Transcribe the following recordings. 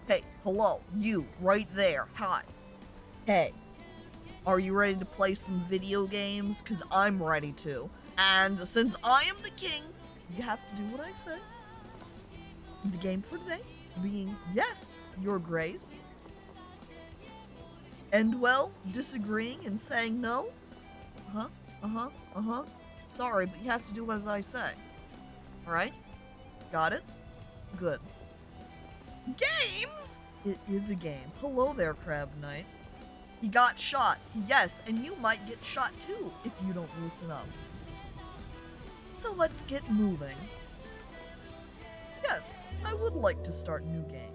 Hey, hello, you, right there, hi. Hey, are you ready to play some video games? Cause I'm ready to. And since I am the king, you have to do what I say. The game for today being yes, your grace. And well, disagreeing and saying no. Uh-huh. Sorry, but you have to do as I say. Alright? Got it? Good. Games? It is a game. Hello there, Crab Knight. He got shot. Yes, and you might get shot too if you don't loosen up. So let's get moving. Yes, I would like to start a new game.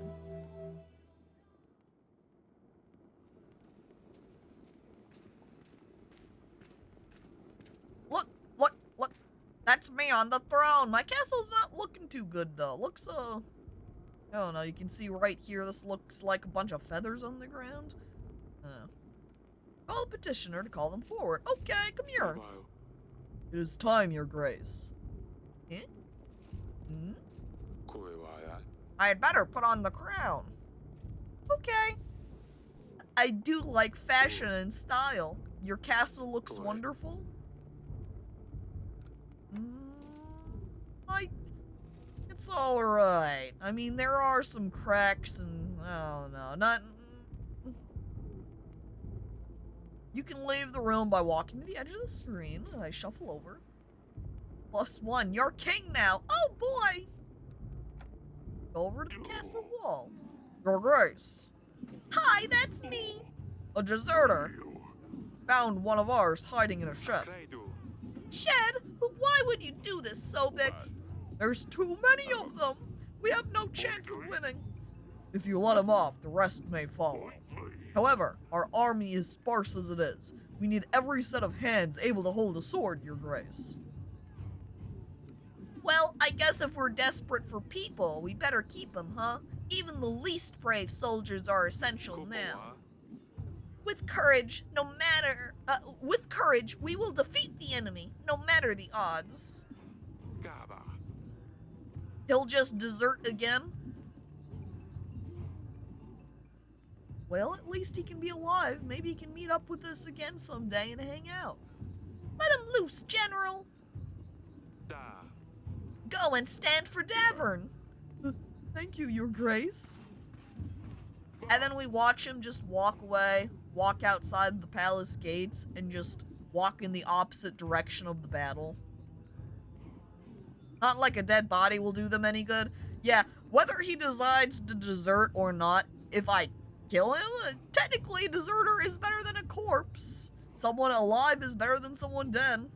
Look. That's me on the throne. My castle's not looking too good though. Looks, I don't know, you can see right here, this looks like a bunch of feathers on the ground. Call the petitioner to call them forward. Okay, come here. It is time, your grace. Eh? Hmm? I had better put on the crown. Okay. I do like fashion and style. Your castle looks wonderful. It's alright. I mean, there are some cracks and, I don't know, not... You can leave the room by walking to the edge of the screen. I shuffle over. +1. You're king now. Oh boy. Go over to the castle wall. Your grace. Hi, that's me. A deserter. Found one of ours hiding in a shed. Shed? Why would you do this, Sobek? There's too many of them. We have no chance of winning. If you let him off, the rest may follow. However, our army is sparse as it is. We need every set of hands able to hold a sword, your grace. Well, I guess if we're desperate for people, we better keep them, huh? Even the least brave soldiers are essential now. With courage, we will defeat the enemy, no matter the odds. He'll just desert again? Well, at least he can be alive. Maybe he can meet up with us again someday and hang out. Let him loose, General! Go and stand for Davern! Thank you, your grace. And then we watch him just walk away, walk outside the palace gates, and just walk in the opposite direction of the battle. Not like a dead body will do them any good. Yeah, whether he decides to desert or not, if I kill him, technically a deserter is better than a corpse. Someone alive is better than someone dead.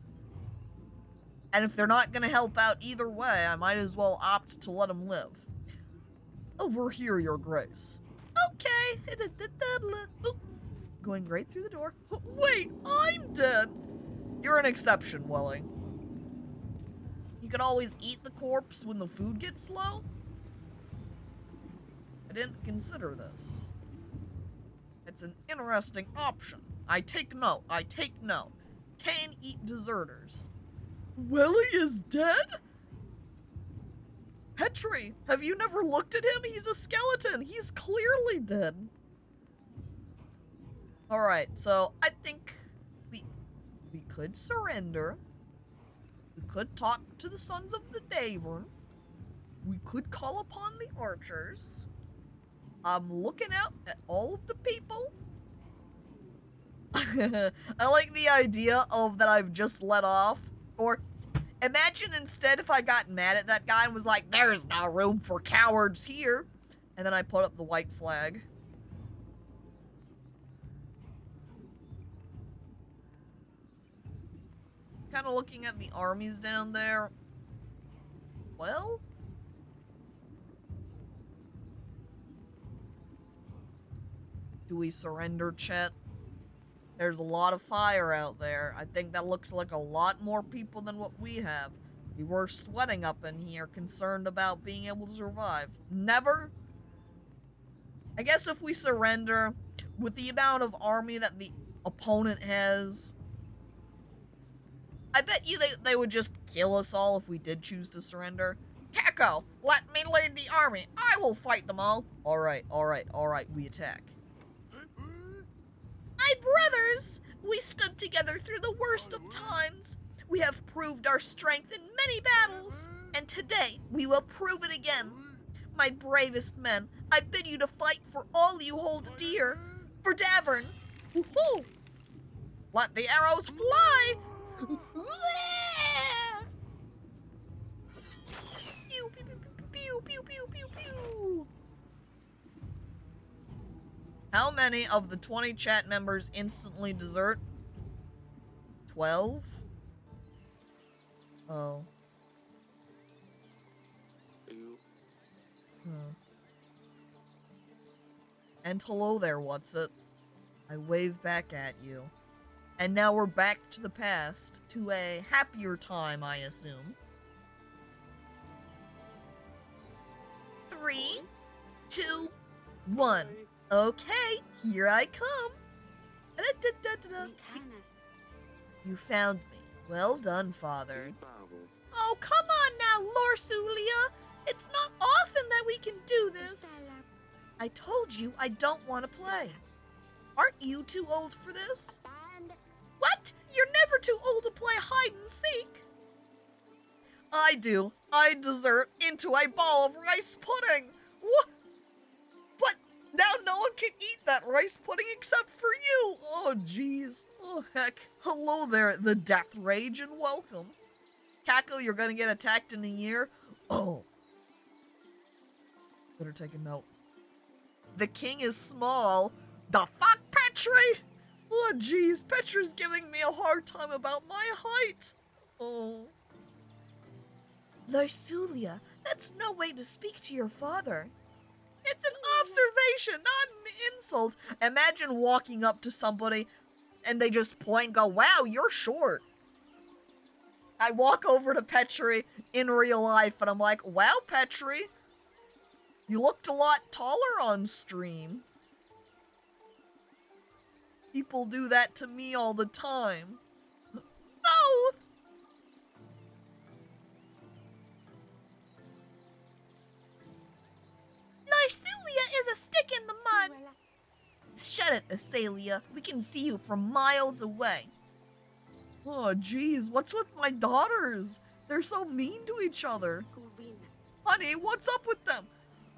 And if they're not gonna help out either way, I might as well opt to let him live. Over here, your grace. Okay. Oop. Going right through the door. Wait, I'm dead. You're an exception, Welling. You could always eat the corpse when the food gets low. I didn't consider this. It's an interesting option. I take note. Can eat deserters. Welly is dead? Petri, have you never looked at him? He's a skeleton. He's clearly dead. Alright, so I think we could surrender. We could talk to the sons of the Davern. We could call upon the archers. I'm looking out at all of the people. I like the idea of that I've just let off. Or imagine instead if I got mad at that guy and was like, there's no room for cowards here. And then I put up the white flag. Kind of looking at the armies down there. Well, do we surrender, Chet? There's a lot of fire out there. I think that looks like a lot more people than what we have. We were sweating up in here, concerned about being able to survive. Never? I guess if we surrender, with the amount of army that the opponent has, I bet you they would just kill us all if we did choose to surrender. Caco, let me lead the army. I will fight them all. All right, we attack. My brothers, we stood together through the worst of times. We have proved our strength in many battles, and today we will prove it again. My bravest men, I bid you to fight for all you hold dear. For Davern. Woohoo! Let the arrows fly! Pew, pew, pew, pew, pew, pew, pew. How many of the 20 chat members instantly desert? 12? Oh. And hello there, what's it? I wave back at you. And now we're back to the past, to a happier time, I assume. 3, 2, 1. Okay, here I come. You found me. Well done, father. Oh, come on now, Laurelia. It's not often that we can do this. I told you I don't want to play. Aren't you too old for this? What? You're never too old to play hide and seek. I do. I desert into a ball of rice pudding. What? But now no one can eat that rice pudding except for you. Oh, jeez. Oh, heck. Hello there, the Death Rage, and welcome. Caco, you're gonna get attacked in a year. Oh. Better take a note. The king is small. The fuck, Petrie? Oh, jeez. Petrie's giving me a hard time about my height. Oh. Laurelia, that's no way to speak to your father. It's an observation, not an insult. Imagine walking up to somebody and they just point and go, wow, you're short. I walk over to Petrie in real life and I'm like, wow, Petrie, you looked a lot taller on stream. People do that to me all the time. No! Laurelia is a stick in the mud. Shut it, Azalea. We can see you from miles away. Oh, geez, what's with my daughters? They're so mean to each other. Honey, what's up with them?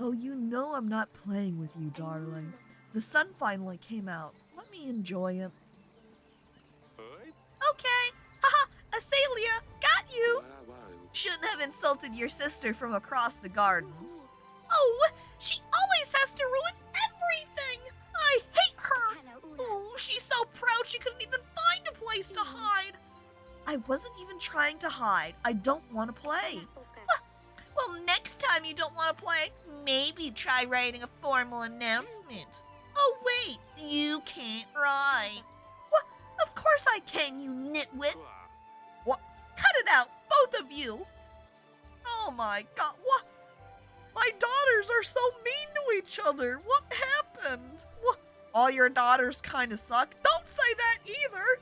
Oh, you know I'm not playing with you, darling. The sun finally came out. Let me enjoy it. Okay. Haha, Azalea, got you. Shouldn't have insulted your sister from across the gardens. Oh, she always has to ruin everything. I hate her. Ooh, she's so proud she couldn't even find a place to hide. I wasn't even trying to hide. I don't want to play. Well, next time you don't want to play, maybe try writing a formal announcement. Oh, wait, you can't write. What? Of course I can, you nitwit. What? Cut it out, both of you. Oh my god, what? My daughters are so mean to each other. What happened? What? All your daughters kind of suck. Don't say that either.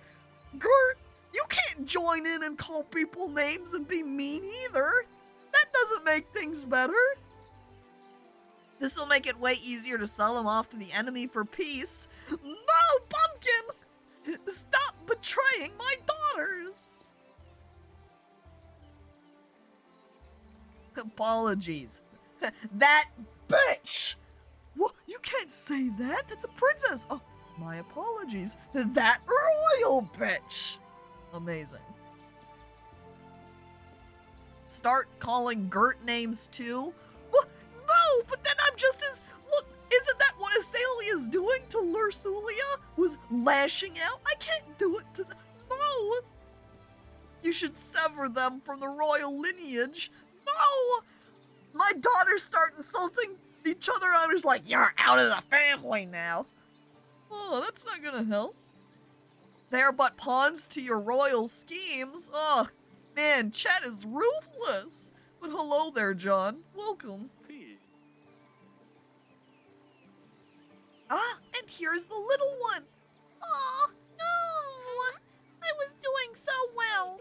Gert, you can't join in and call people names and be mean either. That doesn't make things better. This will make it way easier to sell them off to the enemy for peace. No, Pumpkin! Stop betraying my daughters! Apologies. That bitch! What? You can't say that. That's a princess. Oh, my apologies. That royal bitch. Amazing. Start calling Gert names too? What? No, but then I'm just as... Look, isn't that what Azalea's doing to Laurelia? Was lashing out? I can't do it to the... No! You should sever them from the royal lineage. No! My daughters start insulting each other. I'm just like, you're out of the family now. Oh, that's not gonna help. They're but pawns to your royal schemes. Oh, man, chat is ruthless. But hello there, John. Welcome. Ah, and here's the little one. Aw, no. I was doing so well.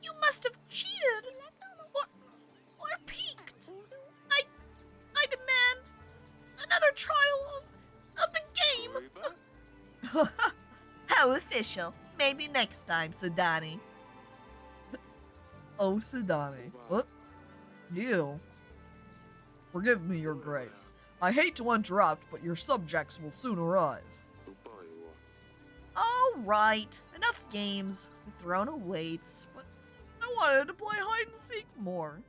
You must have cheated. Or peeked. so official. Maybe next time, Sidani. Oh, Sidani. What? You? Forgive me, Your Grace. I hate to interrupt, but your subjects will soon arrive. All right, enough games. The throne awaits, but I wanted to play hide and seek more.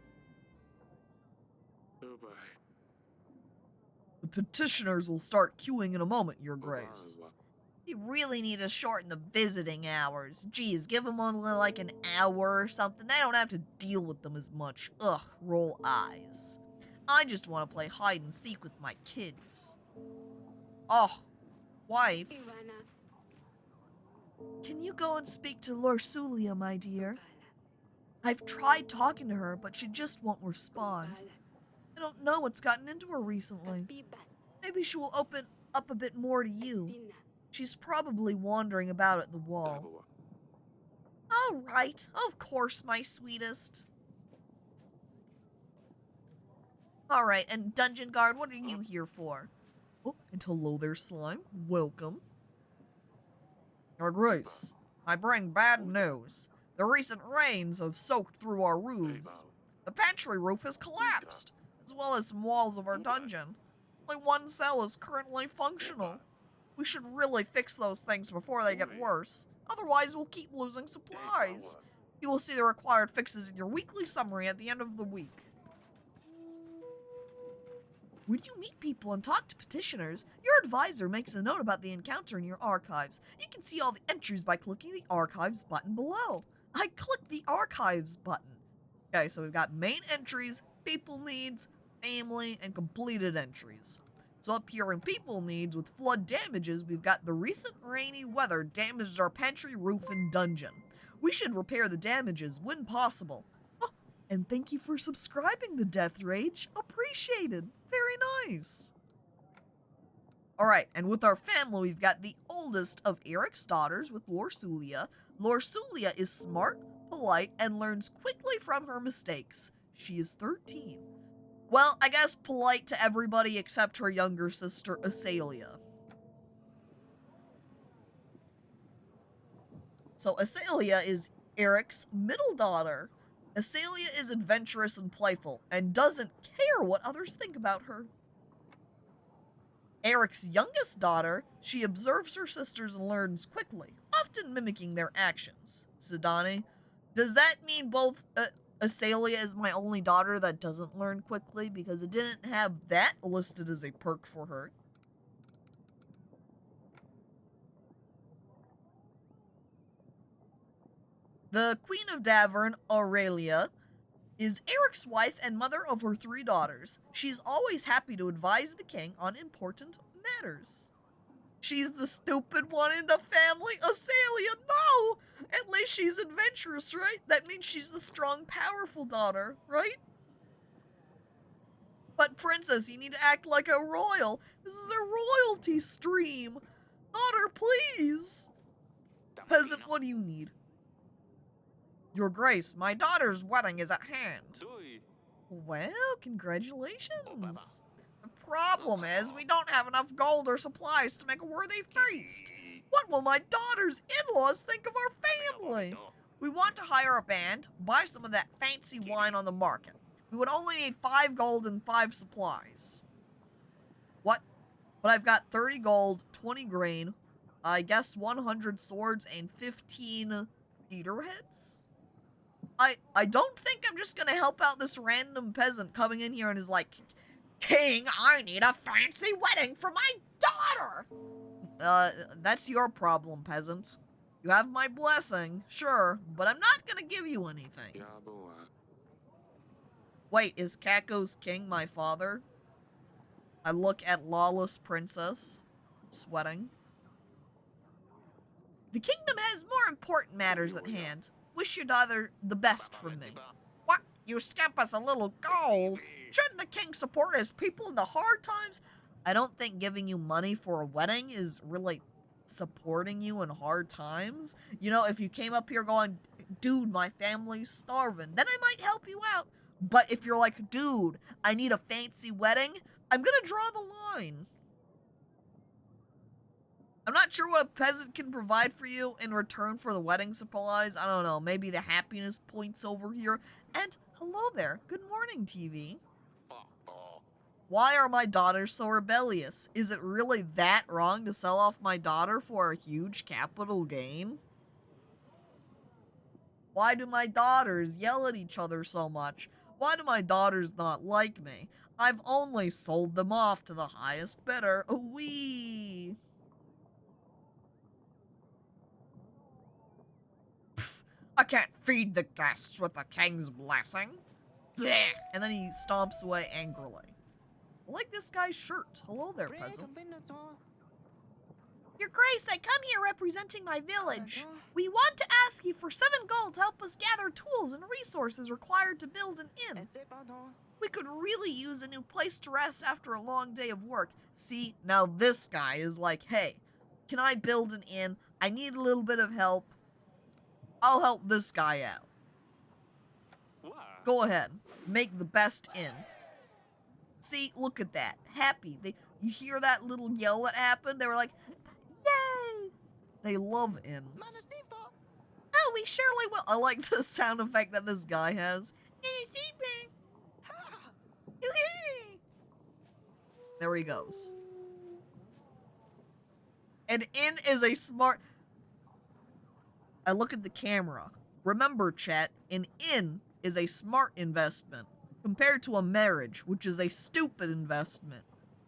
The petitioners will start queuing in a moment, Your Grace. You really need to shorten the visiting hours. Geez, give them only like an hour or something. They don't have to deal with them as much. Ugh, roll eyes. I just want to play hide and seek with my kids. Oh, wife. Can you go and speak to Laurelia, my dear? I've tried talking to her, but she just won't respond. I don't know what's gotten into her recently. Maybe she will open up a bit more to you. She's probably wandering about at the wall. All right, of course, my sweetest. All right, and Dungeon Guard, what are you here for? Oh, and hello there, slime. Welcome. Your Grace, I bring bad news. The recent rains have soaked through our roofs. The pantry roof has collapsed, as well as some walls of our dungeon. Only one cell is currently functional. We should really fix those things before they get worse. Otherwise, we'll keep losing supplies. You will see the required fixes in your weekly summary at the end of the week. When you meet people and talk to petitioners, your advisor makes a note about the encounter in your archives. You can see all the entries by clicking the Archives button below. I clicked the Archives button. Okay, so we've got main entries, people needs, family, and completed entries. So up here in people needs, with flood damages, we've got the recent rainy weather damaged our pantry, roof, and dungeon. We should repair the damages when possible. Oh, and thank you for subscribing to Death Rage. Appreciated. Very nice. Alright, and with our family, we've got the oldest of Eric's daughters with Laurelia. Laurelia is smart, polite, and learns quickly from her mistakes. She is 13. Well, I guess polite to everybody except her younger sister, Asalia. So Asalia is Eric's middle daughter. Asalia is adventurous and playful, and doesn't care what others think about her. Eric's youngest daughter, she observes her sisters and learns quickly, often mimicking their actions. Sidani, does that mean both Asalia is my only daughter that doesn't learn quickly? Because it didn't have that listed as a perk for her. The Queen of Davern, Laurelia, is Eric's wife and mother of her 3 daughters. She's always happy to advise the king on important matters. She's the stupid one in the family, Asalia. No! At least she's adventurous, right? That means she's the strong, powerful daughter, right? But princess, you need to act like a royal. This is a royalty stream. Daughter, please. Peasant, what do you need? Your Grace, my daughter's wedding is at hand. Well, congratulations. The problem is we don't have enough gold or supplies to make a worthy feast. What will my daughter's in-laws think of our family? We want to hire a band, buy some of that fancy wine on the market. We would only need 5 gold and 5 supplies. What? But I've got 30 gold, 20 grain, I guess 100 swords, and 15 theater heads? I don't think I'm just gonna help out this random peasant coming in here and is like, King, I need a fancy wedding for my daughter! That's your problem, peasant. You have my blessing, sure, but I'm not gonna give you anything. Wait, is Caco's king my father? I look at lawless princess, sweating. The kingdom has more important matters at hand. Wish your daughter the best from me. What? You scamp us a little gold? Shouldn't the king support his people in the hard times? I don't think giving you money for a wedding is really supporting you in hard times. You know, if you came up here going, dude, my family's starving, then I might help you out. But if you're like, dude, I need a fancy wedding, I'm gonna draw the line. I'm not sure what a peasant can provide for you in return for the wedding supplies. I don't know, maybe the happiness points over here. And hello there, good morning, TV. Why are my daughters so rebellious? Is it really that wrong to sell off my daughter for a huge capital gain? Why do my daughters yell at each other so much? Why do my daughters not like me? I've only sold them off to the highest bidder. Wee! I can't feed the guests with the king's blessing. Blech! And then he stomps away angrily. I like this guy's shirt. Hello there, peasant. Your Grace, I come here representing my village. We want to ask you for 7 gold to help us gather tools and resources required to build an inn. We could really use a new place to rest after a long day of work. See, now this guy is like, hey, can I build an inn? I need a little bit of help. I'll help this guy out. Go ahead, make the best inn. See, look at that. Happy. You hear that little yell that happened? They were like, yay! They love inns. Oh, we surely will. I like the sound effect that this guy has. There he goes. An inn is a smart... I look at the camera. Remember, chat, an inn is a smart investment compared to a marriage, which is a stupid investment.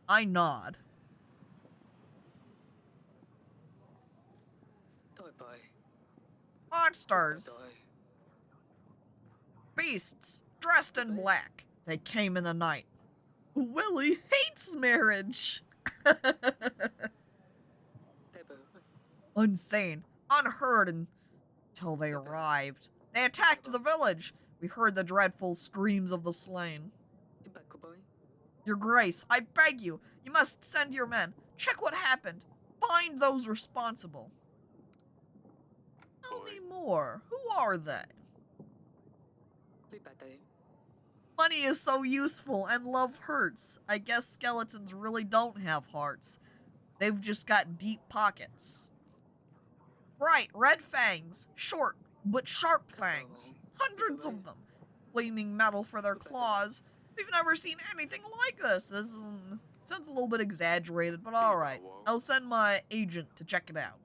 I nod. Monsters. Beasts, dressed in black. They came in the night. Willie hates marriage. Unseen, unheard until they arrived. They attacked the village. We heard the dreadful screams of the slain. Your Grace, I beg you, you must send your men. Check what happened. Find those responsible. Tell me more. Who are they? Money is so useful and love hurts. I guess skeletons really don't have hearts. They've just got deep pockets. Right, red fangs. Short, but sharp fangs. Hundreds of them. Gleaming metal for their claws. We've never seen anything like this. This sounds a little bit exaggerated, but alright. I'll send my agent to check it out.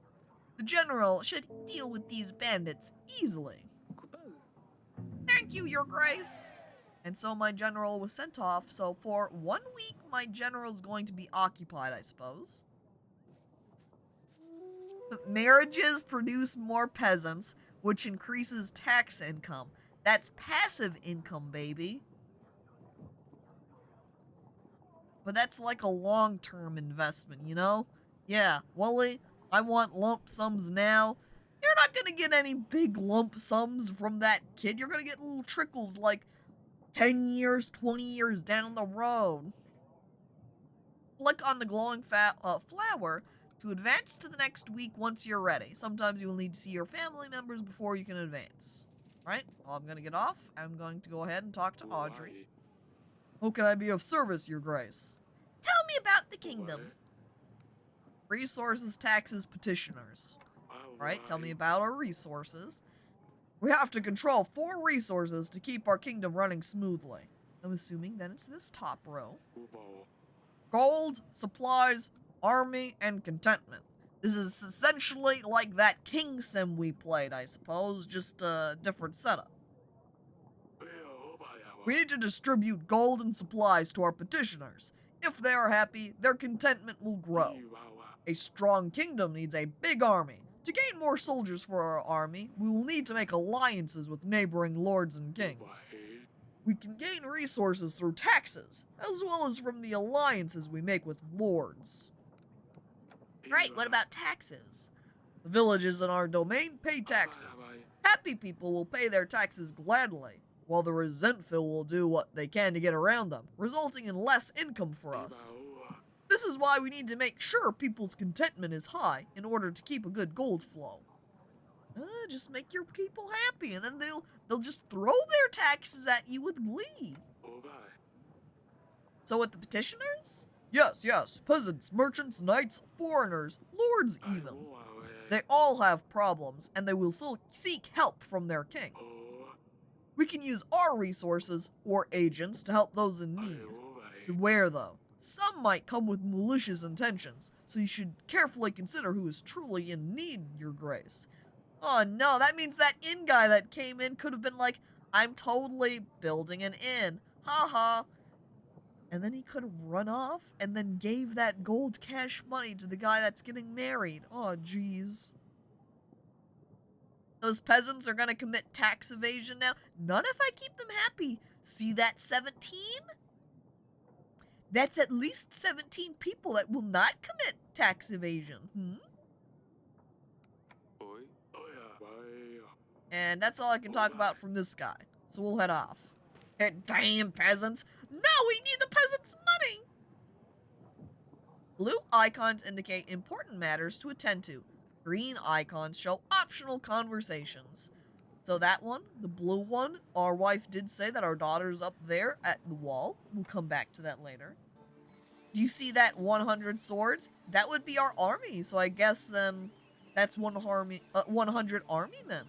The general should deal with these bandits easily. Thank you, Your Grace. And so my general was sent off, so for 1 week, my general's going to be occupied, I suppose. Marriages produce more peasants, which increases tax income. That's passive income, baby. But that's like a long-term investment, you know? Yeah, Wally, I want lump sums now. You're not gonna get any big lump sums from that kid. You're gonna get little trickles like 10 years, 20 years down the road. Click on the glowing flower to advance to the next week once you're ready. Sometimes you will need to see your family members before you can advance. Right? Well, I'm gonna get off. I'm going to go ahead and talk to Audrey. How can I be of service, Your Grace? Tell me about the kingdom. Resources, taxes, petitioners. Right? Tell me about our resources. We have to control 4 resources to keep our kingdom running smoothly. I'm assuming then it's this top row. Gold, supplies, army, and contentment. This is essentially like that king sim we played, I suppose, just a different setup. We need to distribute gold and supplies to our petitioners. If they are happy, their contentment will grow. A strong kingdom needs a big army. To gain more soldiers for our army, we will need to make alliances with neighboring lords and kings. We can gain resources through taxes, as well as from the alliances we make with lords. Right, what about taxes? The villages in our domain pay taxes. Happy people will pay their taxes gladly, while the resentful will do what they can to get around them, resulting in less income for us. This is why we need to make sure people's contentment is high in order to keep a good gold flow. Just make your people happy, and then they'll just throw their taxes at you with glee. So with the petitioners, Yes, yes, peasants, merchants, knights, foreigners, lords even. They all have problems, and they will still seek help from their king. We can use our resources, or agents, to help those in need. Beware though, some might come with malicious intentions, so you should carefully consider who is truly in need, your grace. Oh no, that means that inn guy that came in could have been like, I'm totally building an inn, haha. And then he could have run off and then gave that gold cash money to the guy that's getting married. Oh jeez. Those peasants are gonna commit tax evasion now. Not if I keep them happy. See that 17? That's at least 17 people that will not commit tax evasion. And that's all I can talk about from this guy. So we'll head off. Damn peasants. No, we need the peasants' money! Blue icons indicate important matters to attend to. Green icons show optional conversations. So that one, the blue one, our wife did say that our daughter's up there at the wall. We'll come back to that later. Do you see that 100 swords? That would be our army, so I guess then that's 100 army men.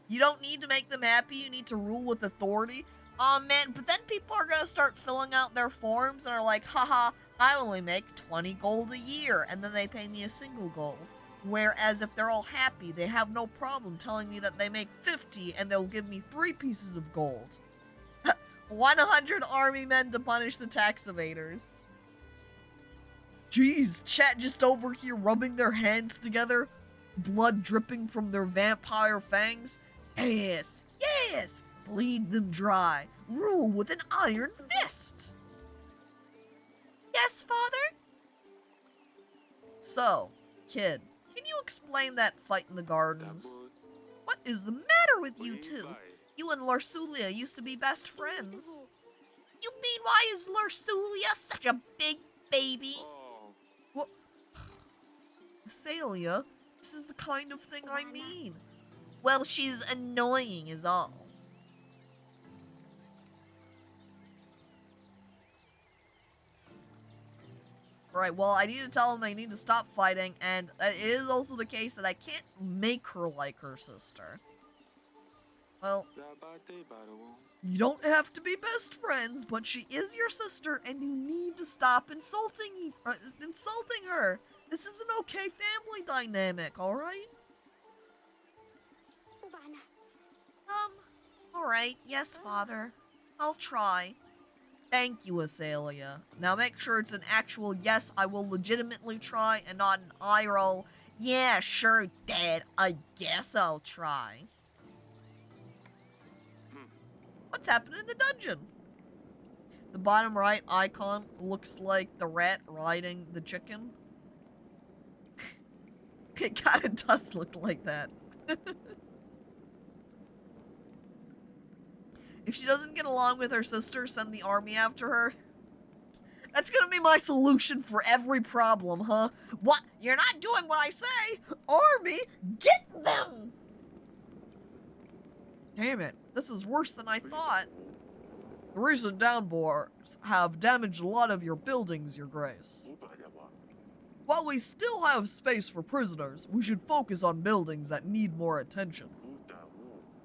You don't need to make them happy, you need to rule with authority. Aw man, but then people are gonna start filling out their forms and are like, haha, I only make 20 gold a year, and then they pay me a single gold. Whereas if they're all happy, they have no problem telling me that they make 50 and they'll give me 3 pieces of gold. 100 army men to punish the tax evaders. Jeez, chat just over here rubbing their hands together, blood dripping from their vampire fangs. Yes, yes, bleed them dry, rule with an iron fist. Yes, father? So, kid, can you explain that fight in the gardens? What is the matter with you two? You and Laurelia used to be best friends. You mean why is Laurelia such a big baby? What? Celia, this is the kind of thing I mean. Well, she's annoying is all. Right, well, I need to tell them they need to stop fighting, and it is also the case that I can't make her like her sister. Well, you don't have to be best friends, but she is your sister, and you need to stop insulting her. This is an okay family dynamic, alright? Alright, yes, father. I'll try. Thank you, Azalea. Now make sure it's an actual yes, I will legitimately try, and not an eye roll. Yeah, sure, Dad. I guess I'll try. What's happening in the dungeon? The bottom right icon looks like the rat riding the chicken. It kinda does look like that. If she doesn't get along with her sister, send the army after her. That's gonna be my solution for every problem, huh? What? You're not doing what I say! Army, get them! Damn it, this is worse than I thought. The recent downpours have damaged a lot of your buildings, your grace. While we still have space for prisoners, we should focus on buildings that need more attention.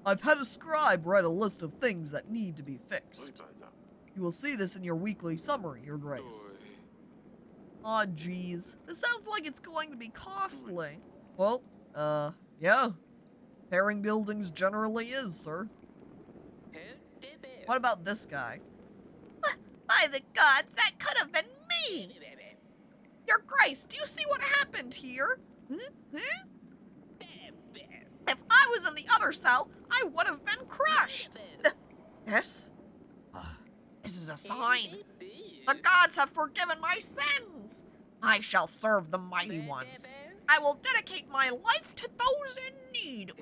I've had a scribe write a list of things that need to be fixed. You will see this in your weekly summary, your grace. Aw, geez. This sounds like it's going to be costly. Well, yeah. Repairing buildings generally is, sir. What about this guy? By the gods, that could have been me! Your grace, do you see what happened here? If I was in the other cell, I would have been crushed. This? This is a sign. The gods have forgiven my sins. I shall serve the mighty ones. I will dedicate my life to those in need.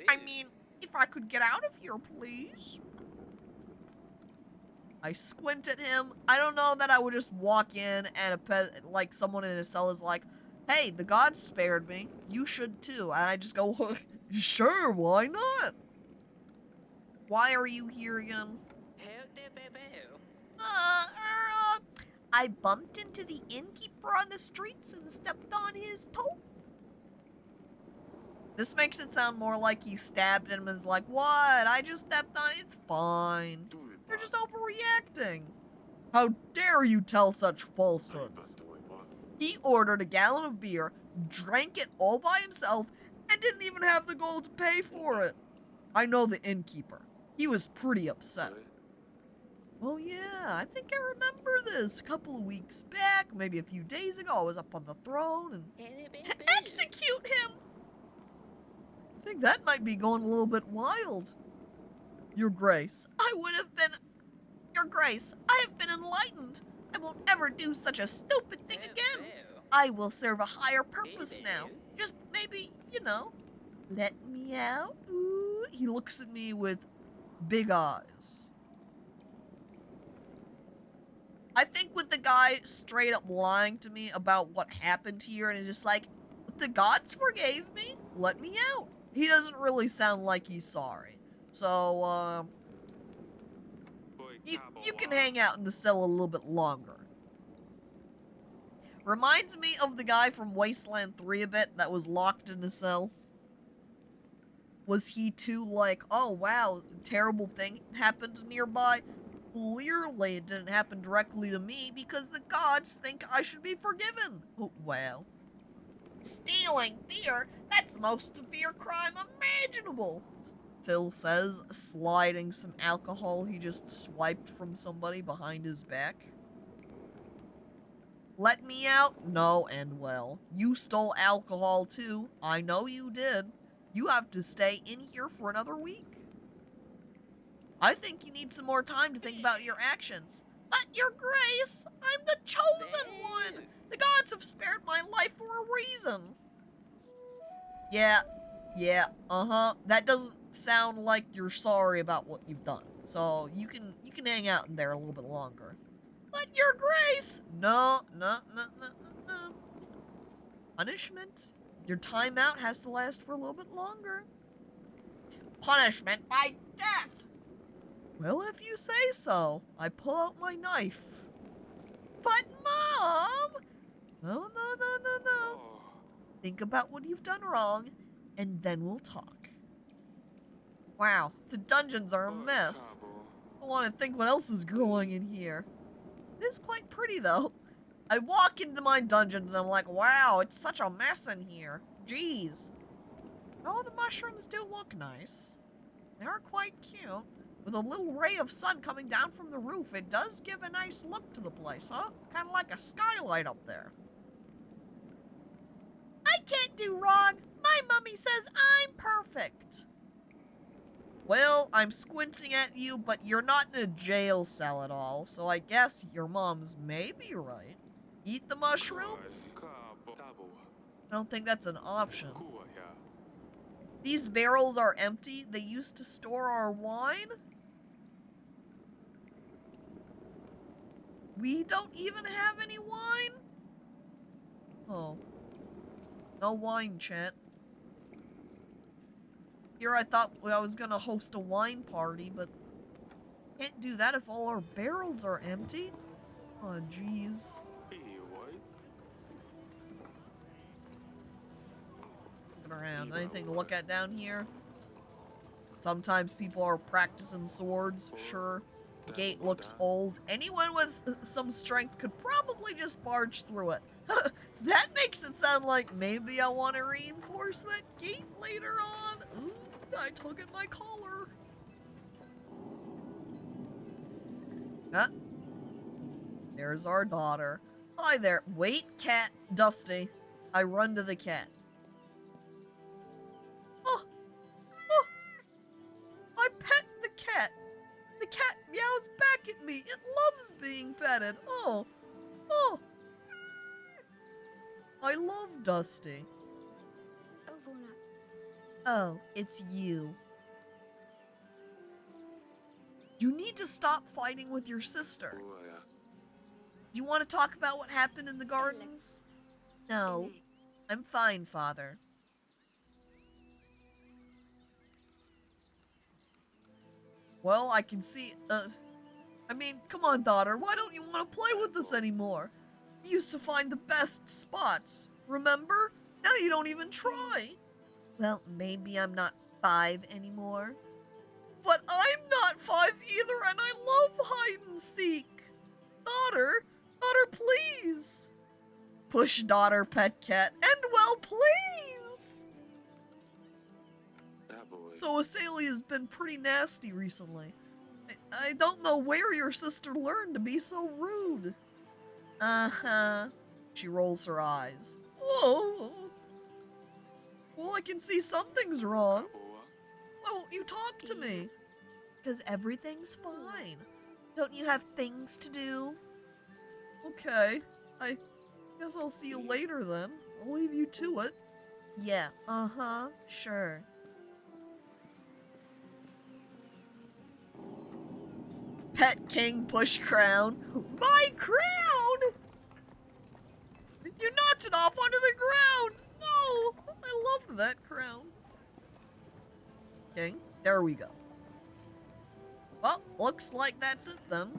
I mean, if I could get out of here, please. I squint at him. I don't know that I would just walk in and someone in a cell is like, hey, the gods spared me. You should too. And I just go, sure, why not? Why are you here again? I bumped into the innkeeper on the streets and stepped on his toe. This makes it sound more like he stabbed him and is like, what? I just stepped on it. It's fine. You're just overreacting. How dare you tell such falsehoods? He ordered a gallon of beer, drank it all by himself, and didn't even have the gold to pay for it. I know the innkeeper. He was pretty upset. Oh yeah, I think I remember this. A couple of weeks back, maybe a few days ago, I was up on the throne and execute him! I think that might be going a little bit wild. Your Grace, Your Grace, I have been enlightened. I won't ever do such a stupid thing again. I will serve a higher purpose now. Just maybe, you know, let me out. Ooh. He looks at me with big eyes. I think with the guy straight up lying to me about what happened here and is just like, the gods forgave me, let me out. He doesn't really sound like he's sorry. So, you can hang out in the cell a little bit longer. Reminds me of the guy from Wasteland 3 a bit that was locked in a cell. Was he too like, oh wow, terrible thing happened nearby? Clearly it didn't happen directly to me because the gods think I should be forgiven. Oh, wow. Stealing beer? That's the most severe crime imaginable. Phil says, sliding some alcohol he just swiped from somebody behind his back. Let me out? No, and well. You stole alcohol too. I know you did. You have to stay in here for another week. I think you need some more time to think about your actions. But, Your Grace, I'm the chosen one. The gods have spared my life for a reason. Yeah, That doesn't sound like you're sorry about what you've done. So you can hang out in there a little bit longer. But, Your Grace! No. Punishment? Your timeout has to last for a little bit longer. Punishment by death! Well, if you say so. I pull out my knife. But, Mom! No. Think about what you've done wrong, and then we'll talk. Wow, the dungeons are a mess. I want to think what else is growing in here. It is quite pretty, though. I walk into my dungeons and I'm like, wow, it's such a mess in here. Jeez. Oh, the mushrooms do look nice. They are quite cute. With a little ray of sun coming down from the roof, it does give a nice look to the place, huh? Kind of like a skylight up there. I can't do wrong. My mummy says I'm perfect. Well, I'm squinting at you, but you're not in a jail cell at all, so I guess your mom's maybe right. Eat the mushrooms? I don't think that's an option. These barrels are empty. They used to store our wine? We don't even have any wine? Oh. No wine, chat. Here I thought I was gonna host a wine party, but can't do that if all our barrels are empty. Oh, jeez. Looking around. Anything to look at down here? Sometimes people are practicing swords, sure. The gate looks old. Anyone with some strength could probably just barge through it. That makes it sound like maybe I want to reinforce that gate later on. Ooh, I tug at my collar. Huh? There's our daughter. Hi there. Wait, cat. Dusty. I run to the cat. Oh! I pet the cat. The cat meows back at me. It loves being petted. Oh. I love Dusty. Oh, it's you. You need to stop fighting with your sister. Do you want to talk about what happened in the gardens? No, I'm fine, Father. Well, I can see, I mean, come on, daughter, why don't you want to play with us anymore? You used to find the best spots, remember? Now you don't even try. Well, maybe I'm not 5 anymore. But I'm not 5 either, and I love hide and seek. Daughter, please. Push daughter, pet cat, and well, please. So Azalea's been pretty nasty recently. I don't know where your sister learned to be so rude. Uh-huh. She rolls her eyes. Oh. Well, I can see something's wrong. Why won't you talk to me? Because everything's fine. Don't you have things to do? Okay. I guess I'll see you later then. I'll leave you to it. Yeah, uh-huh, sure. Pet king push crown. My crown! You knocked it off onto the ground! No! I loved that crown. Okay, there we go. Well, looks like that's it then.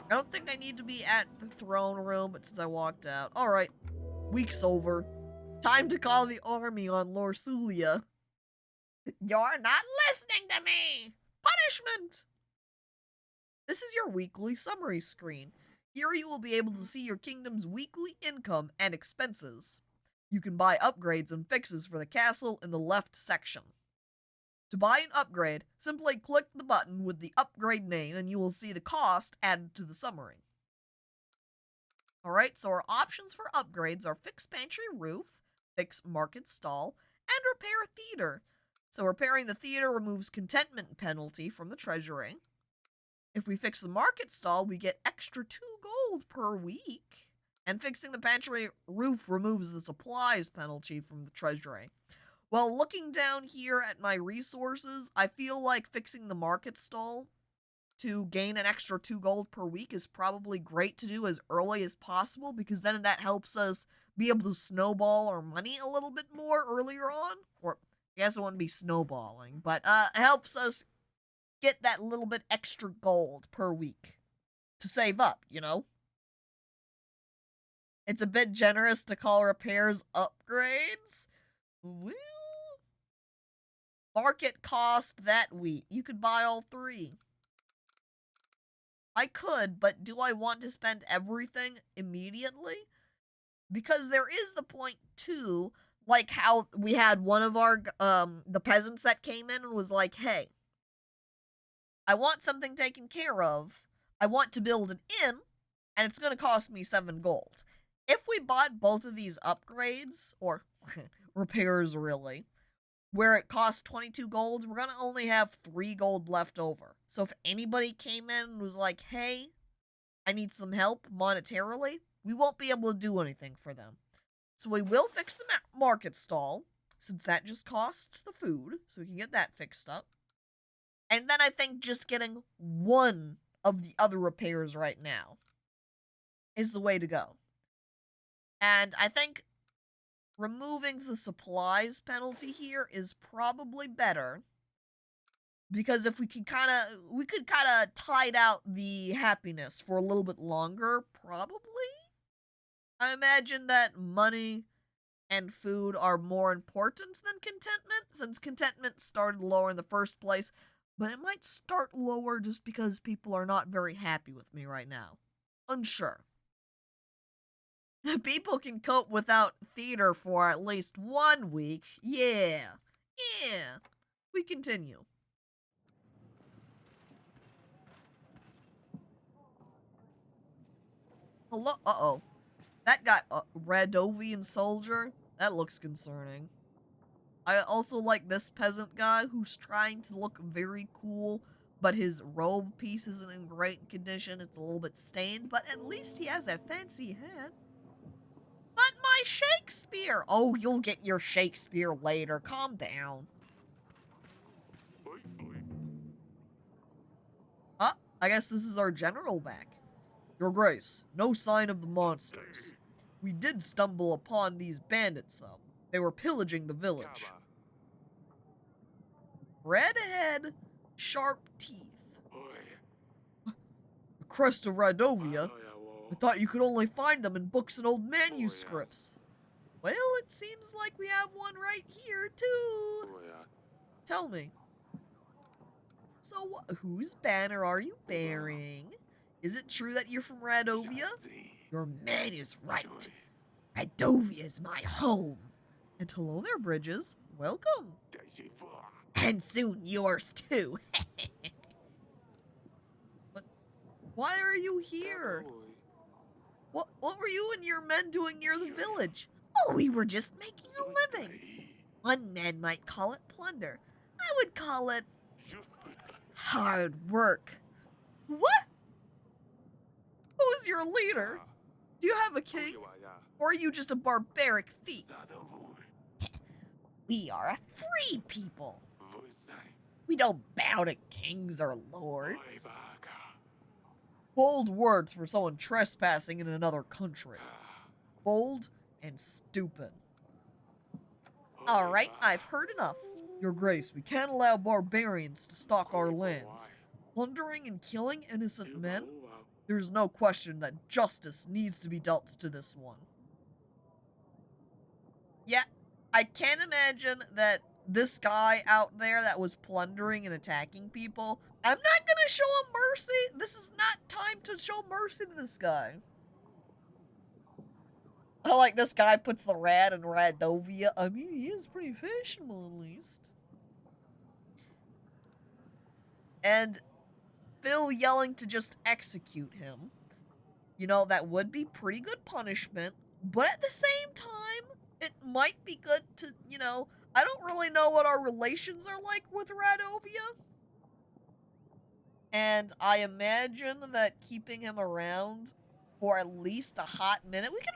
I don't think I need to be at the throne room, but since I walked out. Alright, week's over. Time to call the army on Laurelia. You're not listening to me! Punishment! This is your weekly summary screen. Here you will be able to see your kingdom's weekly income and expenses. You can buy upgrades and fixes for the castle in the left section. To buy an upgrade, simply click the button with the upgrade name and you will see the cost added to the summary. Alright, so our options for upgrades are fix pantry roof, fix market stall, and repair theater. So repairing the theater removes contentment penalty from the treasury. If we fix the market stall, we get extra 2 gold per week. And fixing the pantry roof removes the supplies penalty from the treasury. Well, looking down here at my resources, I feel like fixing the market stall to gain an extra 2 gold per week is probably great to do as early as possible, because then that helps us be able to snowball our money a little bit more earlier on. Or, I guess it wouldn't be snowballing, but it helps us get that little bit extra gold per week to save up, you know? It's a bit generous to call repairs upgrades. Well, market cost that week. You could buy all 3. I could, but do I want to spend everything immediately? Because there is the point too, like how we had one of our, the peasants that came in and was like, hey, I want something taken care of. I want to build an inn, and it's going to cost me 7 gold. If we bought both of these upgrades, or repairs really, where it costs 22 gold, we're going to only have 3 gold left over. So if anybody came in and was like, hey, I need some help monetarily, we won't be able to do anything for them. So we will fix the market stall, since that just costs the food, so we can get that fixed up. And then I think just getting one of the other repairs right now is the way to go. And I think removing the supplies penalty here is probably better, because if we could kind of tide out the happiness for a little bit longer, probably. I imagine that money and food are more important than contentment, since contentment started lower in the first place. But it might start lower just because people are not very happy with me right now. Unsure. People can cope without theater for at least 1 week. Yeah. We continue. Hello? Uh-oh. That got Radovian soldier? That looks concerning. I also like this peasant guy who's trying to look very cool, but his robe piece isn't in great condition. It's a little bit stained, but at least he has a fancy hat. But my Shakespeare! Oh, you'll get your Shakespeare later. Calm down. I guess this is our general back. Your Grace, no sign of the monsters. We did stumble upon these bandits, though. They were pillaging the village. Red head, sharp teeth. crest of Radovia. I thought you could only find them in books and old manuscripts. Well, it seems like we have one right here, too. Tell me. So, whose banner are you bearing? Is it true that you're from Radovia? Your man is right. Radovia is my home. And hello there, Bridges. Welcome. And soon yours, too. But why are you here? What were you and your men doing near the village? Oh, we were just making a living. One man might call it plunder. I would call it hard work. What? Who is your leader? Do you have a king? Or are you just a barbaric thief? We are a free people. We don't bow to kings or lords. Bold words for someone trespassing in another country. Bold and stupid. Alright, I've heard enough. Your Grace, we can't allow barbarians to stalk our lands. Plundering and killing innocent men? There's no question that justice needs to be dealt to this one. Yeah, I can't imagine that this guy out there that was plundering and attacking people, I'm not gonna show him mercy. This is not time to show mercy to this guy. I like this guy puts the rad in Radovia. I mean, he is pretty fashionable at least. And Phil yelling to just execute him. You know, that would be pretty good punishment. But at the same time, it might be good to, you know, I don't really know what our relations are like with Radovia. And I imagine that keeping him around for at least a hot minute, we could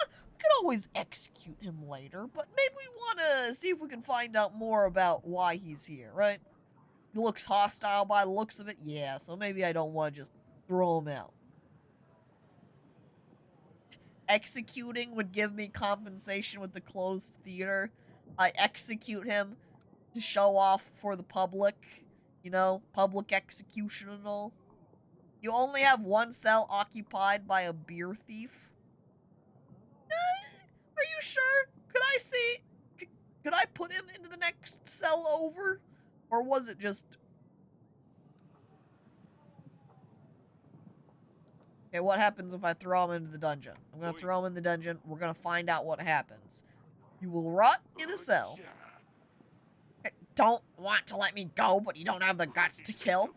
always execute him later, but maybe we want to see if we can find out more about why he's here, right? He looks hostile by the looks of it, yeah, so maybe I don't want to just throw him out. Executing would give me compensation with the closed theater. I execute him to show off for the public, you know, public execution and all. You only have one cell occupied by a beer thief. Are you sure? Could I see? Could I put him into the next cell over? Or was it just... Okay, what happens if I throw him into the dungeon? I'm gonna throw him in the dungeon. We're gonna find out what happens. You will rot in a cell. Don't want to let me go, but you don't have the guts to kill?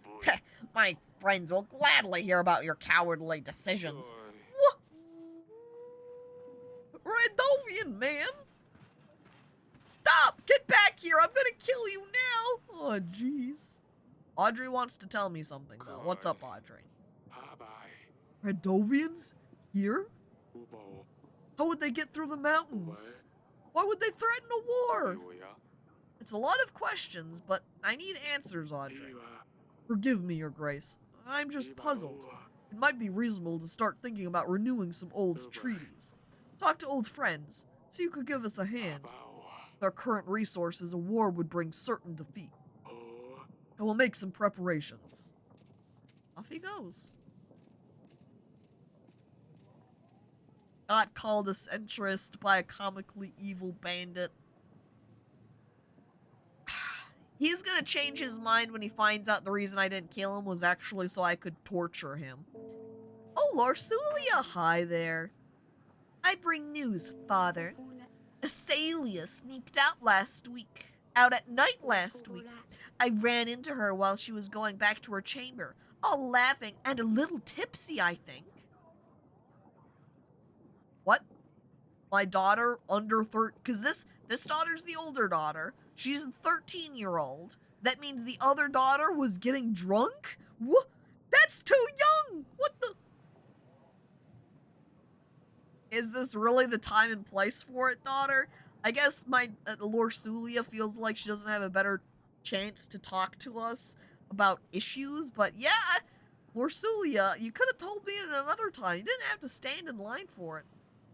My friends will gladly hear about your cowardly decisions. What? Radovian, man! Stop! Get back here! I'm gonna kill you now! Oh, jeez. Audrey wants to tell me something, though. What's up, Audrey? Radovians? Here? How would they get through the mountains? Why would they threaten a war? It's a lot of questions, but I need answers, Audrey. Forgive me, Your Grace. I'm just puzzled. It might be reasonable to start thinking about renewing some old treaties. Talk to old friends, so you could give us a hand. With our current resources, a war would bring certain defeat. I will make some preparations. Off he goes. Got called a centrist by a comically evil bandit. He's gonna change his mind when he finds out the reason I didn't kill him was actually so I could torture him. Oh, Laurelia, hi there. I bring news, Father. Asalia sneaked out at night last week. I ran into her while she was going back to her chamber, all laughing and a little tipsy, I think. What? My daughter under 13, because this daughter's the older daughter. She's a 13-year-old. That means the other daughter was getting drunk? What? That's too young! What the? Is this really the time and place for it, daughter? I guess my Laurelia feels like she doesn't have a better chance to talk to us about issues, but yeah, Laurelia, you could have told me at another time. You didn't have to stand in line for it.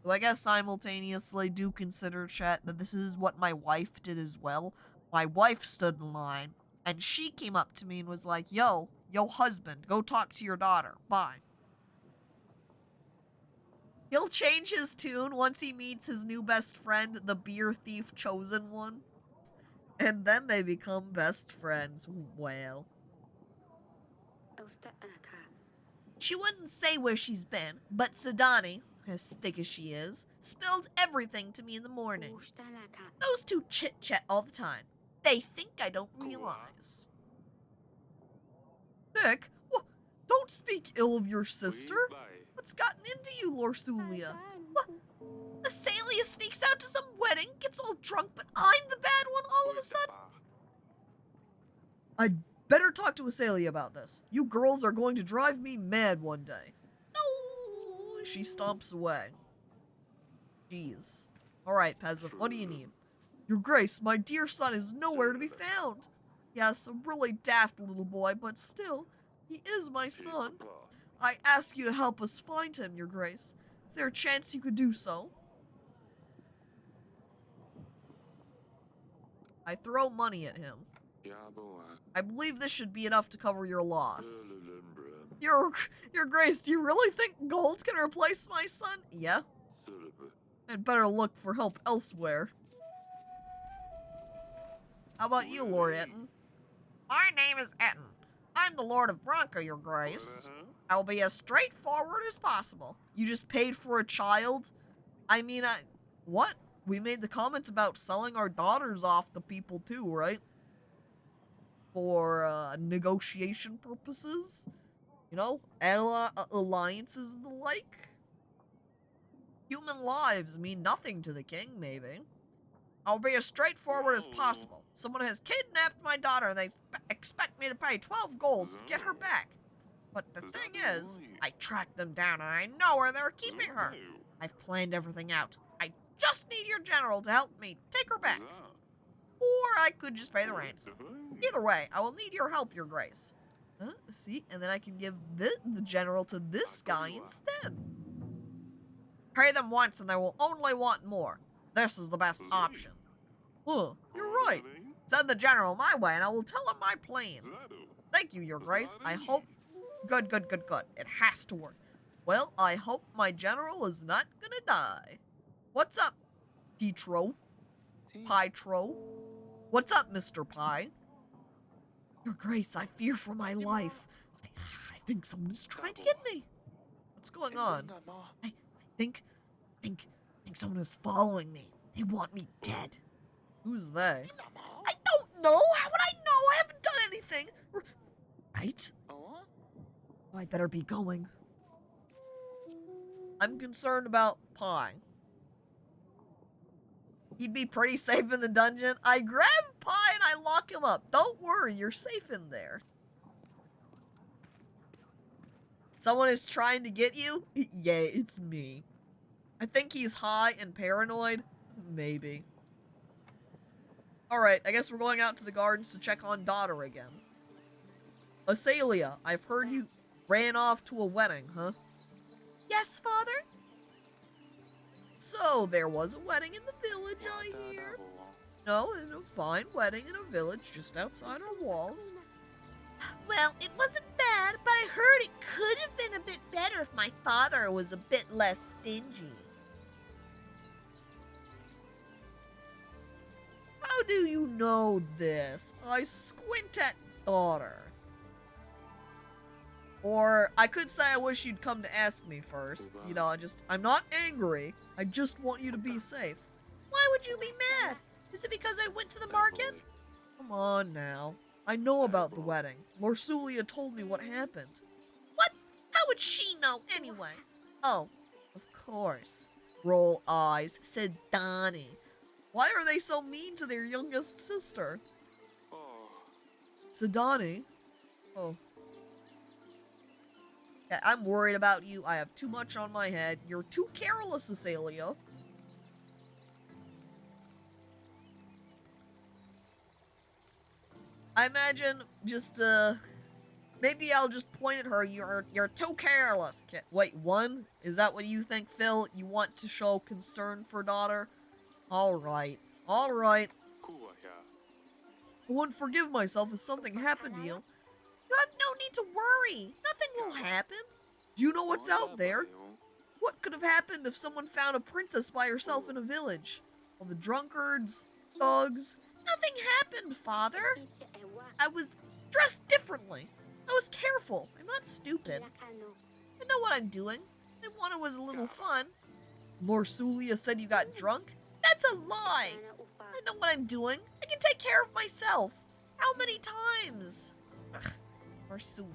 So I guess simultaneously do consider, chat, that this is what my wife did as well. My wife stood in line, and she came up to me and was like, yo husband, go talk to your daughter. Bye. He'll change his tune once he meets his new best friend, the beer thief chosen one. And then they become best friends. Well. She wouldn't say where she's been, but Sidani, as thick as she is, spilled everything to me in the morning. Those two chit-chat all the time. They think I don't realize. Thick? Well, don't speak ill of your sister. What's gotten into you, Laurelia? What? Asalia sneaks out to some wedding, gets all drunk, but I'm the bad one all of a sudden? I'd better talk to Asalia about this. You girls are going to drive me mad one day. No! She stomps away. Jeez. Alright, peasant, what do you need? Your Grace, my dear son is nowhere to be found. Yes, a really daft little boy, but still, he is my son. I ask you to help us find him, Your Grace. Is there a chance you could do so? I throw money at him. I believe this should be enough to cover your loss. Your Grace, do you really think gold can replace my son? Yeah. I'd better look for help elsewhere. How about you, Lord Etten? My name is Etten. I'm the Lord of Bronca, Your Grace. I'll be as straightforward as possible. You just paid for a child? I mean, what? We made the comments about selling our daughters off to people too, right? For, negotiation purposes? You know, alliances and the like? Human lives mean nothing to the king, maybe. I'll be as straightforward as possible. Someone has kidnapped my daughter and they expect me to pay 12 gold to get her back. But the thing is, I tracked them down and I know where they're keeping her. I've planned everything out. I just need your general to help me take her back. Or I could just pay the ransom. Either way, I will need your help, Your Grace. See? And then I can give the general to this guy instead. Pay them once and they will only want more. This is the best option. Huh, you're right. Send the general my way and I will tell him my plan. Thank you, Your Grace. I hope... Good. It has to work. Well, I hope my general is not gonna die. What's up, Pietro? What's up, Mr. Pie? Your Grace, I fear for my life. I think someone is trying to get me. What's going on? I think someone is following me. They want me dead. Who's they? I don't know. How would I know? I haven't done anything. Right? Oh, I better be going. I'm concerned about Pie. He'd be pretty safe in the dungeon. I grab Pie and I lock him up. Don't worry, you're safe in there. Someone is trying to get you? Yeah, it's me. I think he's high and paranoid. Maybe. Alright, I guess we're going out to the gardens to check on daughter again. Asalia, I've heard you ran off to a wedding, huh? Yes, father? So, there was a wedding in the village, I hear. No, and a fine wedding in a village just outside our walls. Well, it wasn't bad, but I heard it could have been a bit better if my father was a bit less stingy. How do you know this? I squint at daughter. Or I could say I wish you'd come to ask me first. You know, I'm not angry. I just want you to be safe. Why would you be mad? Is it because I went to the market? Come on now. I know about the wedding. Laurelia told me what happened. What? How would she know anyway? Oh, of course. Roll eyes, said Donnie. Why are they so mean to their youngest sister? Sidani? Oh. Yeah, I'm worried about you. I have too much on my head. You're too careless, Asalia. I imagine just, maybe I'll just point at her. You're too careless. Wait, one? Is that what you think, Phil? You want to show concern for daughter? Alright. I wouldn't forgive myself if something happened to you. You have no need to worry. Nothing will happen. Do you know what's out there? What could have happened if someone found a princess by herself in a village? All the drunkards, thugs. Nothing happened, Father. I was dressed differently. I was careful. I'm not stupid. I know what I'm doing. I wanted was a little fun. Laurelia said you got drunk? That's a lie. I know what I'm doing. I can take care of myself. How many times? Ugh, Laurelia.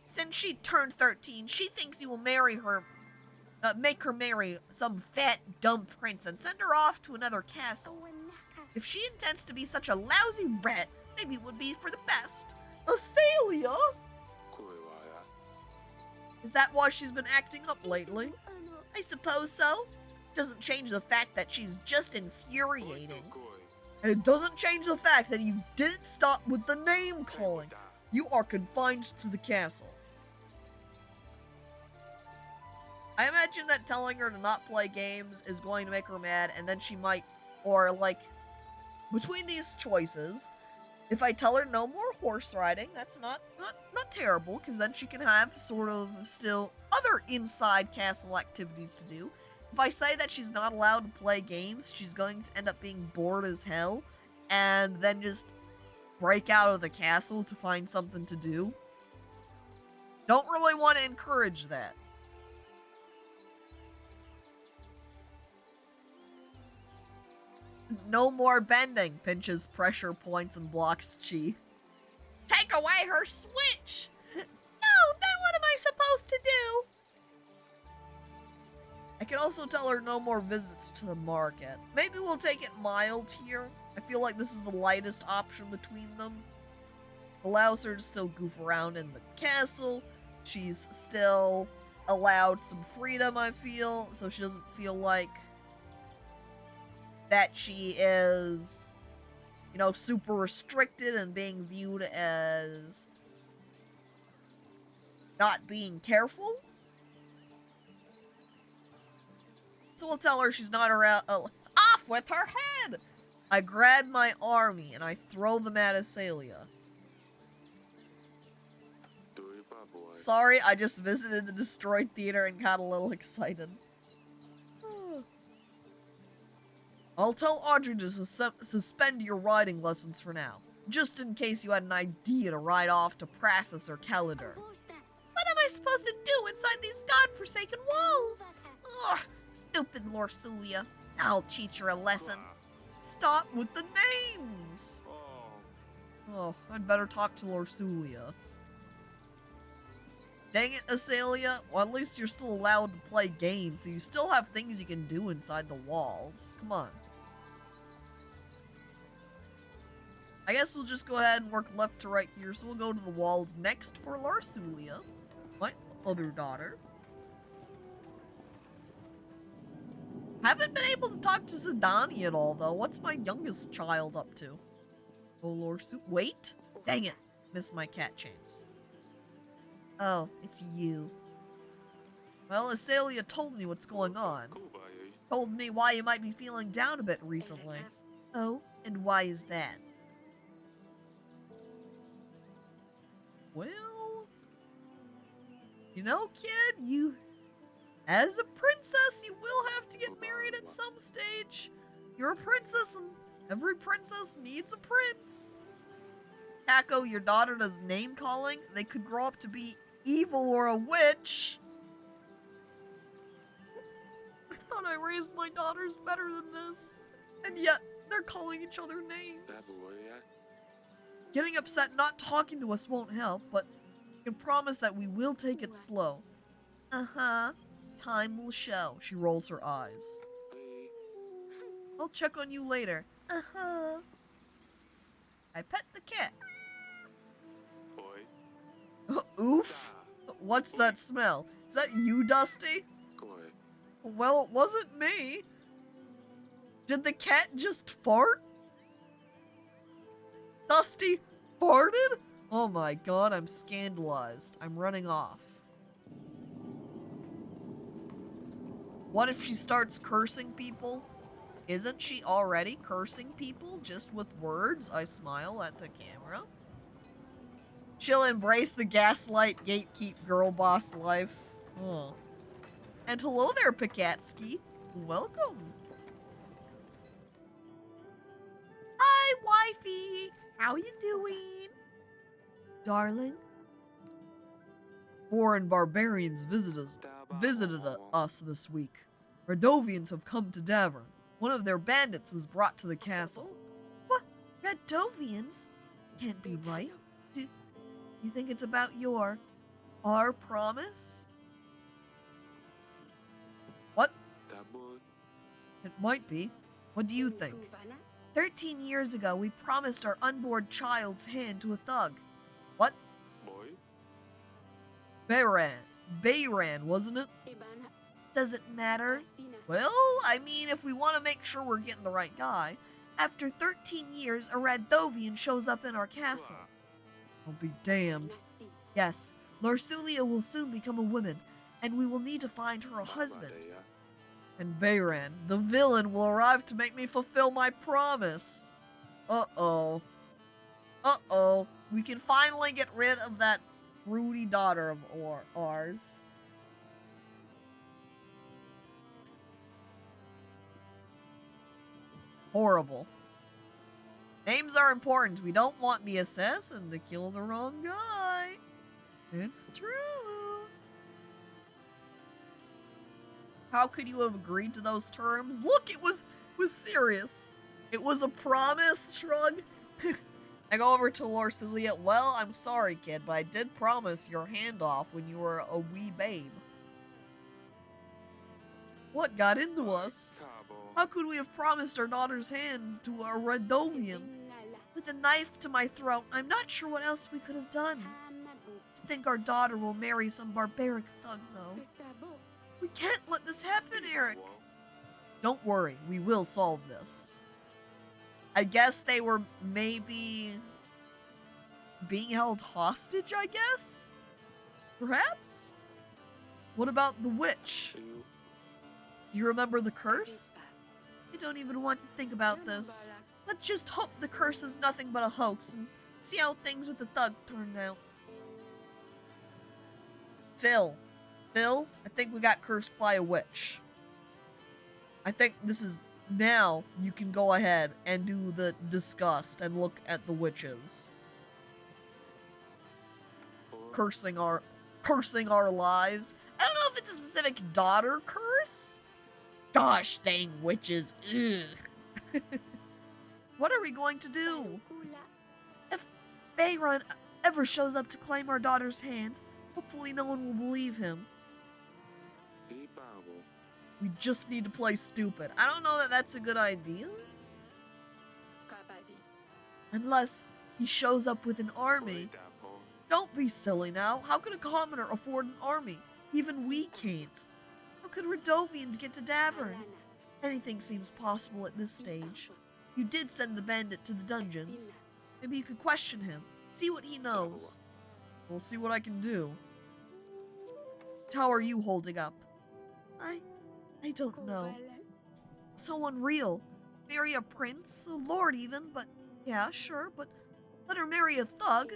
Since she turned 13, she thinks you will marry her, make her marry some fat, dumb prince and send her off to another castle. If she intends to be such a lousy rat, maybe it would be for the best. Azalea? Is that why she's been acting up lately? I suppose so. Doesn't change the fact that she's just infuriating. And it doesn't change the fact that you didn't stop with the name calling. You are confined to the castle. I imagine that telling her to not play games is going to make her mad, and then she might, or like, between these choices, if I tell her no more horse riding, that's not terrible, because then she can have sort of still other inside castle activities to do. If I say that she's not allowed to play games, she's going to end up being bored as hell, and then just break out of the castle to find something to do. Don't really want to encourage that. No more bending, pinches pressure points and blocks Chi. Take away her switch! No, then what am I supposed to do? I can also tell her no more visits to the market. Maybe we'll take it mild here. I feel like this is the lightest option between them. Allows her to still goof around in the castle. She's still allowed some freedom, I feel, so she doesn't feel like that she is, you know, super restricted and being viewed as not being careful. So we'll tell her she's not around. Off with her head! I grab my army and I throw them at Azalea. Sorry, I just visited the destroyed theater and got a little excited. I'll tell Audrey to suspend your riding lessons for now, just in case you had an idea to ride off to Praxis or Calidar. What am I supposed to do inside these godforsaken walls? Ugh, stupid Laurelia. I'll teach her a lesson. Stop with the names! Oh, I'd better talk to Laurelia. Dang it, Azalea. Well, at least you're still allowed to play games, so you still have things you can do inside the walls. Come on. I guess we'll just go ahead and work left to right here, so we'll go to the walls next for Laurelia, my other daughter. Haven't been able to talk to Zidani at all, though. What's my youngest child up to? Oh, Laurelia. Wait! Dang it. Missed my cat chance. Oh, it's you. Well, Azalea told me what's going on. Told me why you might be feeling down a bit recently. Oh, and why is that? Well, you know, kid, as a princess, you will have to get married at some stage. You're a princess, and every princess needs a prince. Caco, your daughter does name calling. They could grow up to be evil or a witch. I thought I raised my daughters better than this, and yet they're calling each other names. Getting upset not talking to us won't help, but I can promise that we will take it slow. Uh-huh. Time will show. She rolls her eyes. I'll check on you later. Uh-huh. I pet the cat. Oof. What's that smell? Is that you, Dusty? Well, it wasn't me. Did the cat just fart? Dusty farted? Oh my god, I'm scandalized. I'm running off. What if she starts cursing people? Isn't she already cursing people just with words? I smile at the camera. She'll embrace the gaslight gatekeep girl boss life. Oh. And hello there, Pikatsky. Welcome. Hi, wifey. How you doing? Darling? Foreign barbarians visited us this week. Radovians have come to Davern. One of their bandits was brought to the castle. What? Radovians? Can't be right. Do you think it's about our promise? What? It might be. What do you think? 13 years ago, we promised our unborn child's hand to a thug. What? Bayran, wasn't it? Does it matter? Well, I mean, if we want to make sure we're getting the right guy, after 13 years, a Radovian shows up in our castle. I'll be damned. Yes, Laurelia will soon become a woman, and we will need to find her a husband. And Bayran, the villain, will arrive to make me fulfill my promise. Uh-oh. Uh-oh. We can finally get rid of that broody daughter of ours. Horrible. Names are important. We don't want the assassin to kill the wrong guy. It's true. How could you have agreed to those terms? Look, it was serious. It was a promise, shrug. I go over to Laurelia. Well, I'm sorry, kid, but I did promise your hand off when you were a wee babe. What got into us? How could we have promised our daughter's hands to a Radovian? With a knife to my throat, I'm not sure what else we could have done. To think our daughter will marry some barbaric thug, though. We can't let this happen, Eric. Don't worry, we will solve this. I guess they were maybe being held hostage, I guess? Perhaps? What about the witch? Do you remember the curse? I don't even want to think about this. Let's just hope the curse is nothing but a hoax and see how things with the thug turned out. Phil, I think we got cursed by a witch. I think this is now you can go ahead and do the disgust and look at the witches. Cursing our lives. I don't know if it's a specific daughter curse. Gosh dang witches. Ugh. What are we going to do? If Bayran ever shows up to claim our daughter's hand, hopefully no one will believe him. We just need to play stupid. I don't know that that's a good idea. Unless he shows up with an army. Don't be silly now. How could a commoner afford an army? Even we can't. How could Radovians get to Davern? Anything seems possible at this stage. You did send the bandit to the dungeons. Maybe you could question him. See what he knows. We'll see what I can do. How are you holding up? I don't know. So unreal. Marry a prince, a lord even, but yeah, sure, but let her marry a thug?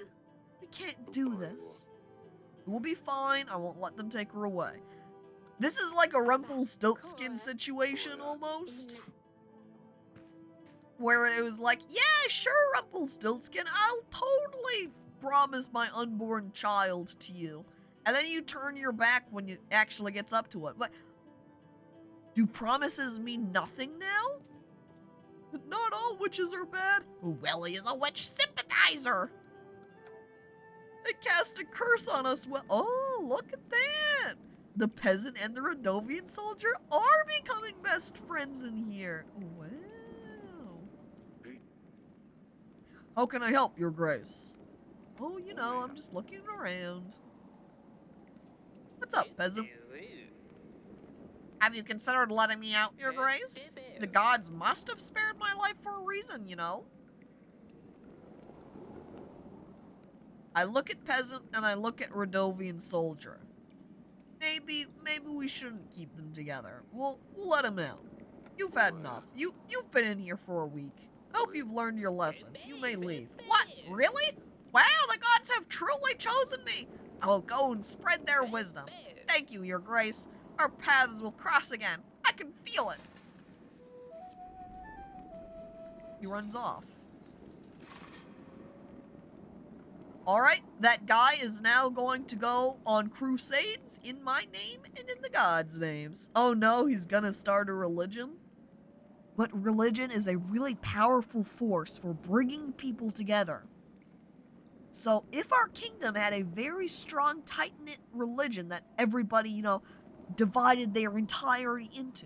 We can't do this. We'll be fine. I won't let them take her away. This is like a Rumpelstiltskin situation almost. Where it was like, yeah, sure, Rumpelstiltskin, I'll totally promise my unborn child to you. And then you turn your back when it actually gets up to it. But do promises mean nothing now? Not all witches are bad. Welly is a witch sympathizer. They cast a curse on us. Well, oh, look at that. The peasant and the Radovian soldier are becoming best friends in here. Wow. How can I help, Your Grace? Oh, you know, I'm just looking around. What's up, peasant? Have you considered letting me out, Your Grace? The gods must have spared my life for a reason, you know. I look at peasant and I look at Radovian soldier. Maybe we shouldn't keep them together. We'll let him out. You've had enough. You've been in here for a week. I hope you've learned your lesson. You may leave. What? Really? Wow, the gods have truly chosen me. I will go and spread their wisdom. Thank you, Your Grace. Our paths will cross again. I can feel it. He runs off. Alright, that guy is now going to go on crusades in my name and in the gods' names. Oh no, he's gonna start a religion? But religion is a really powerful force for bringing people together. So if our kingdom had a very strong, tight-knit religion that everybody, you know, divided their entirety into,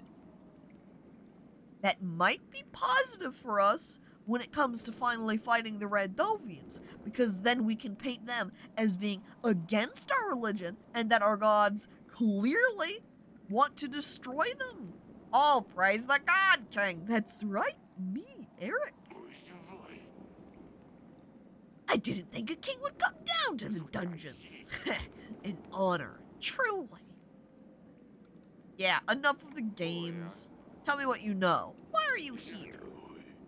that might be positive for us when it comes to finally fighting the Red Dovians, because then we can paint them as being against our religion and that our gods clearly want to destroy them. All praise the God King. That's right, me, Eric. I didn't think a king would come down to the dungeons. An honor, truly. Yeah, enough of the games. Tell me what you know. Why are you here?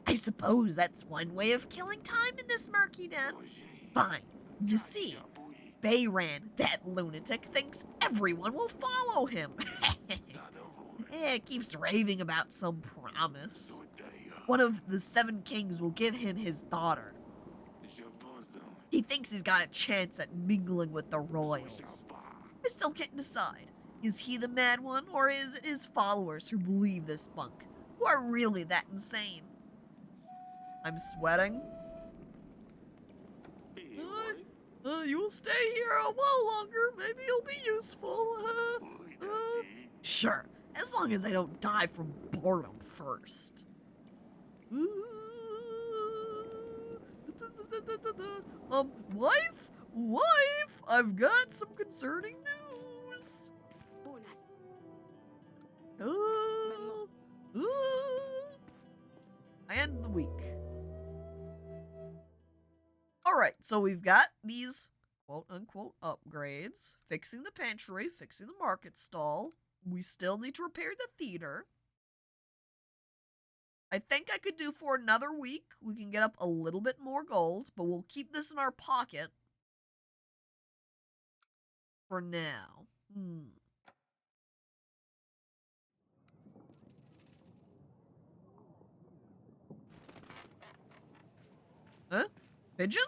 I suppose that's one way of killing time in this murky den. Fine. You see, Bayran, that lunatic, thinks everyone will follow him. Keeps raving about some promise. One of the 7 kings will give him his daughter. He thinks he's got a chance at mingling with the royals. I still can't decide. Is he the mad one, or is it his followers who believe this bunk, who are really that insane? I'm sweating. You will stay here a while longer. Maybe you'll be useful. Sure, as long as I don't die from boredom first. Wife, I've got some concerning news. I end the week. Alright, so we've got these quote-unquote upgrades. Fixing the pantry, fixing the market stall. We still need to repair the theater. I think I could do for another week. We can get up a little bit more gold, but we'll keep this in our pocket for now. Huh? Pigeon?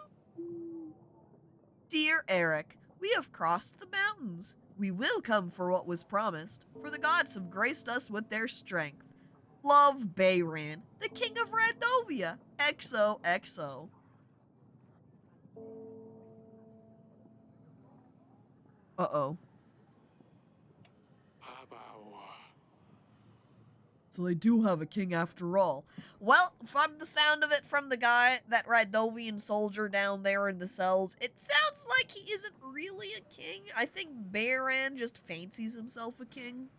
Dear Eric, we have crossed the mountains. We will come for what was promised, for the gods have graced us with their strength. Love, Bayran, the king of Radovia. XOXO. Uh-oh. So they do have a king after all. Well, from the sound of it from the guy, that Radovian soldier down there in the cells, it sounds like he isn't really a king. I think Bayran just fancies himself a king.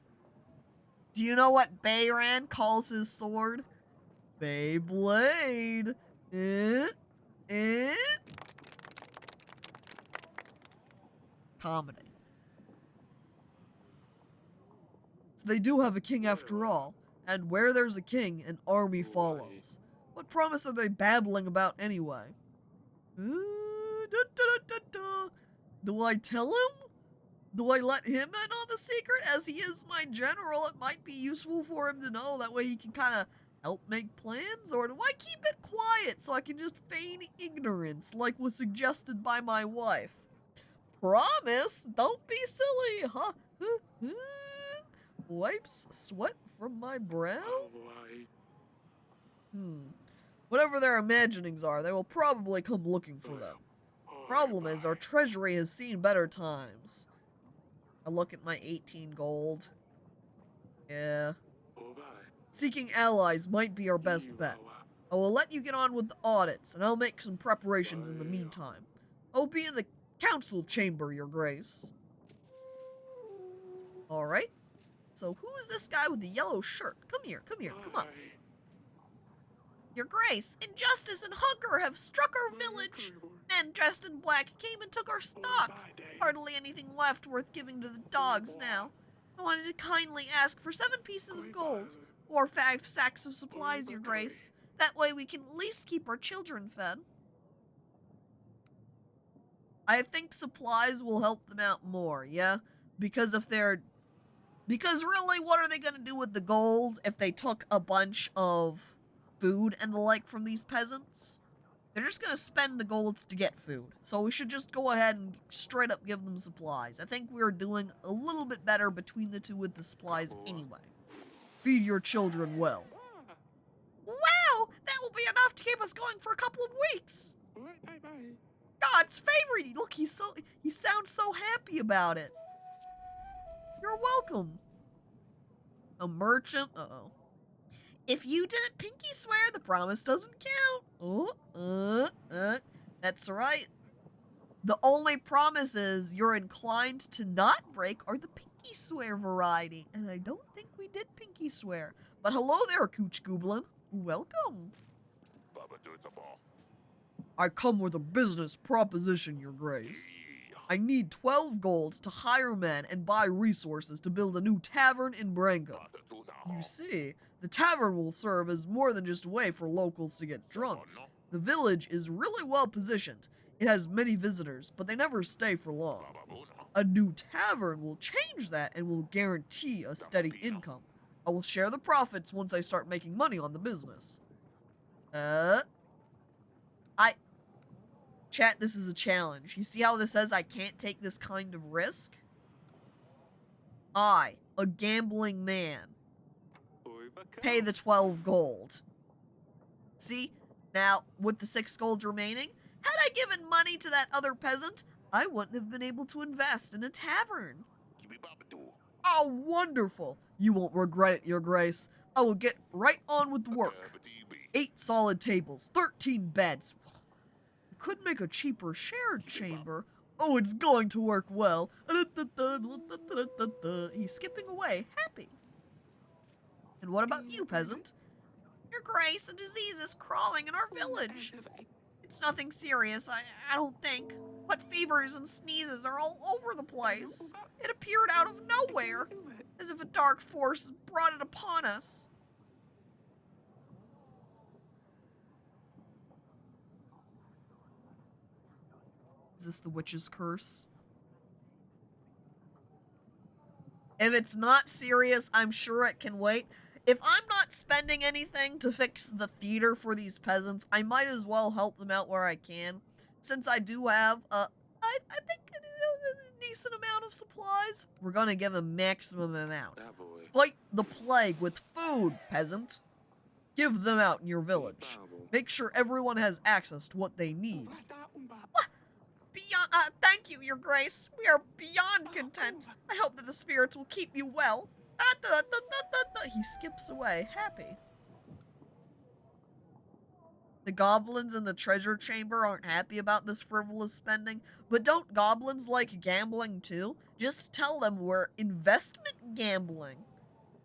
Do you know what Bayran calls his sword? Beyblade. Comedy. So they do have a king after all. And where there's a king, an army follows. What promise are they babbling about anyway? Do I tell him? Do I let him in on the secret? As he is my general, it might be useful for him to know. That way he can kind of help make plans. Or do I keep it quiet so I can just feign ignorance like was suggested by my wife? Promise? Don't be silly, huh? Wipes sweat from my brow? Whatever their imaginings are, they will probably come looking for them. Problem is, our treasury has seen better times. I look at my 18 gold. Yeah. Seeking allies might be our best bet. I will let you get on with the audits, and I'll make some preparations in the meantime. I'll be in the council chamber, your grace. Alright. So who is this guy with the yellow shirt? Come here, come on. Your grace, injustice and hunger have struck our village. Men dressed in black came and took our stock. Hardly anything left worth giving to the dogs now. I wanted to kindly ask for 7 pieces of gold, or 5 sacks of supplies, your grace. That way we can at least keep our children fed. I think supplies will help them out more, yeah? Because if they're Because really, what are they going to do with the gold if they took a bunch of food and the like from these peasants? They're just going to spend the golds to get food. So we should just go ahead and straight up give them supplies. I think we're doing a little bit better between the two with the supplies anyway. Feed your children well. Wow! That will be enough to keep us going for a couple of weeks. God's favor! Look, he sounds so happy about it. You're welcome. A merchant? Uh-oh. If you didn't pinky swear, the promise doesn't count. That's right. The only promise is you're inclined to not break are the pinky swear variety. And I don't think we did pinky swear. But hello there, Cooch Goblin. Welcome. I come with a business proposition, Your Grace. I need 12 golds to hire men and buy resources to build a new tavern in Branca. You see, the tavern will serve as more than just a way for locals to get drunk. The village is really well positioned. It has many visitors, but they never stay for long. A new tavern will change that and will guarantee a steady income. I will share the profits once I start making money on the business. Chat, this is a challenge. You see how this says I can't take this kind of risk? I, a gambling man, pay the 12 gold. See? Now, with the 6 gold remaining, had I given money to that other peasant, I wouldn't have been able to invest in a tavern. Oh, wonderful. You won't regret it, Your Grace. I will get right on with the work. 8 solid tables, 13 beds. Could make a cheaper shared chamber. Oh, it's going to work well. He's skipping away, happy. And what about you, peasant? Your Grace, a disease is crawling in our village. It's nothing serious, I don't think. But fevers and sneezes are all over the place. It appeared out of nowhere, as if a dark force brought it upon us. Is this the witch's curse? If it's not serious, I'm sure it can wait. If I'm not spending anything to fix the theater for these peasants, I might as well help them out where I can. Since I do have, I think a decent amount of supplies. We're gonna give a maximum amount. Fight the plague with food, peasant. Give them out in your village. Make sure everyone has access to what they need. Thank you, Your Grace. We are beyond content. I hope that the spirits will keep you well. He skips away, happy. The goblins in the treasure chamber aren't happy about this frivolous spending, but don't goblins like gambling too? Just tell them we're investment gambling.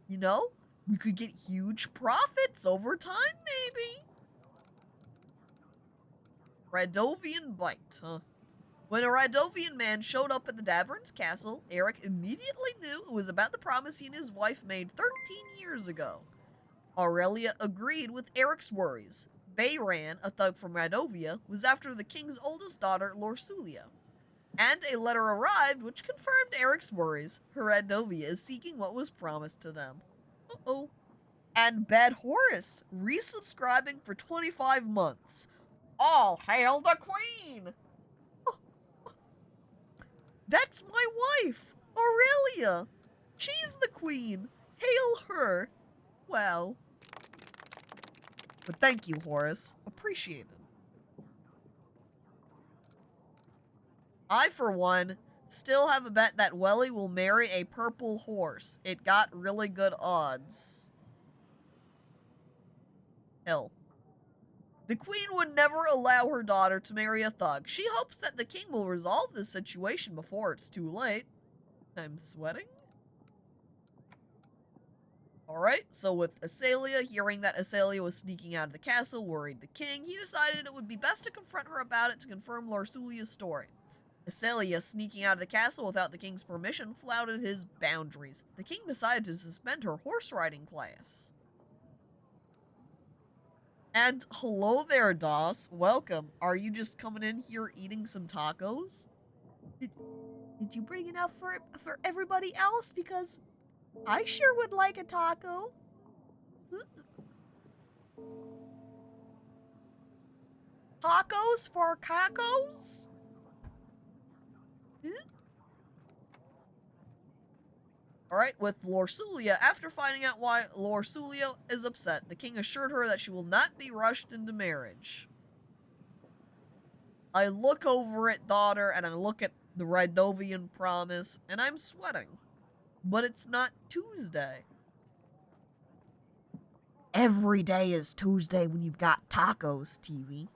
You know, we could get huge profits over time, maybe. Radovian bite, huh? When a Radovian man showed up at the Davern's castle, Eric immediately knew it was about the promise he and his wife made 13 years ago. Aurelia agreed with Eric's worries. Bayran, a thug from Radovia, was after the king's oldest daughter, Laurelia. And a letter arrived which confirmed Eric's worries. Radovia is seeking what was promised to them. Uh-oh. And Bad Horus, resubscribing for 25 months. All hail the Queen! That's my wife, Aurelia. She's the queen. Hail her. Well. But thank you, Horace. Appreciate it. I, for one, still have a bet that Welly will marry a purple horse. It got really good odds. Hell. The queen would never allow her daughter to marry a thug. She hopes that the king will resolve this situation before it's too late. I'm sweating. Alright, so with Asalia, hearing that Asalia was sneaking out of the castle worried the king, he decided it would be best to confront her about it to confirm Lauresulia's story. Asalia, sneaking out of the castle without the king's permission, flouted his boundaries. The king decided to suspend her horse riding class. And hello there, Doss. Welcome. Are you just coming in here eating some tacos? Did you bring enough for everybody else? Because I sure would like a taco. Tacos for cacos? Alright, with Laurelia, after finding out why Laurelia is upset, the king assured her that she will not be rushed into marriage. I look over at daughter, and I look at the Radovian promise, and I'm sweating. But it's not Tuesday. Every day is Tuesday when you've got tacos, TV.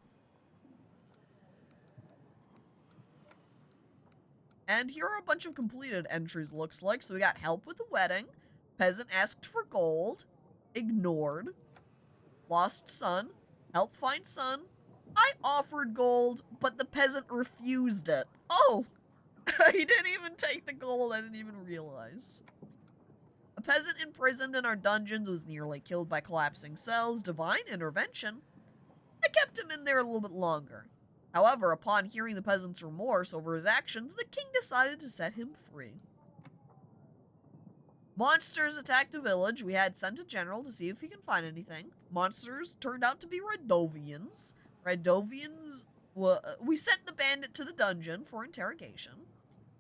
And here are a bunch of completed entries, looks like. So we got help with the wedding. Peasant asked for gold. Ignored. Lost son. Help find son. I offered gold, but the peasant refused it. Oh! He didn't even take the gold. I didn't even realize. A peasant imprisoned in our dungeons was nearly killed by collapsing cells. Divine intervention. I kept him in there a little bit longer. However, upon hearing the peasant's remorse over his actions, the king decided to set him free. Monsters attacked a village. We had sent a general to see if he can find anything. Monsters turned out to be Radovians. We sent the bandit to the dungeon for interrogation.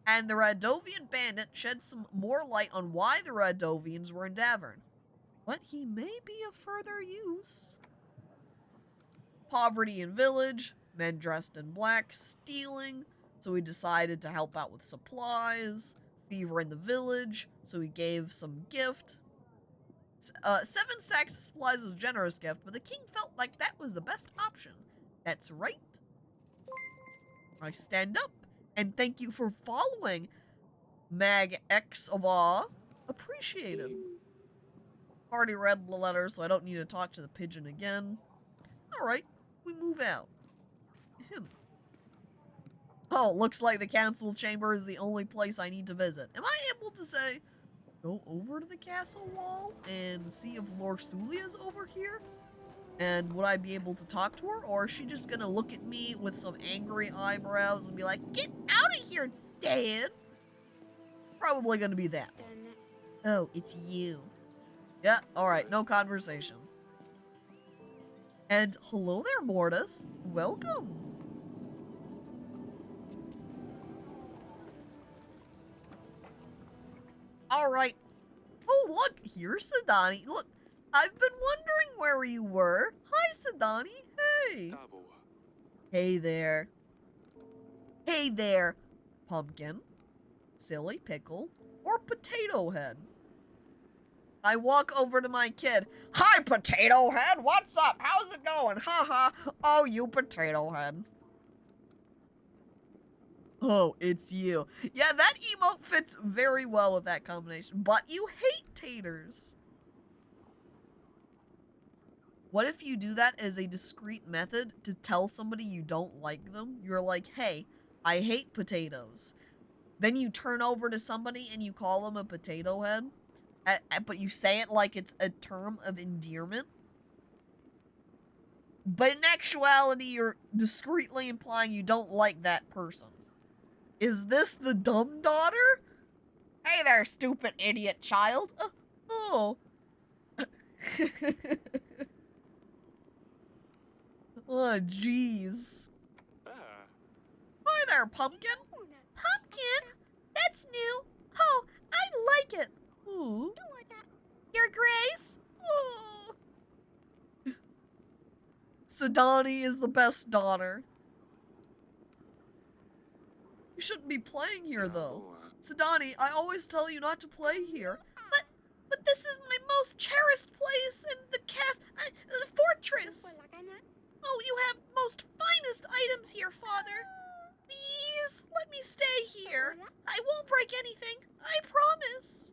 And the Radovian bandit shed some more light on why the Radovians were in Davern. But he may be of further use. Poverty in village. Men dressed in black, stealing, so we decided to help out with supplies. Fever in the village, so we gave some gift. 7 sacks of supplies was a generous gift, but the king felt like that was the best option. That's right. I stand up, and thank you for following, Mag X of Awe. Appreciated. Already read the letter, so I don't need to talk to the pigeon again. Alright, we move out. Oh, looks like the council chamber is the only place I need to visit. Am I able to say, go over to the castle wall and see if Laurelia's over here? And would I be able to talk to her? Or is she just gonna look at me with some angry eyebrows and be like, get out of here, Dad! Probably gonna be that. Oh, it's you. Yeah, alright, no conversation. And hello there, Mortis. Welcome. Alright. Oh, look, here's Sidani. Look, I've been wondering where you were. Hi, Sidani. Hey. Hey there. Hey there, pumpkin, silly pickle, or potato head. I walk over to my kid. Hi, potato head. What's up? How's it going? Haha. Oh, you potato head. Oh, it's you. Yeah, that emote fits very well with that combination. But you hate taters. What if you do that as a discreet method to tell somebody you don't like them? You're like, hey, I hate potatoes. Then you turn over to somebody and you call them a potato head. But you say it like it's a term of endearment. But in actuality, you're discreetly implying you don't like that person. Is this the dumb daughter? Hey there, stupid idiot child. Oh. Oh, jeez. Hi there, pumpkin. Pumpkin? That's new. Oh, I like it. Ooh. Your Grace? Oh. Sidani is the best daughter. You shouldn't be playing here, though. Sidani, I always tell you not to play here. But this is my most cherished place in the fortress. Oh, you have most finest items here, Father. Please, let me stay here. I won't break anything. I promise.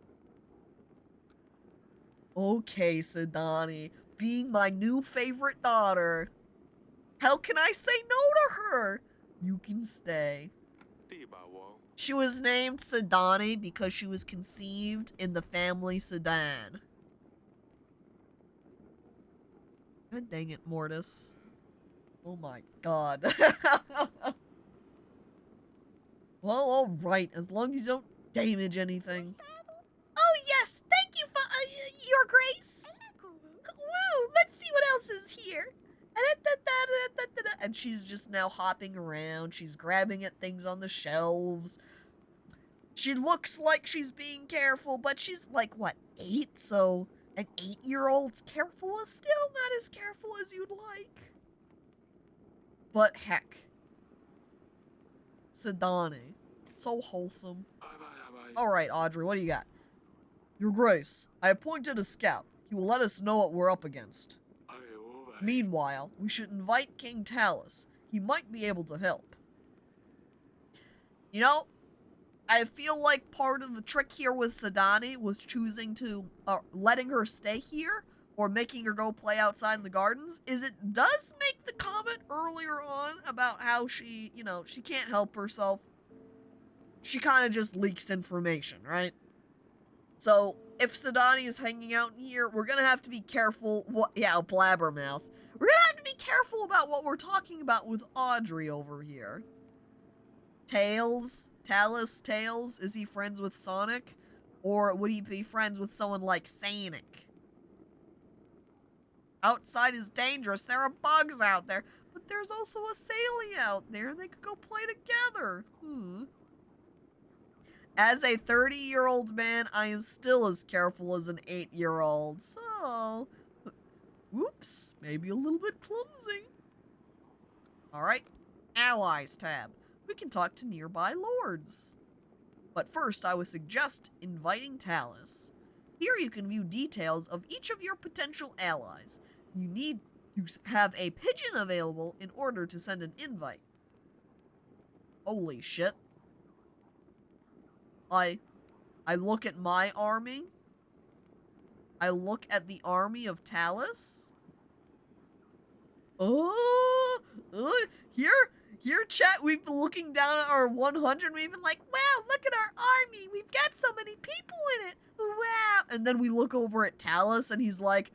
Okay, Sidani, being my new favorite daughter, how can I say no to her? You can stay. She was named Sidani because she was conceived in the family Sedan. God dang it, Mortis. Oh my god. Well, alright, as long as you don't damage anything. Oh yes, thank and she's just now hopping around. She's grabbing at things on the shelves. She looks like she's being careful, but she's like, what, 8? So an 8-year-old's careful is still not as careful as you'd like. But heck. Sedani. So wholesome. Alright, Audrey, what do you got? Your Grace, I appointed a scout. He will let us know what we're up against. Meanwhile, we should invite King Talus. He might be able to help. You know, I feel like part of the trick here with Sedani was choosing to, letting her stay here, or making her go play outside in the gardens, is it does make the comment earlier on about how she, you know, she can't help herself. She kind of just leaks information, right? So, if Sedani is hanging out in here, we're gonna have to be careful blabbermouth. We're gonna have to be careful about what we're talking about with Audrey over here. Tails? Talus Tails? Is he friends with Sonic? Or would he be friends with someone like Sonic? Outside is dangerous. There are bugs out there. But there's also a Saley out there. They could go play together. As a 30-year-old man, I am still as careful as an 8-year-old. So, whoops. Maybe a little bit clumsy. Alright. Allies tab. We can talk to nearby lords. But first, I would suggest inviting Talus. Here you can view details of each of your potential allies. You need to have a pigeon available in order to send an invite. Holy shit. I look at my army. I look at the army of Talus. Here, chat, we've been looking down at our 100, we've been like, wow, look at our army. We've got so many people in it. Wow. And then we look over at Talus, and he's like,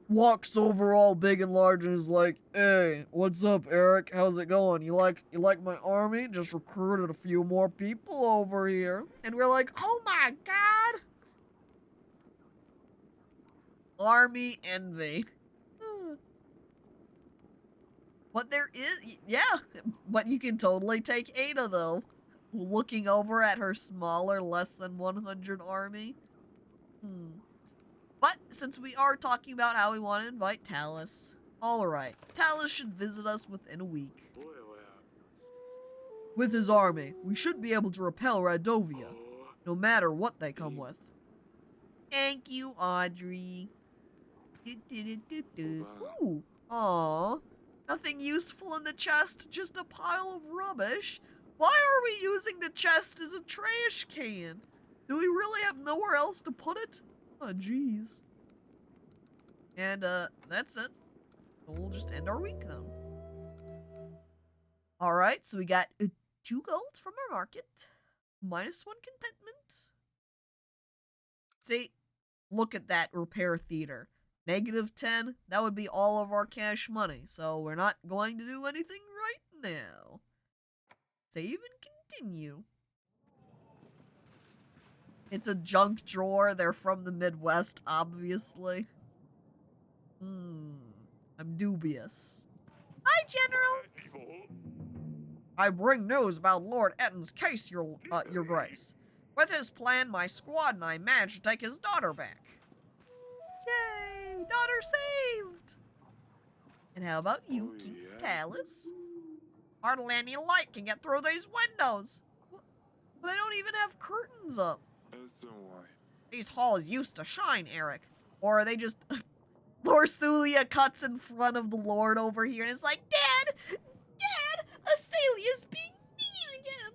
walks over all big and large and is like, hey, what's up, Eric? How's it going? You like my army? Just recruited a few more people over here. And we're like, oh my god. Army envy. But there is, yeah, but you can totally take Ada, though. Looking over at her smaller, less than 100 army. But since we are talking about how we want to invite Talus, alright, Talus should visit us within a week. With his army, we should be able to repel Radovia, no matter what they come with. Thank you, Audrey. Ooh, aww. Nothing useful in the chest, just a pile of rubbish. Why are we using the chest as a trash can? Do we really have nowhere else to put it? Oh, jeez. And, that's it. We'll just end our week, then. Alright, so we got 2 gold from our market. -1 contentment. See, look at that repair theater. -10, that would be all of our cash money. So we're not going to do anything right now. Save and continue. It's a junk drawer. They're from the Midwest, obviously. I'm dubious. Hi, General. I bring news about Lord Etton's case, your Grace. With his plan, my squad and I managed to take his daughter back. Yay! Daughter saved! And how about you, King Talus? Hardly any light can get through these windows. But I don't even have curtains up. These halls used to shine, Eric. Or are they just... Laurelia cuts in front of the Lord over here and is like, Dad! Dad! Azalea's being mean again!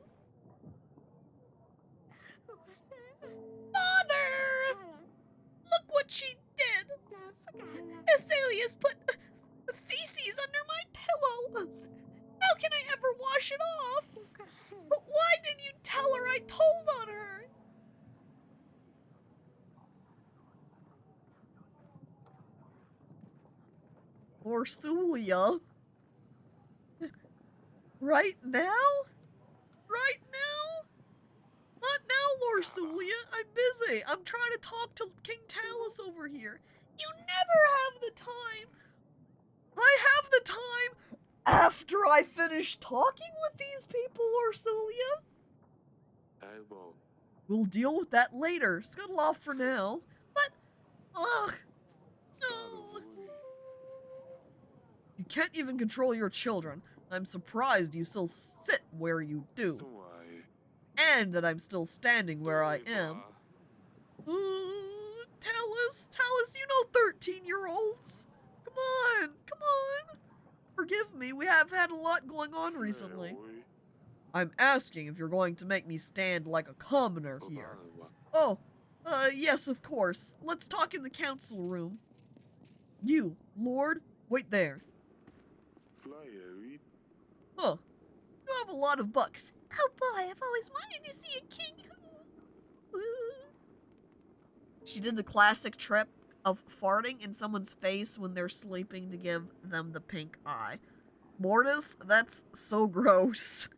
Father! Look what she did! Azalea's put feces under my pillow! How can I ever wash it off? But why did you tell her I told on her? Laurelia? Right now? Right now? Not now, Laurelia. I'm busy. I'm trying to talk to King Talus over here. You never have the time. I time after I finish talking with these people, Laurelia? We'll deal with that later. Scuttle off for now. But, ugh, no. You can't even control your children. I'm surprised you still sit where you do. And that I'm still standing where I am. Tell us, you know 13-year-olds. Come on. Forgive me, we have had a lot going on recently. I'm asking if you're going to make me stand like a commoner here. Oh, yes, of course. Let's talk in the council room. You, Lord, wait there. Huh. You have a lot of bucks. Oh boy, I've always wanted to see a king who... She did the classic trick of farting in someone's face when they're sleeping to give them the pink eye. Mortis, that's so gross.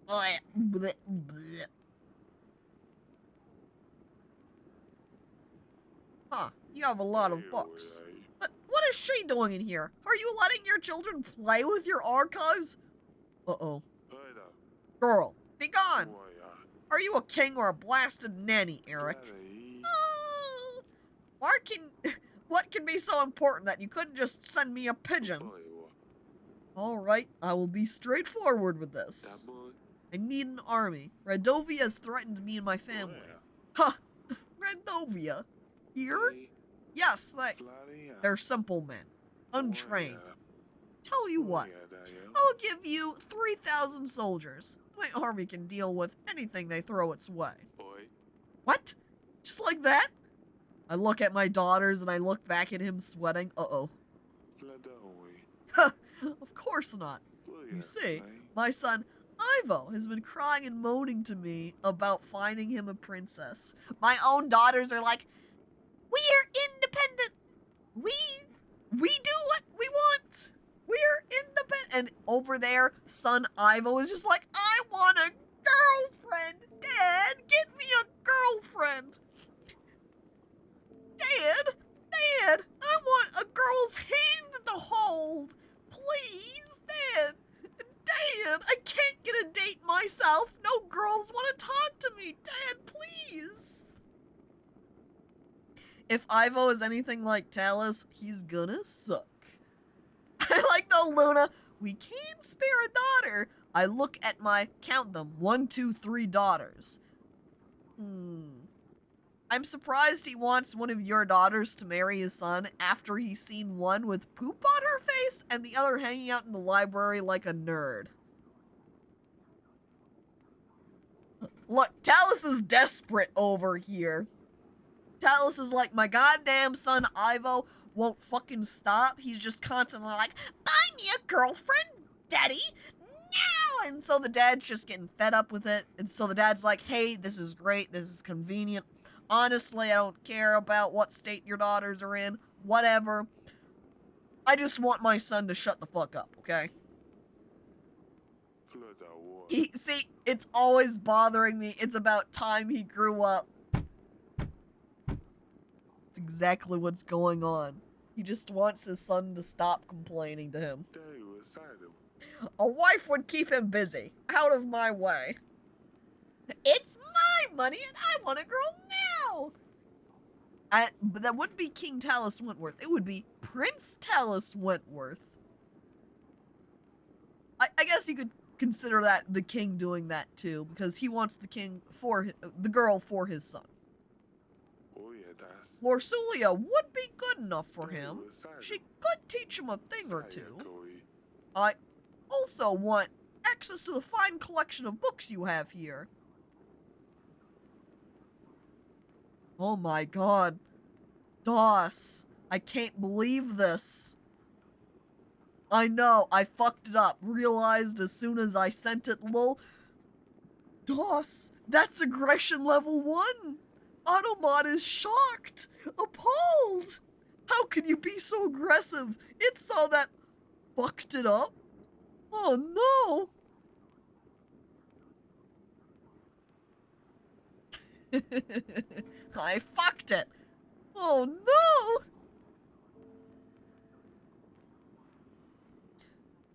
Huh, you have a lot of books. But what is she doing in here? Are you letting your children play with your archives? Uh-oh. Girl, be gone. Are you a king or a blasted nanny, Eric? What can be so important that you couldn't just send me a pigeon? Alright, I will be straightforward with this. I need an army. Radovia has threatened me and my family. Huh, Radovia? Here? Yes, they're simple men. Untrained. Tell you what, I'll give you 3,000 soldiers. My army can deal with anything they throw its way. What? Just like that? I look at my daughters and I look back at him sweating. Uh-oh. Of course not. You see, my son Ivo has been crying and moaning to me about finding him a princess. My own daughters are like, we're independent. We do what we want. We're independent. And over there, son Ivo is just like, I want a girlfriend. Dad, get me a girlfriend. Dad, I want a girl's hand to hold. Please, Dad, I can't get a date myself. No girls want to talk to me. Dad, please. If Ivo is anything like Talus, he's gonna suck. I like the Luna. We can spare a daughter. I look at count them, 1, 2, 3 daughters. I'm surprised he wants one of your daughters to marry his son after he's seen one with poop on her face and the other hanging out in the library like a nerd. Look, Talus is desperate over here. Talus is like, my goddamn son Ivo won't fucking stop. He's just constantly like, buy me a girlfriend, daddy, now! And so the dad's just getting fed up with it. And so the dad's like, hey, this is great. This is convenient. Honestly, I don't care about what state your daughters are in. Whatever. I just want my son to shut the fuck up, okay? See, it's always bothering me. It's about time he grew up. It's exactly what's going on. He just wants his son to stop complaining to him. A wife would keep him busy. Out of my way. It's my money and I want a girl now! But that wouldn't be King Talus Wentworth. It would be Prince Talus Wentworth. I guess you could consider that the king doing that too, because he wants the girl for his son. Laurelia would be good enough for him. She could teach him a thing or two. I also want access to the fine collection of books you have here. Oh my god. DOS. I can't believe this. I know, I fucked it up. Realized as soon as I sent it, lol. DOS, that's aggression level 1. Automod is shocked. Appalled. How can you be so aggressive? It saw that fucked it up. Oh no. I fucked it. Oh no!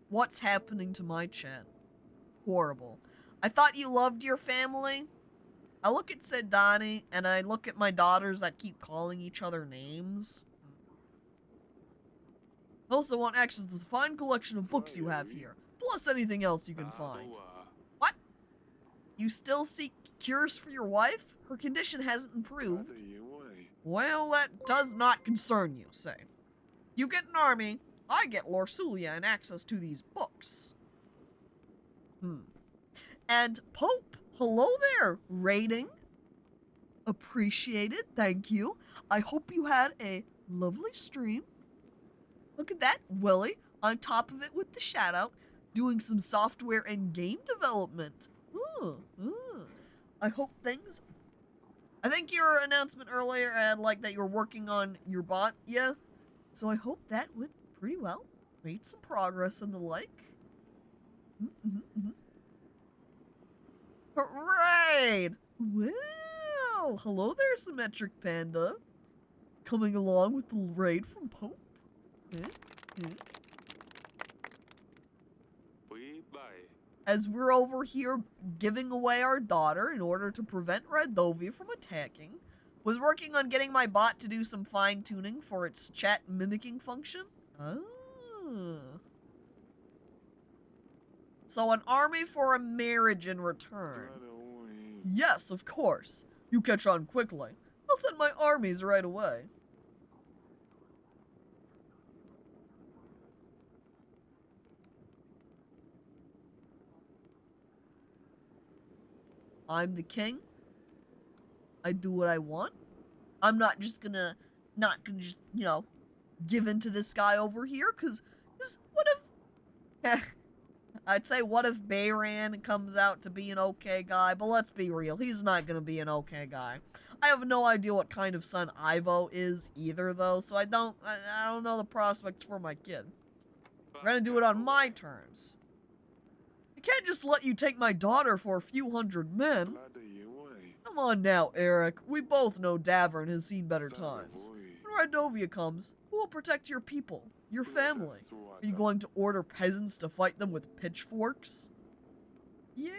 What's happening to my chat? Horrible. I thought you loved your family. I look at Sedani, and I look at my daughters that keep calling each other names. I also want access to the fine collection of books you have here, plus anything else you can find. What? You still seek cures for your wife? Her condition hasn't improved. Well, that does not concern you, say. You get an army, I get Laurelia and access to these books. And Pope, hello there, rating. Appreciated, thank you. I hope you had a lovely stream. Look at that, Willie, on top of it with the shout out, doing some software and game development. I hope things... I think your announcement earlier had like that you were working on your bot, yeah? So I hope that went pretty well. Made some progress and the like. Parade! Wow! Hello there, Symmetric Panda. Coming along with the raid from Pope. As we're over here giving away our daughter in order to prevent Radovia from attacking, was working on getting my bot to do some fine-tuning for its chat mimicking function. So an army for a marriage in return. Yes, of course. You catch on quickly. I'll send my armies right away. I'm the king. I do what I want. I'm not gonna just, you know, give in to this guy over here, cause what if... I'd say what if Bayran comes out to be an okay guy, but let's be real, he's not gonna be an okay guy. I have no idea what kind of son Ivo is either, though, so I don't know the prospects for my kid. We're gonna do it on my terms. I can't just let you take my daughter for a few hundred men. Come on now, Eric. We both know Davern has seen better times. When Radovia comes, who will protect your people, your family? Are you going to order peasants to fight them with pitchforks? Yeah?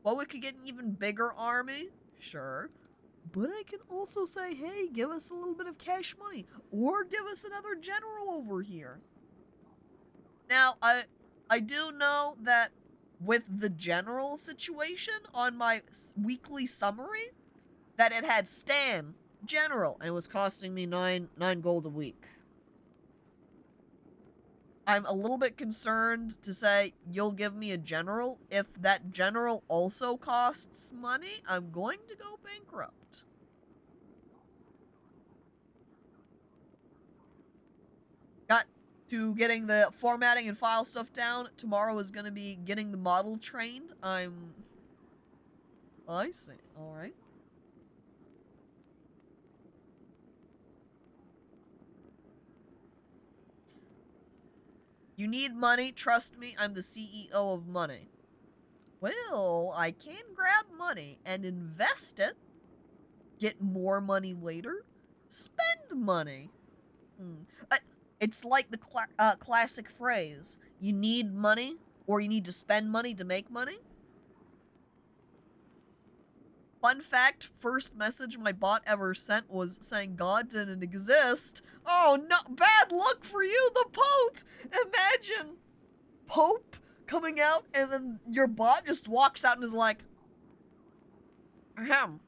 Well, we could get an even bigger army, sure. But I can also say, hey, give us a little bit of cash money, or give us another general over here. Now, I do know that with the general situation on my weekly summary, that it had Stan, general, and it was costing me 9 gold a week. I'm a little bit concerned to say, you'll give me a general. If that general also costs money, I'm going to go bankrupt. Got to getting the formatting and file stuff down. Tomorrow is going to be getting the model trained. I see. Alright. You need money, trust me, I'm the CEO of money. Well, I can grab money and invest it, get more money later, spend money. It's like the classic phrase, you need money, or you need to spend money to make money. Fun fact, first message my bot ever sent was saying God didn't exist. Oh no, bad luck for you, the Pope! Imagine Pope coming out and then your bot just walks out and is like, ahem,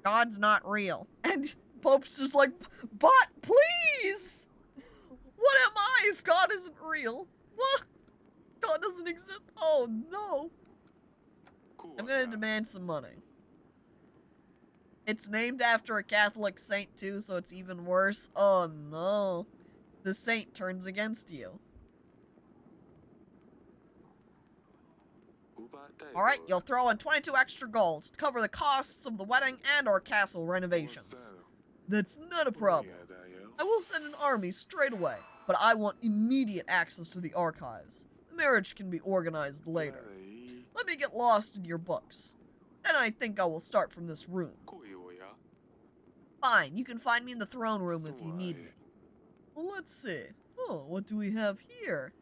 God's not real. And Pope's just like, bot, please! What am I if God isn't real? What? God doesn't exist? Oh no. I'm gonna demand some money. It's named after a Catholic saint too, so it's even worse. Oh no. The saint turns against you. Alright, you'll throw in 22 extra golds to cover the costs of the wedding and our castle renovations. That's not a problem. I will send an army straight away, but I want immediate access to the archives. The marriage can be organized later. Let me get lost in your books. Then I think I will start from this room. Fine, you can find me in the throne room if you need me. Well, let's see. Oh, what do we have here?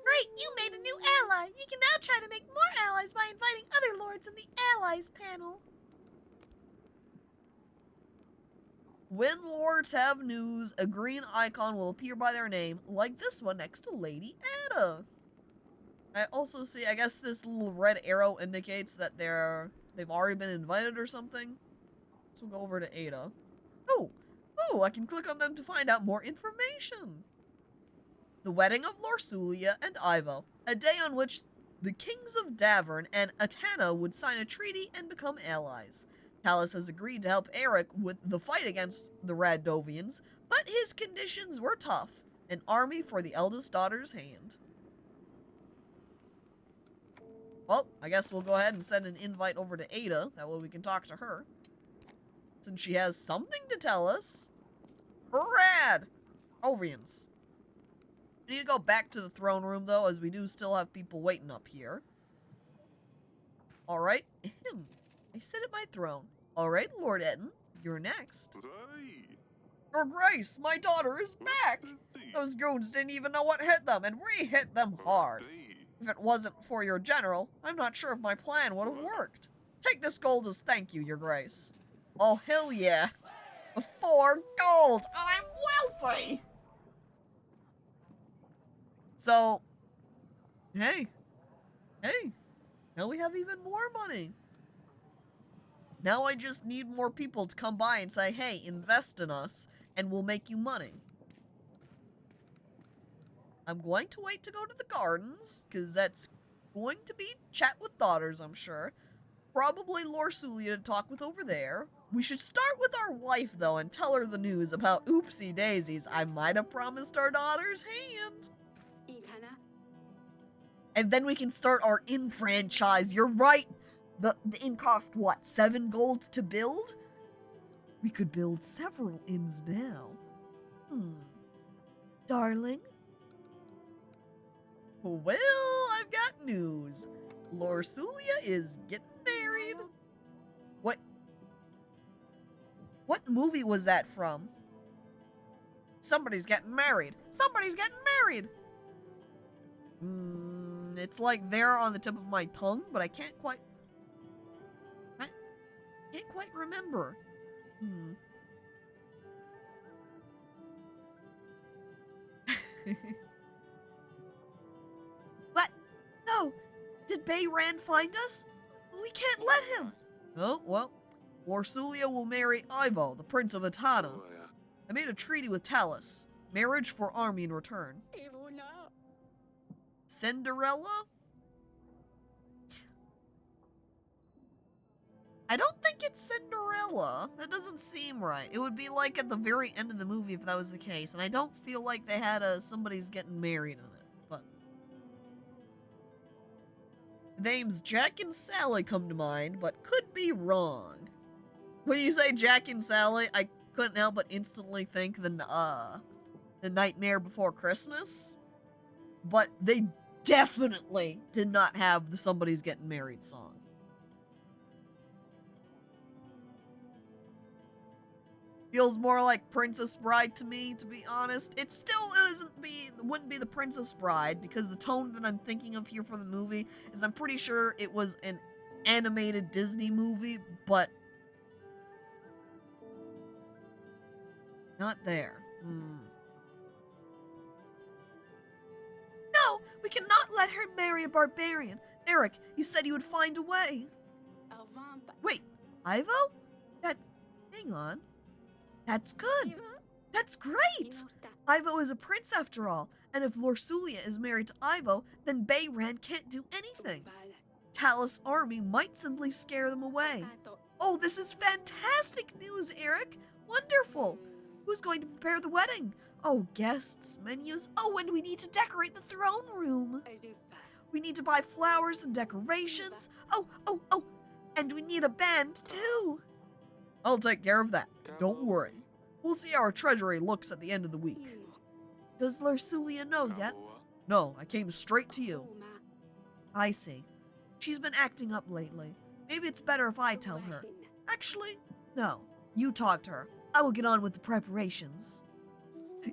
Great, you made a new ally. You can now try to make more allies by inviting other lords in the allies panel. When lords have news, a green icon will appear by their name, like this one next to Lady Ada. I also see, I guess this little red arrow indicates that they've already been invited or something. So we'll go over to Ada. Oh, I can click on them to find out more information. The wedding of Laurelia and Ivo, a day on which the kings of Davern and Atana would sign a treaty and become allies. Talus has agreed to help Eric with the fight against the Radovians, but his conditions were tough. An army for the eldest daughter's hand. Well, I guess we'll go ahead and send an invite over to Ada. That way we can talk to her. Since she has something to tell us. Rad! Ovians. We need to go back to the throne room, though, as we do still have people waiting up here. Alright. I sit at my throne. Alright, Lord Etten, you're next. Your Grace, my daughter is back! Those goons didn't even know what hit them, and we hit them hard. If it wasn't for your general, I'm not sure if my plan would have worked. Take this gold as thank you, Your Grace. Oh, hell yeah. 4 gold! I'm wealthy! So, hey, now we have even more money. Now I just need more people to come by and say, hey, invest in us, and we'll make you money. I'm going to wait to go to the gardens, because that's going to be chat with daughters, I'm sure. Probably Laurelia to talk with over there. We should start with our wife, though, and tell her the news about oopsie daisies. I might have promised our daughter's hand. And then we can start our inn franchise. You're right. The inn cost, what, 7 gold to build? We could build several inns now. Darling? Well, I've got news. Laurelia is getting married. What movie was that from? Somebody's getting married. Somebody's getting married! It's like there on the tip of my tongue, but I can't quite remember. What? No! Did Bayran find us? We can't let him! Oh, well, Laurelia will marry Ivo, the Prince of Atana. I made a treaty with Talus. Marriage for army in return. Cinderella? I don't think it's Cinderella. That doesn't seem right. It would be like at the very end of the movie if that was the case, and I don't feel like they had somebody's getting married in it, but... The names Jack and Sally come to mind, but could be wrong. When you say Jack and Sally, I couldn't help but instantly think the Nightmare Before Christmas, but they definitely did not have the Somebody's Getting Married song. Feels more like Princess Bride to me, to be honest. It still wouldn't be the Princess Bride, because the tone that I'm thinking of here for the movie is I'm pretty sure it was an animated Disney movie, but not there. No, we cannot let her marry a barbarian. Eric, you said you would find a way. Wait, Ivo? Hang on. That's good. That's great. Ivo is a prince after all, and if Laurelia is married to Ivo, then Bayran can't do anything. Talus' army might simply scare them away. Oh, this is fantastic news, Eric. Wonderful. Who's going to prepare the wedding? Oh, guests, menus. Oh, and we need to decorate the throne room. We need to buy flowers and decorations. Oh, and we need a band, too. I'll take care of that. Don't worry. We'll see how our treasury looks at the end of the week. Does Laurelia know yet? No, I came straight to you. I see. She's been acting up lately. Maybe it's better if I tell her. Actually, no. You talk to her. I will get on with the preparations.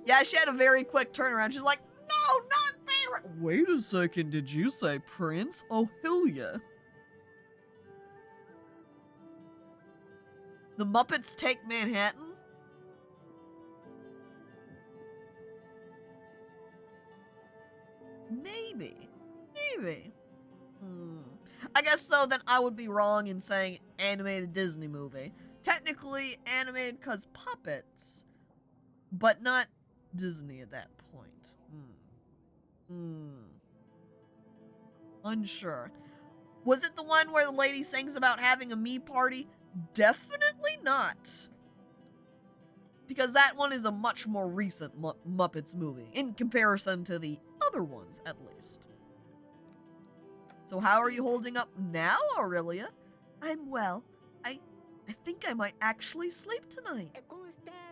Yeah, she had a very quick turnaround. She's like, no, not fair. Wait a second, did you say Prince? Oh, hell yeah. The Muppets take Manhattan? Maybe. Maybe. I guess, though, then I would be wrong in saying animated Disney movie. Technically animated because puppets, but not Disney at that point. Unsure. Was it the one where the lady sings about having a me party? Definitely not. Because that one is a much more recent Muppets movie, in comparison to the other ones, at least. So how are you holding up now, Aurelia? I'm well. I think I might actually sleep tonight.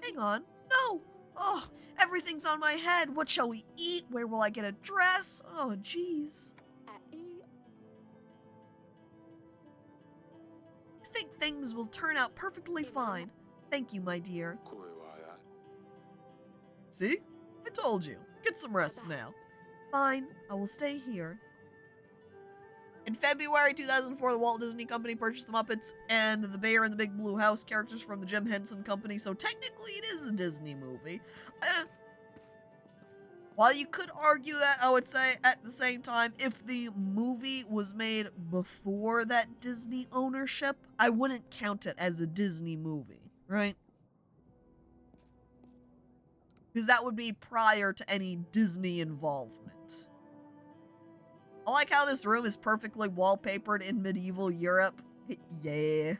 Hang on. No! Oh, everything's on my head. What shall we eat? Where will I get a dress? Oh, jeez. I think things will turn out perfectly fine. Thank you, my dear. See? I told you. Get some rest now. Fine. I will stay here. In February 2004, the Walt Disney Company purchased the Muppets and the Bear in the Big Blue House characters from the Jim Henson Company, so technically it is a Disney movie. While you could argue that, I would say, at the same time, if the movie was made before that Disney ownership, I wouldn't count it as a Disney movie, right? Because that would be prior to any Disney involvement. I like how this room is perfectly wallpapered in medieval Europe. Yeah.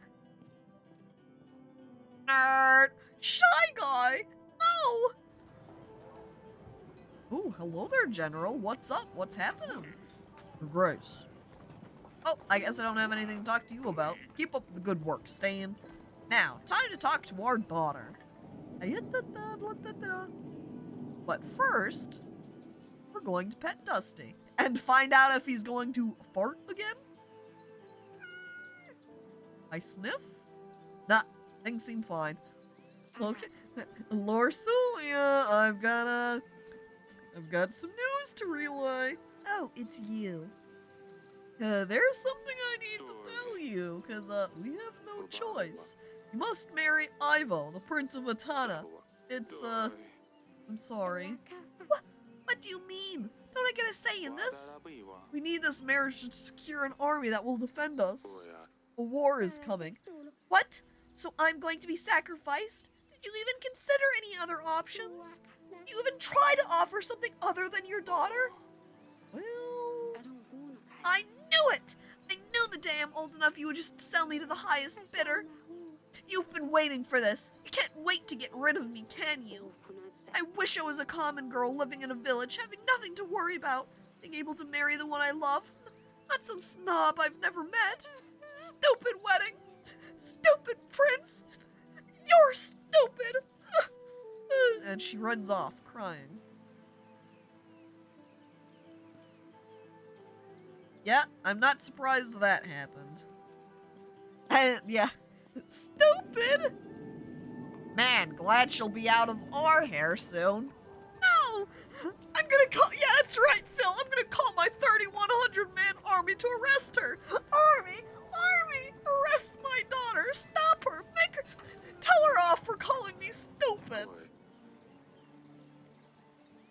Nerd! Shy guy! No! Ooh, hello there, General. What's up? What's happening? Grace. Oh, I guess I don't have anything to talk to you about. Keep up the good work, Stan. Now, time to talk to our daughter. But first, we're going to pet Dusty and find out if he's going to fart again. I sniff? Nah, things seem fine. Okay, Laurelia, I've got some news to relay. Oh, it's you. There's something I need to tell you, because we have no choice. You must marry Ivo, the Prince of Atana. It's, I'm sorry. What do you mean? Don't I get a say in this? We need this marriage to secure an army that will defend us. A war is coming. What? So I'm going to be sacrificed? Did you even consider any other options? Did you even try to offer something other than your daughter? Well, I knew it! I knew the day I'm old enough you would just sell me to the highest bidder. You've been waiting for this. You can't wait to get rid of me, can you? I wish I was a common girl living in a village, having nothing to worry about, being able to marry the one I love. Not some snob I've never met. Stupid wedding. Stupid prince. You're stupid. And she runs off, crying. Yeah, I'm not surprised that happened. And yeah, stupid. Man, glad she'll be out of our hair soon. No! I'm gonna call- yeah, that's right, Phil. I'm gonna call my 3,100-man army to arrest her. Army! Arrest my daughter! Stop her! Make her- tell her off for calling me stupid.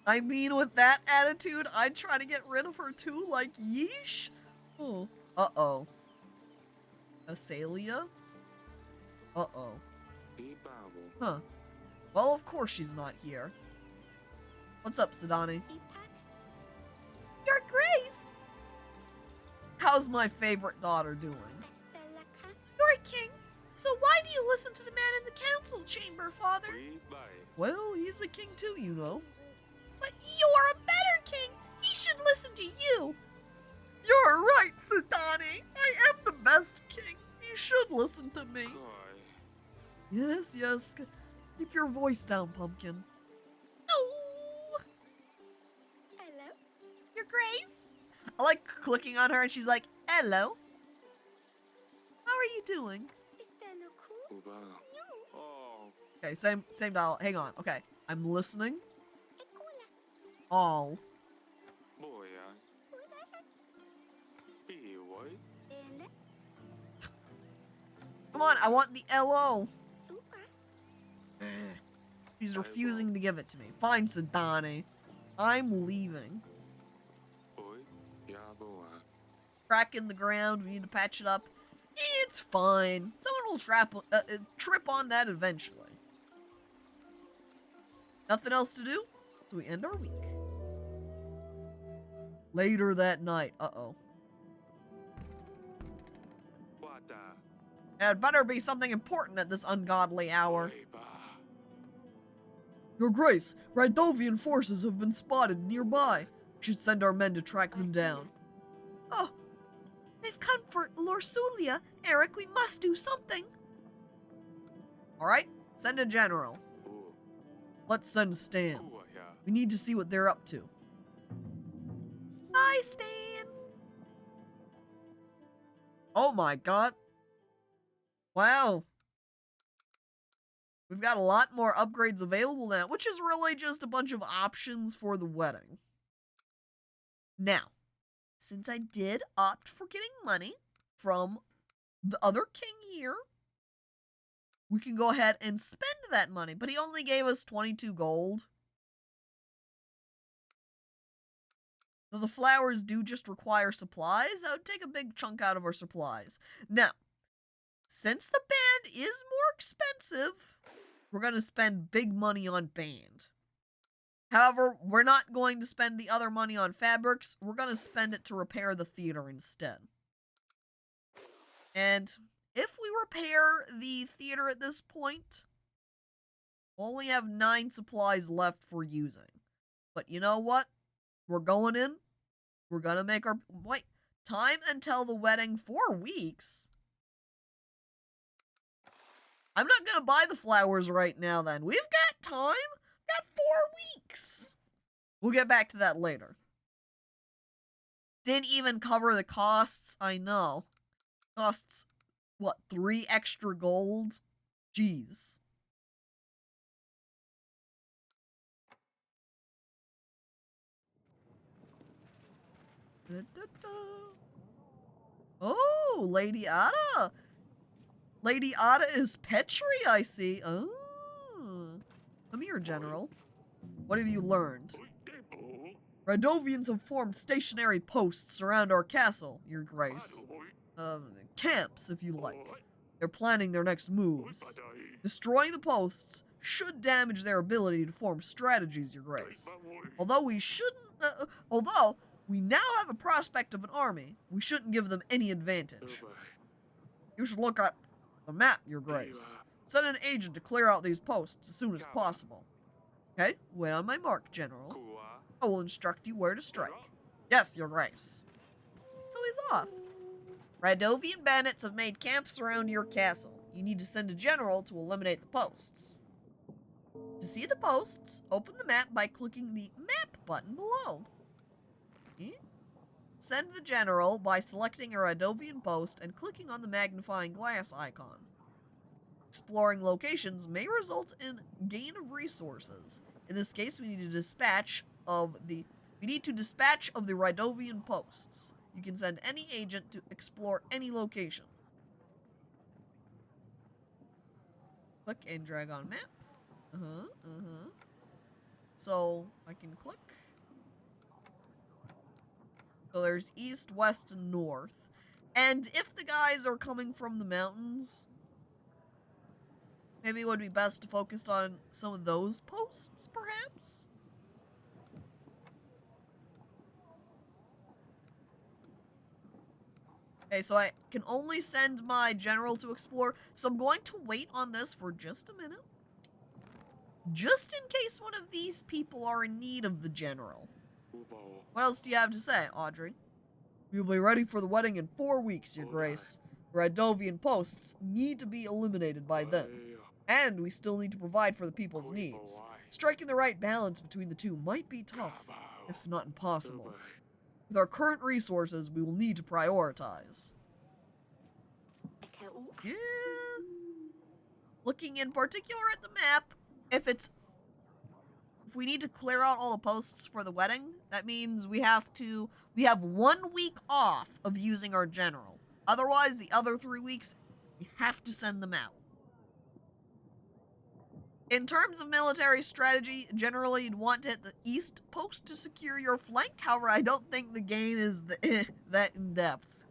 I mean, with that attitude, I'd try to get rid of her too, like, yeesh. Oh. Uh-oh. Asalia? Uh-oh. Huh. Well, of course she's not here. What's up, Sidani? Your Grace! How's my favorite daughter doing? You're king, so why do you listen to the man in the council chamber, Father? Well, he's a king too, you know. But you are a better king! He should listen to you! You're right, Sidani! I am the best king! You should listen to me! Yes, yes. Keep your voice down, Pumpkin. Oh! Hello? Your Grace? I like clicking on her and she's like, hello. How are you doing? Okay, same dial. Hang on. Okay, I'm listening. all. Come on, I want the LO. She's refusing to give it to me. Fine, Sadani. I'm leaving. Crack in the ground. We need to patch it up. It's fine. Someone will trip on that eventually. Nothing else to do, so we end our week. Later that night. Uh-oh. It better be something important at this ungodly hour. Your Grace, Radovian forces have been spotted nearby. We should send our men to track them down. Oh, they've come for Laurelia. Eric, we must do something. Alright, send a general. Let's send Stan. We need to see what they're up to. Hi, Stan. Oh my god. Wow. We've got a lot more upgrades available now, which is really just a bunch of options for the wedding. Now, since I did opt for getting money from the other king here, we can go ahead and spend that money, but he only gave us 22 gold. Though the flowers do just require supplies, that would take a big chunk out of our supplies. Now, since the band is more expensive, we're going to spend big money on band. However, we're not going to spend the other money on fabrics. We're going to spend it to repair the theater instead. And if we repair the theater at this point, we'll only have 9 supplies left for using. But you know what? We're going in. We're going to make our... Wait. Time until the wedding, 4 weeks? I'm not going to buy the flowers right now then. We've got time. Got 4 weeks. We'll get back to that later. Didn't even cover the costs. I know. Costs, what, 3 extra gold? Jeez. Da, da, da. Oh, Lady Ada. Lady Ada is Petri, I see. Oh. Come here, General. What have you learned? Radovians have formed stationary posts around our castle, Your Grace. Camps, if you like. They're planning their next moves. Destroying the posts should damage their ability to form strategies, Your Grace. Although we now have a prospect of an army, we shouldn't give them any advantage. You should look at the map, Your Grace. Send an agent to clear out these posts as soon as possible. Okay, wait on my mark, General. I will instruct you where to strike. Yes, Your Grace. So he's off. Radovian bandits have made camps around your castle. You need to send a general to eliminate the posts. To see the posts, open the map by clicking the map button below. Send the general by selecting a Radovian post and clicking on the magnifying glass icon. Exploring locations may result in gain of resources. In this case, we need to dispatch of the Radovian posts. You can send any agent to explore any location. Click and drag on map. So I can click. So there's east, west, and north. And if the guys are coming from the mountains, maybe it would be best to focus on some of those posts, perhaps? Okay, so I can only send my general to explore, so I'm going to wait on this for just a minute. Just in case one of these people are in need of the general. What else do you have to say, Audrey? We will be ready for the wedding in 4 weeks, Your Grace. The Radovian posts need to be eliminated by then. And we still need to provide for the people's needs. Striking the right balance between the two might be tough, if not impossible. With our current resources, we will need to prioritize. Yeah. Looking in particular at the map, if we need to clear out all the posts for the wedding, that means we have 1 week off of using our general. Otherwise, the other 3 weeks, we have to send them out. In terms of military strategy, generally you'd want to hit the east post to secure your flank. However, I don't think the game is that in-depth.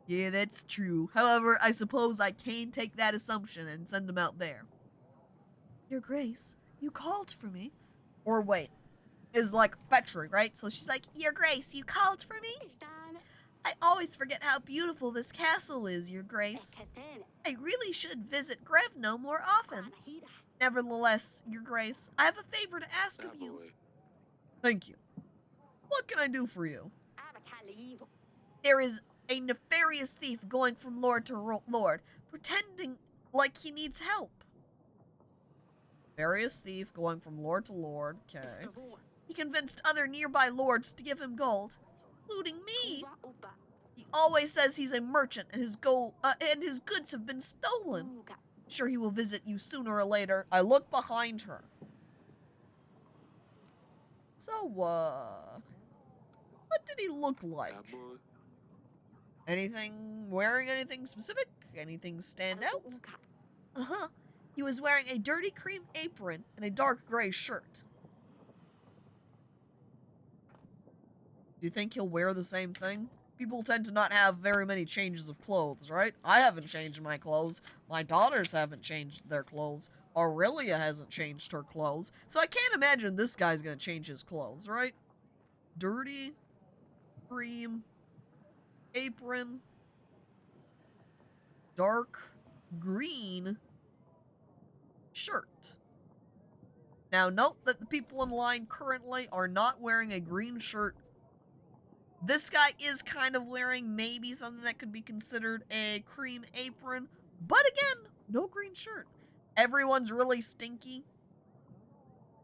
Yeah, that's true. However, I suppose I can take that assumption and send them out there. Your Grace, you called for me. Or wait, is like Petri, right? So she's like, Your Grace, you called for me? I always forget how beautiful this castle is, Your Grace. I really should visit Grevno more often. Nevertheless, Your Grace, I have a favor to ask of you. Thank you. What can I do for you? There is a nefarious thief going from lord to lord, pretending like he needs help. Nefarious thief going from lord to lord, okay. He convinced other nearby lords to give him gold, including me. He always says he's a merchant and his goods have been stolen. I'm sure he will visit you sooner or later. I look behind her. So, what did he look like? Wearing anything specific? Anything stand out? Uh-huh. He was wearing a dirty cream apron and a dark gray shirt. Do you think he'll wear the same thing? People tend to not have very many changes of clothes, right? I haven't changed my clothes. My daughters haven't changed their clothes. Aurelia hasn't changed her clothes. So I can't imagine this guy's gonna change his clothes, right? Dirty, cream, apron, dark, green, shirt. Now note that the people in line currently are not wearing a green shirt. This guy is kind of wearing maybe something that could be considered a cream apron, but again, no green shirt. Everyone's really stinky.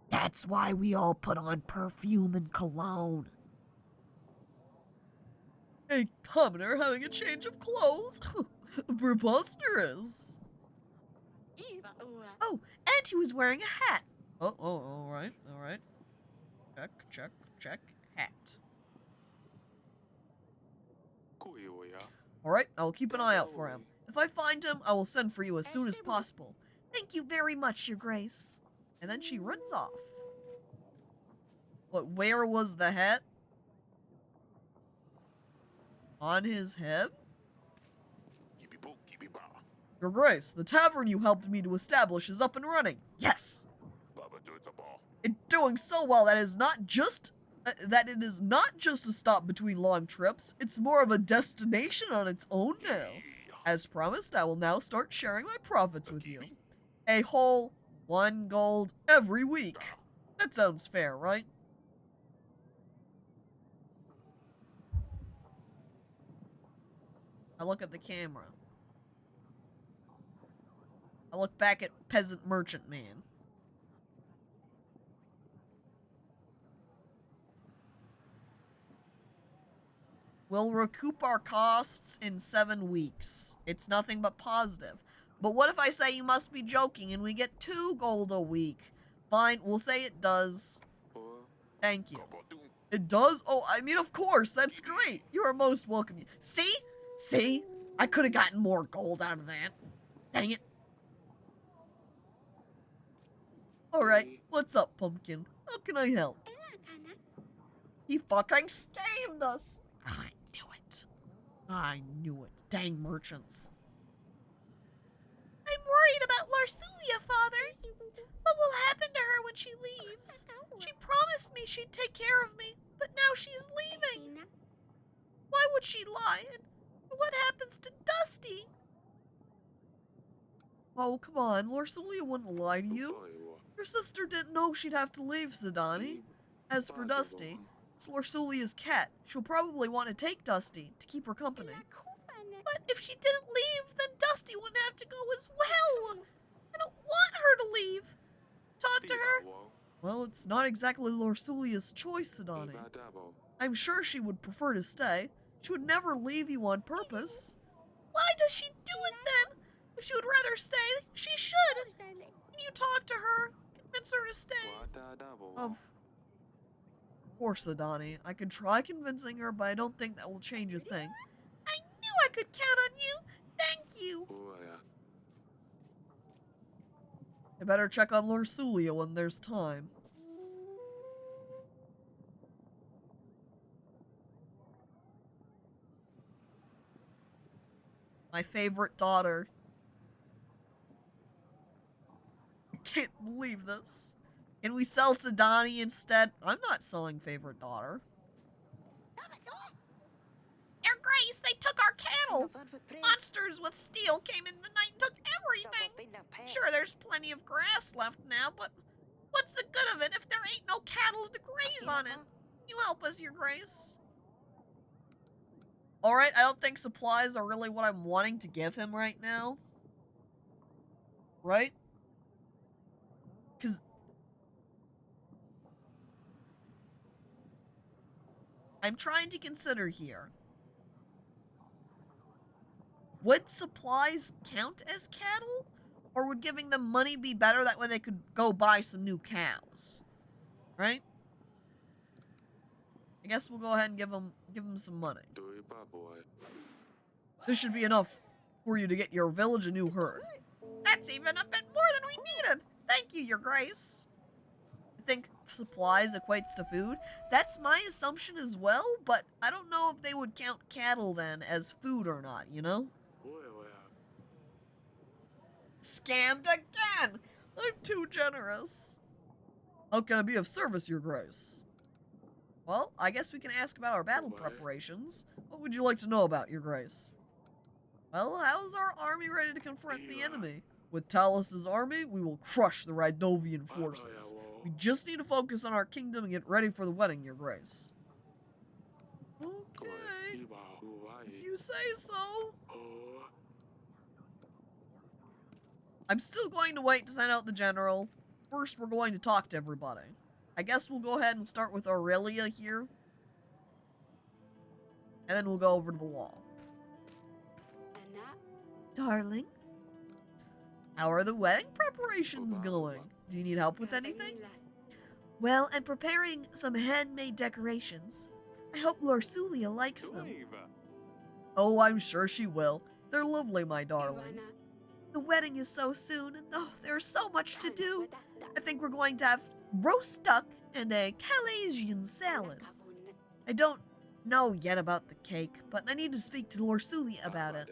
That's why we all put on perfume and cologne. A commoner having a change of clothes? Preposterous. Oh, and he was wearing a hat. Oh, all right. Check, hat. Alright, I'll keep an eye out for him. If I find him, I will send for you as soon as possible. Thank you very much, Your Grace. And then she runs off. But where was the hat? On his head? Your Grace, the tavern you helped me to establish is up and running. Yes! It's doing so well that it is not just a stop between long trips, it's more of a destination on its own now. As promised, I will now start sharing my profits with you. A whole 1 gold every week. That sounds fair, right? I look at the camera. I look back at peasant merchant man. We'll recoup our costs in 7 weeks. It's nothing but positive. But what if I say you must be joking and we get 2 gold a week? Fine, we'll say it does. Thank you. It does? Oh, I mean, of course, that's great. You are most welcome. See? See? I could have gotten more gold out of that. Dang it. Alright, what's up, Pumpkin? How can I help? He fucking scammed us. I knew it. Dang merchants. I'm worried about Laurelia, Father. What will happen to her when she leaves? She promised me she'd take care of me, but now she's leaving. Why would she lie? And what happens to Dusty? Oh, come on. Laurelia wouldn't lie to you. Your sister didn't know she'd have to leave, Zidani. As for Dusty, it's Laurelia's cat. She'll probably want to take Dusty to keep her company. But if she didn't leave, then Dusty wouldn't have to go as well. I don't want her to leave. Talk to her. Well, it's not exactly Laurelia's choice, Zidani. I'm sure she would prefer to stay. She would never leave you on purpose. Why does she do it then? If she would rather stay, she should. Can you talk to her? Convince her to stay? Of course, Adani. I could try convincing her, but I don't think that will change a thing. I knew I could count on you. Thank you. I better check on Laurelia when there's time. My favorite daughter. I can't believe this. Can we sell Sidani instead? I'm not selling favorite daughter. Your Grace, they took our cattle. Monsters with steel came in the night and took everything. Sure, there's plenty of grass left now, but what's the good of it if there ain't no cattle to graze on it? You help us, Your Grace. Alright, I don't think supplies are really what I'm wanting to give him right now. Right? Because I'm trying to consider here. Would supplies count as cattle? Or would giving them money be better? That way they could go buy some new cows. Right? I guess we'll go ahead and give them some money. This should be enough for you to get your village a new herd. That's even a bit more than we needed. Thank you, Your Grace. I think supplies equates to food. That's my assumption as well, but I don't know if they would count cattle then as food or not, you know? Scammed again! I'm too generous. How can I be of service, Your Grace? Well, I guess we can ask about our battle preparations. What would you like to know about, Your Grace? Well, how's our army ready to confront the enemy? With Talus's army, we will crush the Rydovian forces. We just need to focus on our kingdom and get ready for the wedding, Your Grace. Okay. If you say so. I'm still going to wait to send out the general. First, we're going to talk to everybody. I guess we'll go ahead and start with Aurelia here. And then we'll go over to the wall. Darling? How are the wedding preparations going? Do you need help with anything? Well, I'm preparing some handmade decorations. I hope Laurelia likes them. Oh, I'm sure she will. They're lovely, my darling. The wedding is so soon, and oh, there's so much to do. I think we're going to have roast duck and a Calasian salad. I don't know yet about the cake, but I need to speak to Laurelia about it.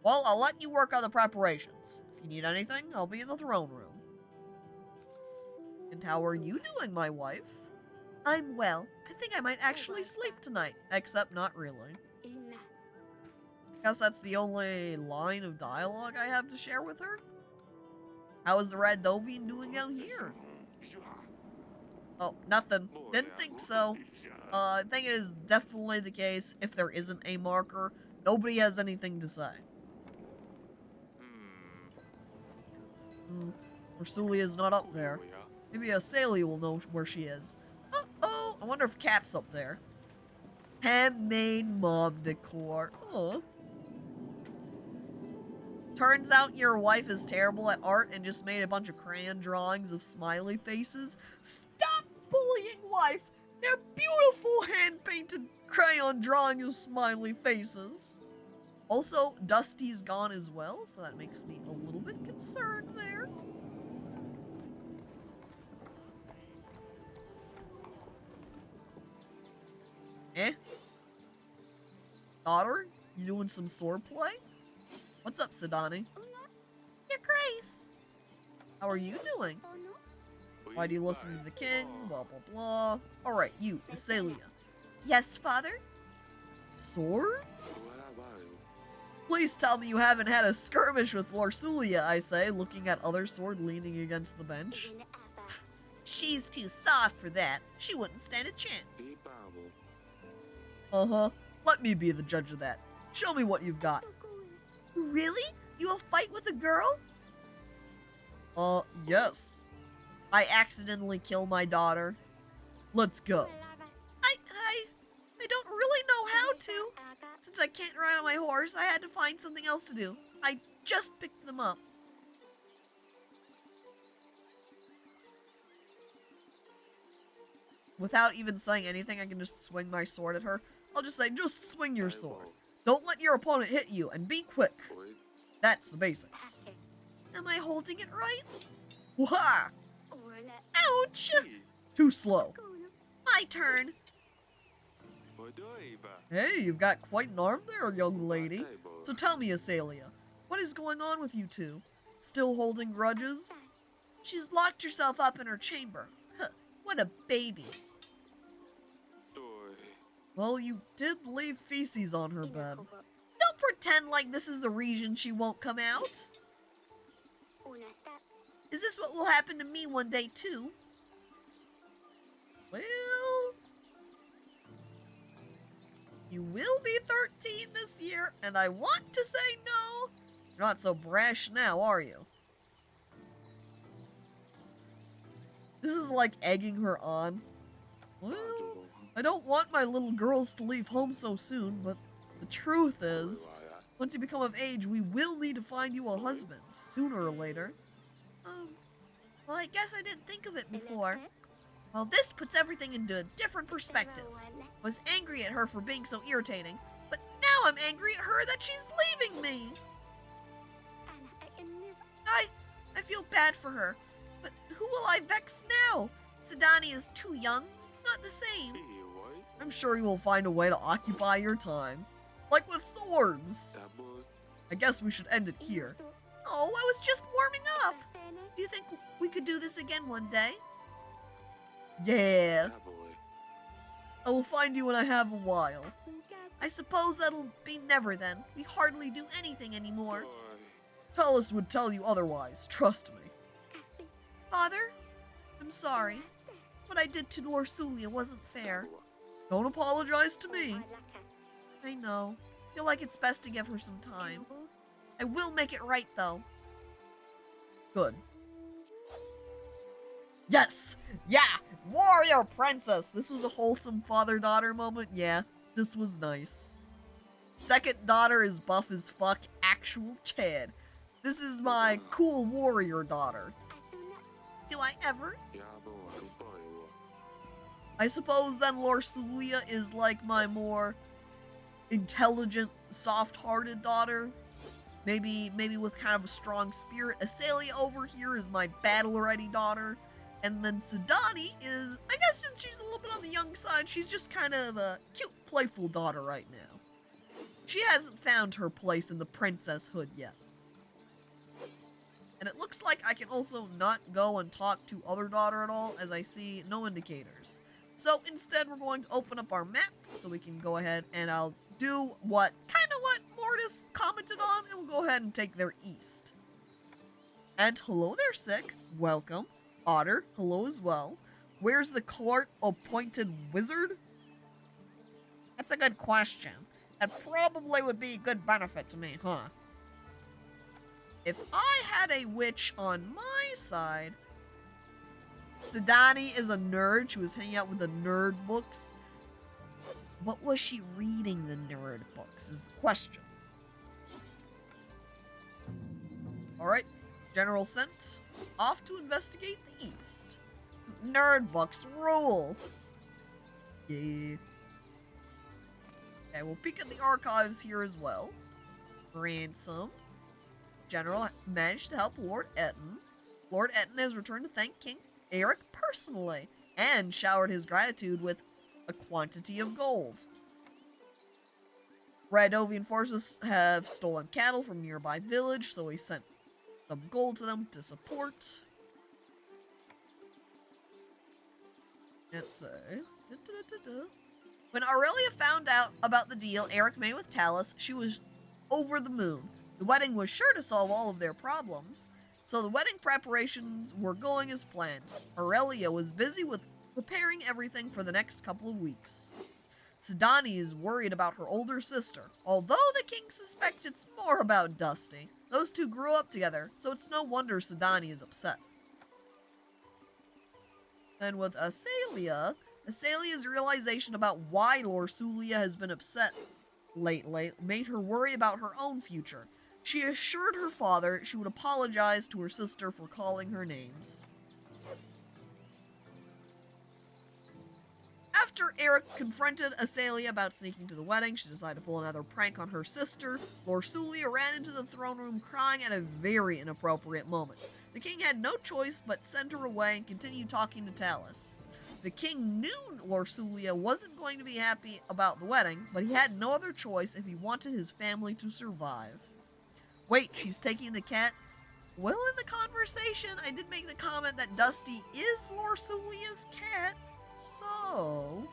Well, I'll let you work on the preparations. If you need anything, I'll be in the throne room. And how are you doing, my wife? I'm well. I think I might actually sleep tonight, except not really. Guess that's the only line of dialogue I have to share with her. How is the Radovian doing out here? Oh, nothing. Didn't think so. I think it is definitely the case. If there isn't a marker, nobody has anything to say. Laurelia not up there. Maybe Celia will know where she is. Uh-oh! I wonder if Cat's up there. Handmade mom decor. Oh. Turns out your wife is terrible at art and just made a bunch of crayon drawings of smiley faces. Stop bullying wife! They're beautiful hand-painted crayon drawings of smiley faces. Also, Dusty's gone as well, so that makes me a little bit concerned there. Daughter, you doing some swordplay? What's up, Sidani? Your Grace. How are you doing? Why do you listen to the king? Blah, blah, blah. Alright, you, Celia. Yes, Father? Swords? Please tell me you haven't had a skirmish with Laurelia, I say, looking at other sword leaning against the bench. She's too soft for that. She wouldn't stand a chance. Uh-huh. Let me be the judge of that. Show me what you've got. Really? You will fight with a girl? Yes. I accidentally killed my daughter. Let's go. I don't really know how to. Since I can't ride on my horse, I had to find something else to do. I just picked them up. without even saying anything, I can just swing my sword at her. I'll just say, just swing your sword. Don't let your opponent hit you, and be quick. That's the basics. Am I holding it right? Wah! Ouch! Too slow. My turn. Hey, you've got quite an arm there, young lady. So tell me, Asalia, what is going on with you two? Still holding grudges? She's locked herself up in her chamber. Huh, what a baby. Well, you did leave feces on her bed. Don't pretend like this is the reason she won't come out. Is this what will happen to me one day too? Well, you will be 13 this year, and I want to say no. You're not so brash now, are you? This is like egging her on. Well, I don't want my little girls to leave home so soon, but the truth is, once you become of age, we will need to find you a husband, sooner or later. Well, I guess I didn't think of it before. Well, this puts everything into a different perspective. I was angry at her for being so irritating, but now I'm angry at her that she's leaving me. I feel bad for her, but who will I vex now? Sidani is too young. It's not the same. I'm sure you will find a way to occupy your time. Like with swords. I guess we should end it here. Oh, I was just warming up. Do you think we could do this again one day? Yeah. I will find you when I have a while. I suppose that'll be never then. We hardly do anything anymore. Talus would tell you otherwise, trust me. Father, I'm sorry. What I did to Laurelia wasn't fair. Don't apologize to me. I know. Feel like it's best to give her some time. I will make it right, though. Good. Yes! Yeah! Warrior princess! This was a wholesome father-daughter moment. Yeah, this was nice. Second daughter is buff as fuck. Actual Chad. This is my cool warrior daughter. Do I ever? I suppose then Laurelia is like my more intelligent, soft-hearted daughter. Maybe with kind of a strong spirit. Asalia over here is my battle-ready daughter. And then Sidani is, I guess since she's a little bit on the young side, she's just kind of a cute, playful daughter right now. She hasn't found her place in the princesshood yet. And it looks like I can also not go and talk to other daughter at all, as I see no indicators. So instead, we're going to open up our map so we can go ahead and I'll do what Mortis commented on, and we'll go ahead and take their east. And hello there, Sick. Welcome. Otter, hello as well. Where's the court-appointed wizard? That's a good question. That probably would be a good benefit to me, huh? If I had a witch on my side... Sidani is a nerd. She was hanging out with the nerd books. What was she reading the nerd books is the question. Alright, General sent. Off to investigate the east. Nerd books rule. Yeah. Okay, we'll peek at the archives here as well. Ransom. General managed to help Lord Etten. Lord Etten has returned to thank King Eric personally, and showered his gratitude with a quantity of gold. Radovian forces have stolen cattle from nearby village, so he sent some gold to them to support. Let's say... When Aurelia found out about the deal Eric made with Talus, she was over the moon. The wedding was sure to solve all of their problems, so the wedding preparations were going as planned. Aurelia was busy with preparing everything for the next couple of weeks. Sidani is worried about her older sister, although the king suspects it's more about Dusty. Those two grew up together, so it's no wonder Sidani is upset. And with Asalia's realization about why Laurelia has been upset lately made her worry about her own future. She assured her father she would apologize to her sister for calling her names. After Eric confronted Asalia about sneaking to the wedding, she decided to pull another prank on her sister. Laurelia ran into the throne room crying at a very inappropriate moment. The king had no choice but send her away and continue talking to Talus. The king knew Laurelia wasn't going to be happy about the wedding, but he had no other choice if he wanted his family to survive. Wait, she's taking the cat? Well, in the conversation, I did make the comment that Dusty is Laurelia's cat, so...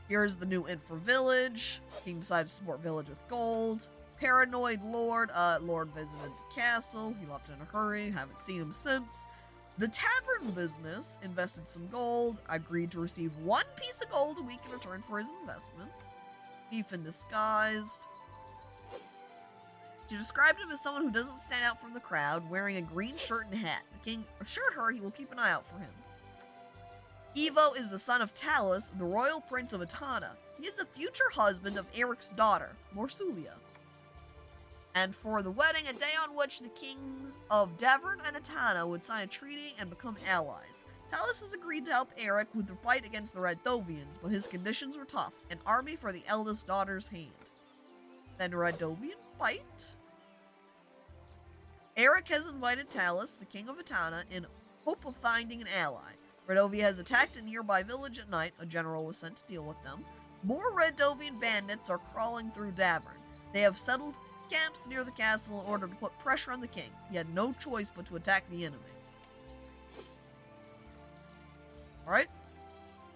Here's the new int for Village. King decided to support Village with gold. Paranoid Lord. Lord visited the castle. He left in a hurry. Haven't seen him since. The tavern business invested some gold. Agreed to receive 1 piece of gold a week in return for his investment. Thief in disguised. She described him as someone who doesn't stand out from the crowd, wearing a green shirt and hat. The king assured her he will keep an eye out for him. Evo is the son of Talus, the royal prince of Etana. He is the future husband of Eric's daughter, Laurelia. And for the wedding, a day on which the kings of Davern and Etana would sign a treaty and become allies. Talus has agreed to help Eric with the fight against the Red Dovians, but his conditions were tough. An army for the eldest daughter's hand. Then Red Dovian fight. Eric has invited Talus, the king of Etana, in hope of finding an ally. Redovia has attacked a nearby village at night. A general was sent to deal with them. More Red Dovian bandits are crawling through Davern. They have settled camps near the castle in order to put pressure on the king. He had no choice but to attack the enemy. Alright.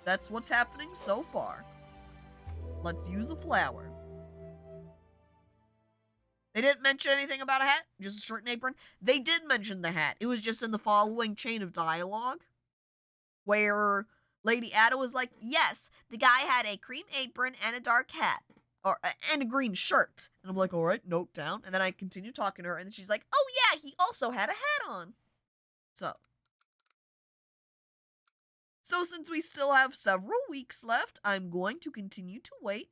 That's what's happening so far. Let's use the flower. They didn't mention anything about a hat, just a shirt and apron. They did mention the hat. It was just in the following chain of dialogue, where Lady Ada was like, yes, the guy had a cream apron and a dark hat, and a green shirt. And I'm like, all right, note down. And then I continue talking to her, and then she's like, oh yeah, he also had a hat on. So since we still have several weeks left, I'm going to continue to wait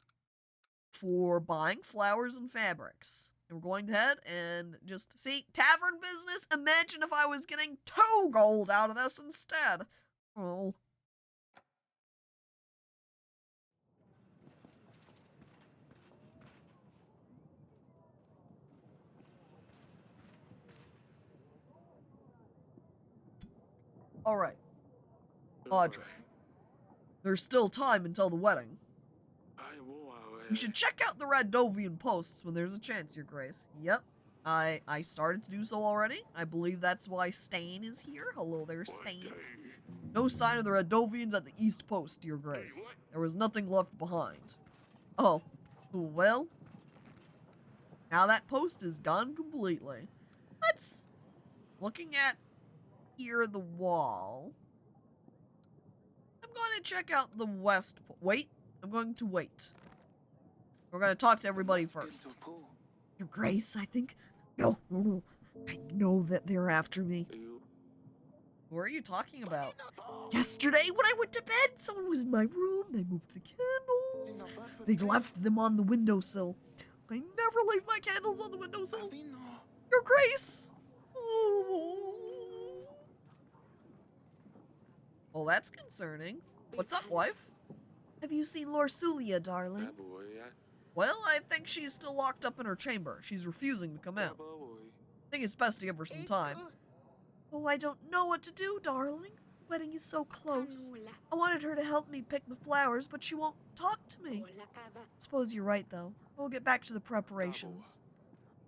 for buying flowers and fabrics. And we're going ahead and just see tavern business. Imagine if I was getting 2 gold out of this instead. Oh. All right. Audrey. There's still time until the wedding. You should check out the Red Dovian posts when there's a chance, Your Grace. Yep, I started to do so already. I believe that's why Stain is here. Hello there, Stain. No sign of the Red Dovians at the East Post, Your Grace. There was nothing left behind. Oh, well. Now that post is gone completely. Let's... Looking at here, the wall. I'm going to check out the West... Wait, I'm going to wait. We're going to talk to everybody first. Your Grace, I think... No. I know that they're after me. What are you talking about? Yesterday, when I went to bed, someone was in my room. They moved the candles. They left them on the windowsill. I never leave my candles on the windowsill. Your Grace! Oh. Well, that's concerning. What's up, wife? Have you seen Laurelia, darling? Well, I think she's still locked up in her chamber. She's refusing to come out. I think it's best to give her some time. Oh, I don't know what to do, darling. The wedding is so close. I wanted her to help me pick the flowers, but she won't talk to me. Suppose you're right, though. We'll get back to the preparations.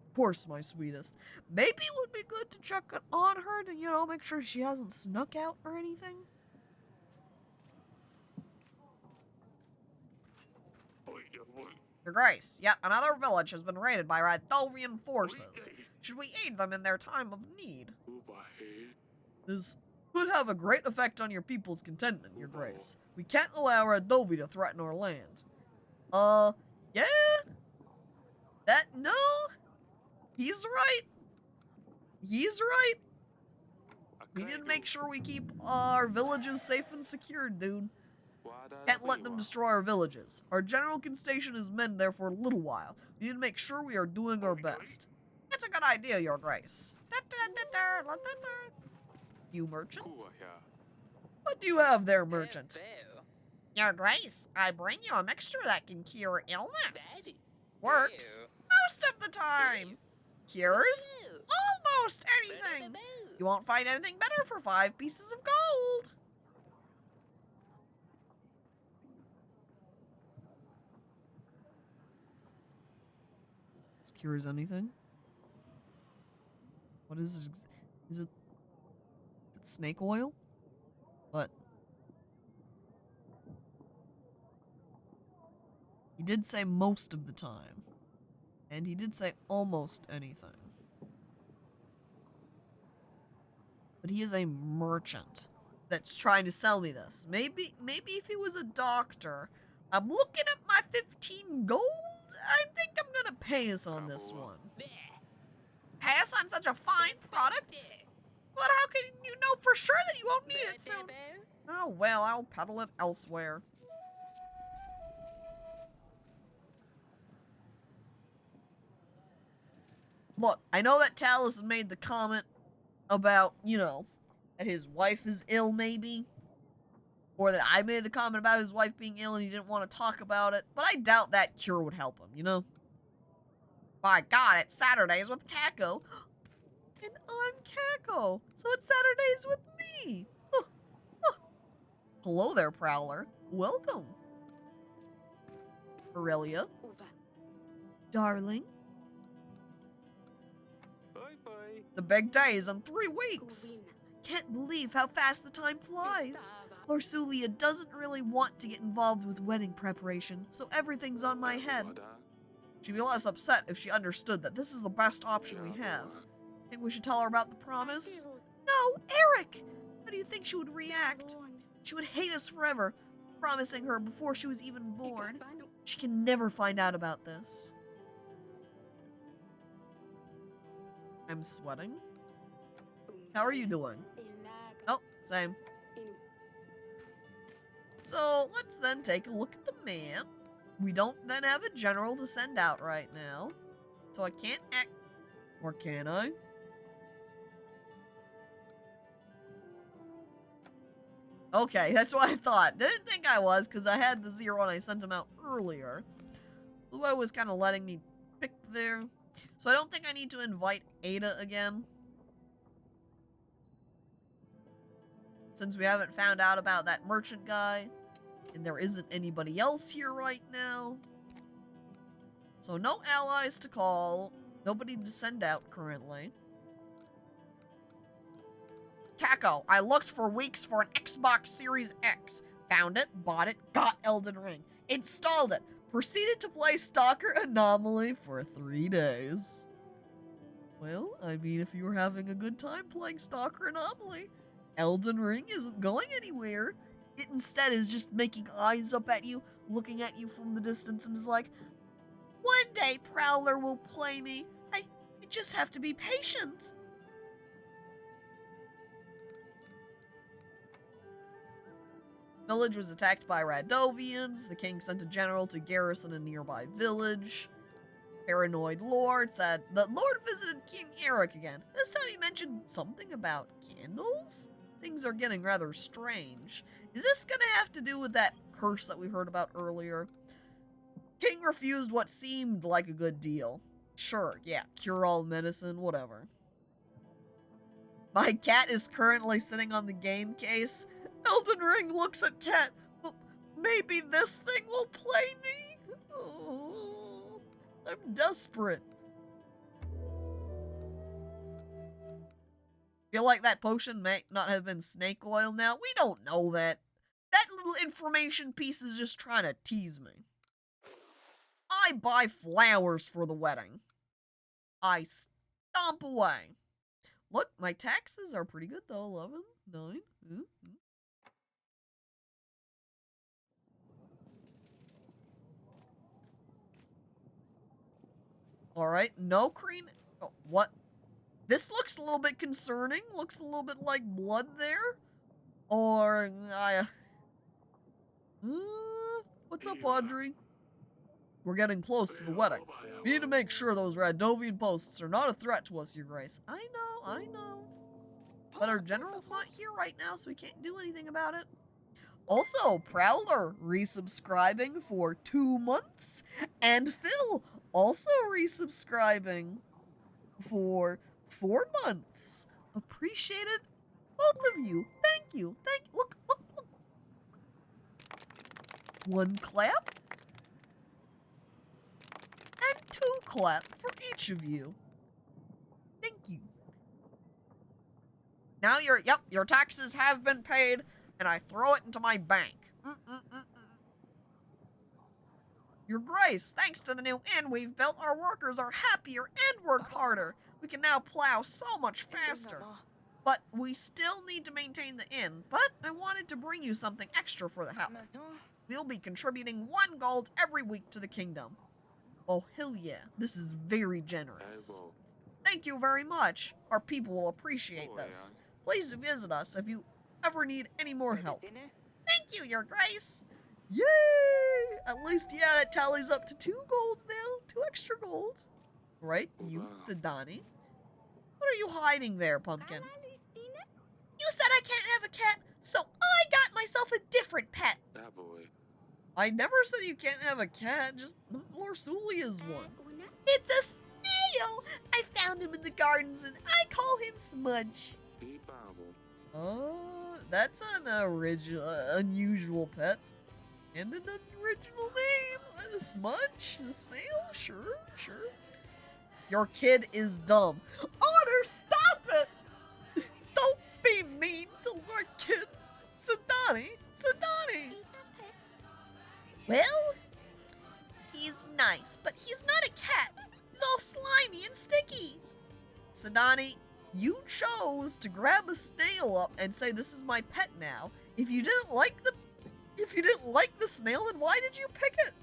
Of course, my sweetest. Maybe it would be good to check on her to, make sure she hasn't snuck out or anything. Your Grace, yet another village has been raided by Red Dovian forces. Should we aid them in their time of need? This could have a great effect on your people's contentment, Your Grace. We can't allow Red Dovi to threaten our land. Yeah? No? He's right. He's right. We need to make sure we keep our villages safe and secure, dude. Can't let them destroy our villages. Our general can station his men there for a little while. We need to make sure we are doing our best. That's a good idea, Your Grace. You merchant? What do you have there, merchant? Your Grace, I bring you a mixture that can cure illness. Works. Most of the time. Cures? Almost anything. You won't find anything better for 5 pieces of gold. This cures anything? What is it? Is it snake oil? What? He did say most of the time. And he did say almost anything. But he is a merchant that's trying to sell me this. Maybe if he was a doctor. I'm looking at my 15 gold. I think I'm gonna pass on this one. Pass on such a fine product? But how can you know for sure that you won't need it soon? Oh well, I'll peddle it elsewhere. Look, I know that Talus made the comment about, you know, that his wife is ill, maybe. Or that I made the comment about his wife being ill and he didn't want to talk about it. But I doubt that cure would help him, you know? My God, it's Saturdays with Caco. And I'm Caco, so it's Saturdays with me. Huh, huh. Hello there, Prowler. Welcome. Laurelia. Darling. The big day is in 3 weeks. Can't believe how fast the time flies. Laurelia doesn't really want to get involved with wedding preparation, so everything's on my head. She'd be less upset if she understood that this is the best option we have. Think we should tell her about the promise? No, Eric! How do you think she would react? She would hate us forever, promising her before she was even born. She can never find out about this. I'm sweating. How are you doing? Oh, same. So, let's then take a look at the map. We don't then have a general to send out right now. So I can't act... Or can I? Okay, that's what I thought. Didn't think I was, because I had the 0 and I sent him out earlier. Luo was kind of letting me pick there. So I don't think I need to invite Ada again. Since we haven't found out about that merchant guy. And there isn't anybody else here right now. So no allies to call. Nobody to send out currently. Caco, I looked for weeks for an Xbox Series X. Found it, bought it, got Elden Ring. Installed it. Proceeded to play Stalker Anomaly for 3 days. Well, I mean, if you were having a good time playing Stalker Anomaly, Elden Ring isn't going anywhere. It instead is just making eyes up at you, looking at you from the distance, and is like, one day Prowler will play me. I just have to be patient. Village was attacked by Radovians. The king sent a general to garrison a nearby village. Paranoid Lord said the Lord visited King Eric again. This time he mentioned something about candles? Things are getting rather strange. Is this gonna have to do with that curse that we heard about earlier? King refused what seemed like a good deal. Sure, yeah, cure-all medicine, whatever. My cat is currently sitting on the game case. Elden Ring looks at cat. Maybe this thing will play me? Oh, I'm desperate. Feel like that potion may not have been snake oil now? We don't know that. That little information piece is just trying to tease me. I buy flowers for the wedding. I stomp away. Look, my taxes are pretty good though. 11, 9. Alright, no cream. Oh, what? This looks a little bit concerning. Looks a little bit like blood there. Or, what's up, Audrey? We're getting close to the wedding. We need to make sure those Radovian posts are not a threat to us, Your Grace. I know. But our general's not here right now, so we can't do anything about it. Also, Prowler resubscribing for 2 months, and Phil also resubscribing for 4 months. Appreciated, both of you. Thank you. Look. 1 clap and 2 clap for each of you. Thank you. Now your taxes have been paid, and I throw it into my bank. Your Grace, thanks to the new inn we've built, our workers are happier and work harder. We can now plow so much faster. But we still need to maintain the inn. But I wanted to bring you something extra for the help. We'll be contributing 1 gold every week to the kingdom. Oh, hell yeah. This is very generous. Thank you very much. Our people will appreciate this. Please visit us if you ever need any more help. Thank you, Your Grace. Yay! At least, yeah, that tallies up to 2 gold now. 2 extra gold. Right, you, Sidani. What are you hiding there, Pumpkin? You said I can't have a cat, so I got myself a different pet. I never said you can't have a cat, just Laurelia's one. It's a snail! I found him in the gardens and I call him Smudge. That's an unusual pet. And an original name. The Smudge? The snail? Sure. Your kid is dumb. Honor, stop it! Don't be mean to our kid. Sidani! Well, he's nice, but he's not a cat. He's all slimy and sticky. Sidani, you chose to grab a snail up and say this is my pet now. If you didn't like the snail, then why did you pick it?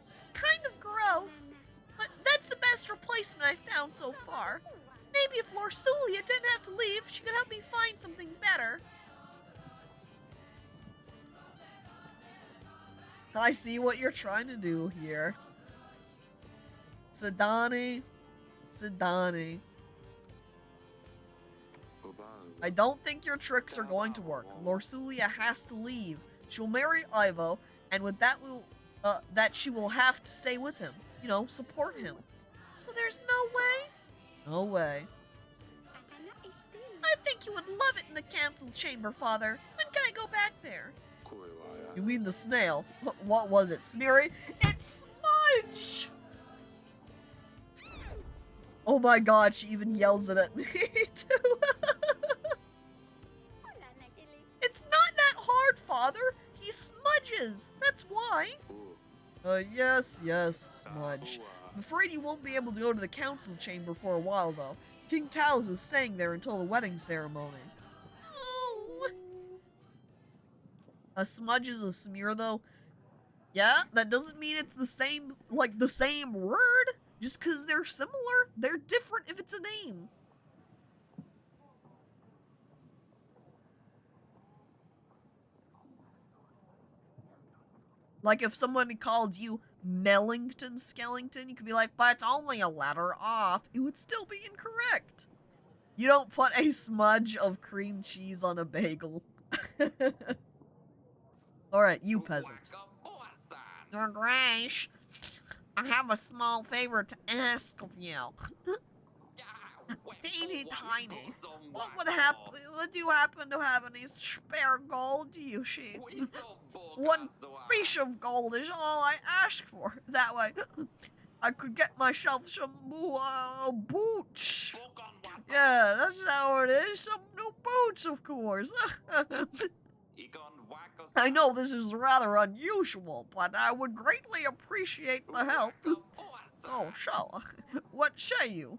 It's kind of gross, but that's the best replacement I've found so far. Maybe if Laurelia didn't have to leave, she could help me find something better. I see what you're trying to do here. Sidani. I don't think your tricks are going to work. Laurelia has to leave. She'll marry Ivo, and with that she will have to stay with him. You know, support him. So there's no way? No way. I think you would love it in the council chamber, Father. When can I go back there? You mean the snail? What was it, Smeary? It's Smudge! Oh my god, she even yells it at me, too. It's not that hard, Father. He smudges. That's why. Yes, Smudge. I'm afraid you won't be able to go to the council chamber for a while, though. King Talus is staying there until the wedding ceremony. Oh. A smudge is a smear, though. Yeah, that doesn't mean it's the same word. Just because they're similar, they're different if it's a name. Like if somebody called you Mellington Skellington, you could be like, but it's only a letter off. It would still be incorrect. You don't put a smudge of cream cheese on a bagel. Alright, you peasant. Your Grace, I have a small favor to ask of you. Teeny tiny. Would you happen to have any spare gold, you sheep? 1 piece of gold is all I ask for. That way, I could get myself some boots. Yeah, that's how it is. Some new boots, of course. I know this is rather unusual, but I would greatly appreciate the help. So, what say you?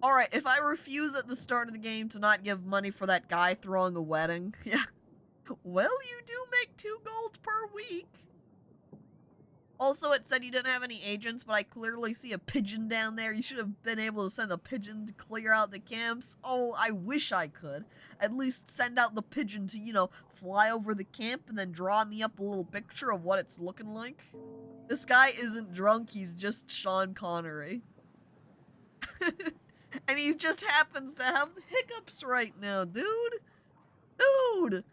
Alright, if I refuse at the start of the game to not give money for that guy throwing a wedding, yeah. Well, you do make 2 gold per week. Also, it said you didn't have any agents, but I clearly see a pigeon down there. You should have been able to send a pigeon to clear out the camps. Oh, I wish I could. At least send out the pigeon to, you know, fly over the camp and then draw me up a little picture of what it's looking like. This guy isn't drunk, he's just Sean Connery. And he just happens to have the hiccups right now, dude. Dude!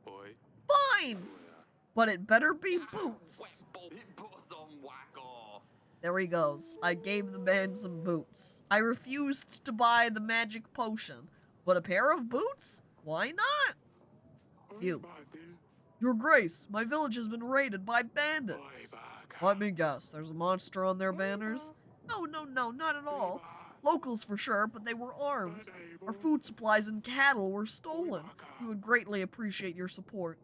Boy. Fine! But it better be boots. There he goes. I gave the man some boots. I refused to buy the magic potion. But a pair of boots? Why not? You. Your Grace, my village has been raided by bandits. Let me guess, there's a monster on their banners? No, not at all. Locals for sure, but they were armed. Our food supplies and cattle were stolen. We would greatly appreciate your support.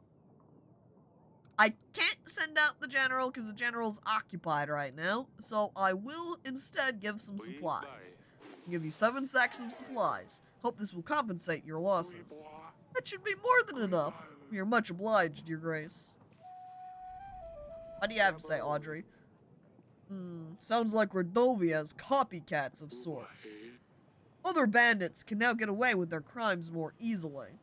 I can't send out the general because the general's occupied right now, so I will instead give some supplies. I'll give you 7 sacks of supplies. Hope this will compensate your losses. That should be more than enough. We are much obliged, Your Grace. What do you have to say, Audrey? Sounds like Redovia has copycats of sorts. Other bandits can now get away with their crimes more easily.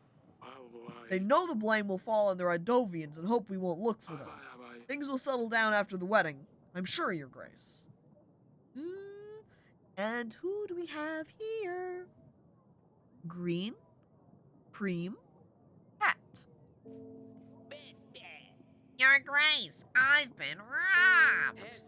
They know the blame will fall on the Radovians and hope we won't look for them. Things will settle down after the wedding, I'm sure, Your Grace. And who do we have here? Green, cream, hat. Your Grace, I've been robbed.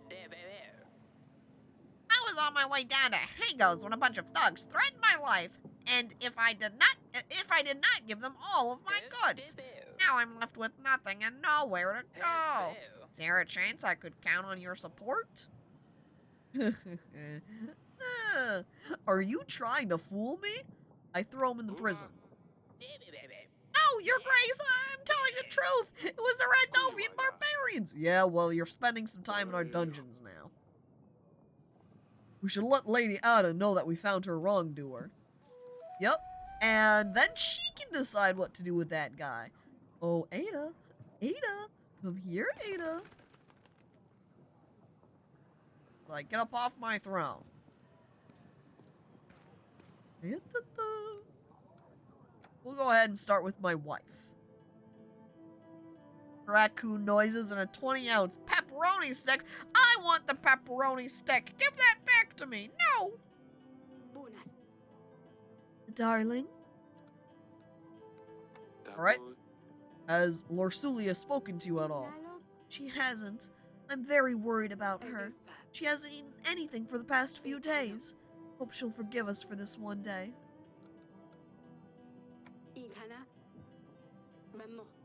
I was on my way down to Hago's when a bunch of thugs threatened my life, and if I did not give them all of my goods, now I'm left with nothing and nowhere to go. Is there a chance I could count on your support? Are you trying to fool me? I throw him in the prison. No, Your Grace, I'm telling the truth. It was the Radovian barbarians. Yeah, well, you're spending some time in our dungeons now. We should let Lady Ada know that we found her wrongdoer. Yep, and then she can decide what to do with that guy. Oh, Ada, come here, Ada. Like, get up off my throne. We'll go ahead and start with my wife. Raccoon noises and a 20-ounce pepperoni stick. I want the pepperoni stick. Give that back to me. No. Darling. Alright. Has Laurelia spoken to you at all? She hasn't. I'm very worried about her. She hasn't eaten anything for the past few days. Hope she'll forgive us for this one day.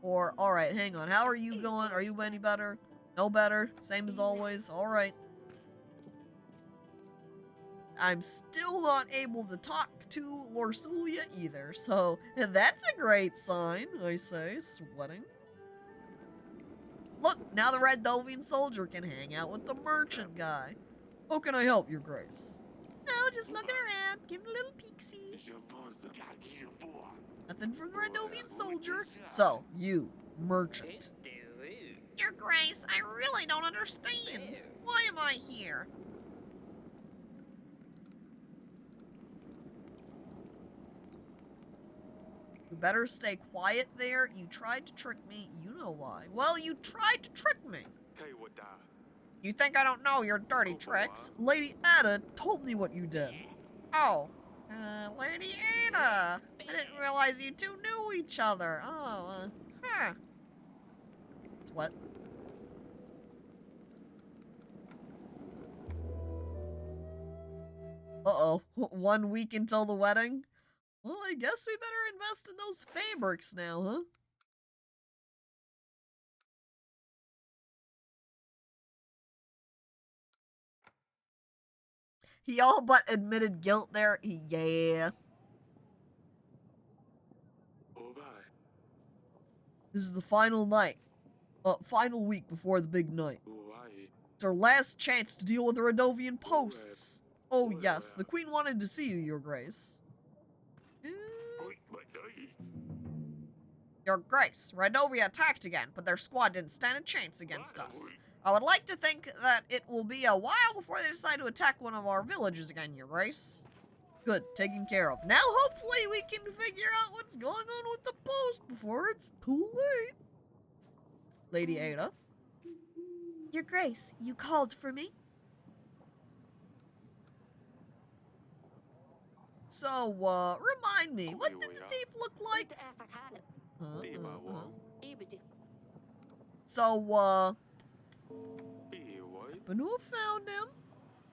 Or, alright, hang on. How are you going? Are you any better? No better? Same as always? Alright. I'm still not able to talk to Laurelia either, so that's a great sign, I say, sweating. Look, now the Radovian soldier can hang out with the merchant guy. How can I help, Your Grace? No, just looking around, giving a little peek-see. Nothing from the Radovian soldier. So, you, merchant. Your Grace, I really don't understand. Why am I here? You better stay quiet there. You tried to trick me. You know why. Well, you tried to trick me. You think I don't know your dirty tricks? Lady Ada told me what you did. Oh, Lady Ada. I didn't realize you two knew each other. Oh, huh. It's what? Uh-oh. 1 week until the wedding? Well, I guess we better invest in those fabrics now, huh? He all but admitted guilt there. Yeah. This is the final night. Final week before the big night. It's our last chance to deal with the Radovian posts. Oh yes, the Queen wanted to see you, Your Grace. Your Grace, Radovia attacked again, but their squad didn't stand a chance against us. I would like to think that it will be a while before they decide to attack one of our villages again, Your Grace. Good, taken care of. Now hopefully we can figure out what's going on with the post before it's too late. Lady Ada. Your Grace, you called for me? So, remind me, what did the thief look like? So, Banu found him.